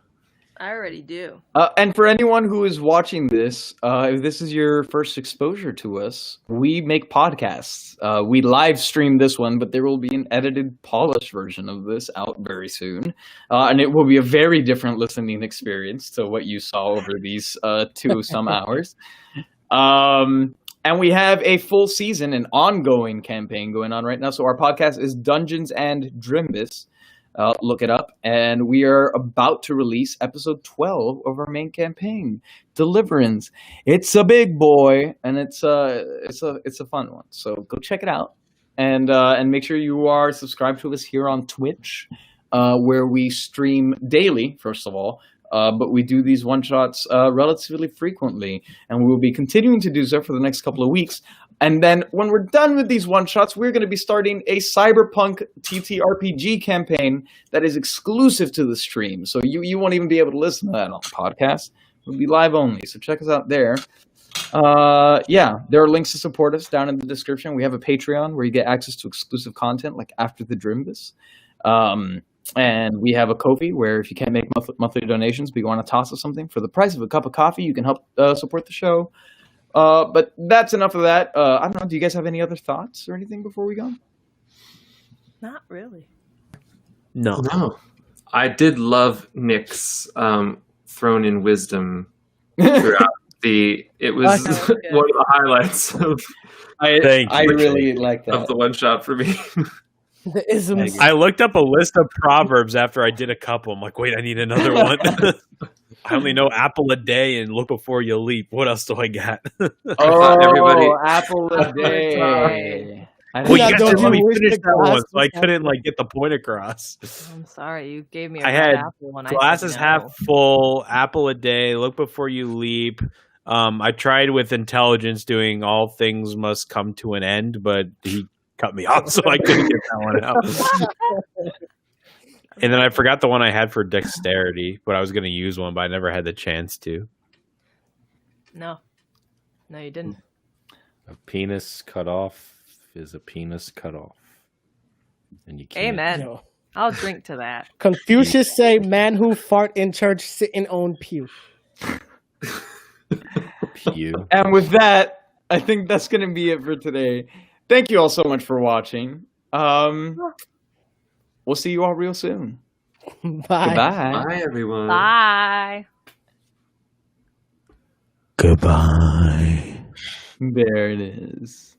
I already do. And for anyone who is watching this, if this is your first exposure to us, we make podcasts. We live stream this one, but there will be an edited, polished version of this out very soon. And it will be a very different listening experience to what you saw over these 2-some hours. And we have a full season, an ongoing campaign going on right now. So our podcast is Dungeons and Drimbus. Look it up, and we are about to release episode 12 of our main campaign, Deliverance. It's a big boy, and it's a fun one. So go check it out, and make sure you are subscribed to us here on Twitch, where we stream daily. First of all, but we do these one shots relatively frequently, and we will be continuing to do so for the next couple of weeks. And then when we're done with these one-shots, we're going to be starting a Cyberpunk TTRPG campaign that is exclusive to the stream. So you won't even be able to listen to that on the podcast. It'll be live only. So check us out there. Yeah, there are links to support us down in the description. We have a Patreon where you get access to exclusive content like After the Drimbus. And we have a Ko-fi where if you can't make monthly donations, but you want to toss us something for the price of a cup of coffee, you can help support the show. But that's enough of that. I don't know. Do you guys have any other thoughts or anything before we go? Not really. No. I did love Nick's thrown in wisdom throughout it was That was good. one of the highlights of I really like that. the one shot for me. The isms. I looked up a list of proverbs after I did a couple. I'm like, wait, I need another one. I only know apple a day and look before you leap. What else do I got? everybody- apple a day. Well, you Yeah, guys don't didn't let me you wish finish the that one, glass so I was couldn't get the point across. I'm sorry, you gave me a I red had apple when I Glass said is no. half full, apple a day, look before you leap. I tried with intelligence doing all things must come to an end, but he cut me off, so I couldn't get that one out. And then I forgot the one I had for dexterity, but I was going to use one, but I never had the chance to. No, you didn't. A penis cut off is a penis cut off. And you can't. Amen. Yo. I'll drink to that. Confucius say, "Man who fart in church sit in own pew." Pew. And with that, I think that's going to be it for today. Thank you all so much for watching. We'll see you all real soon. Bye. Goodbye. Bye, everyone. Bye. Goodbye. There it is.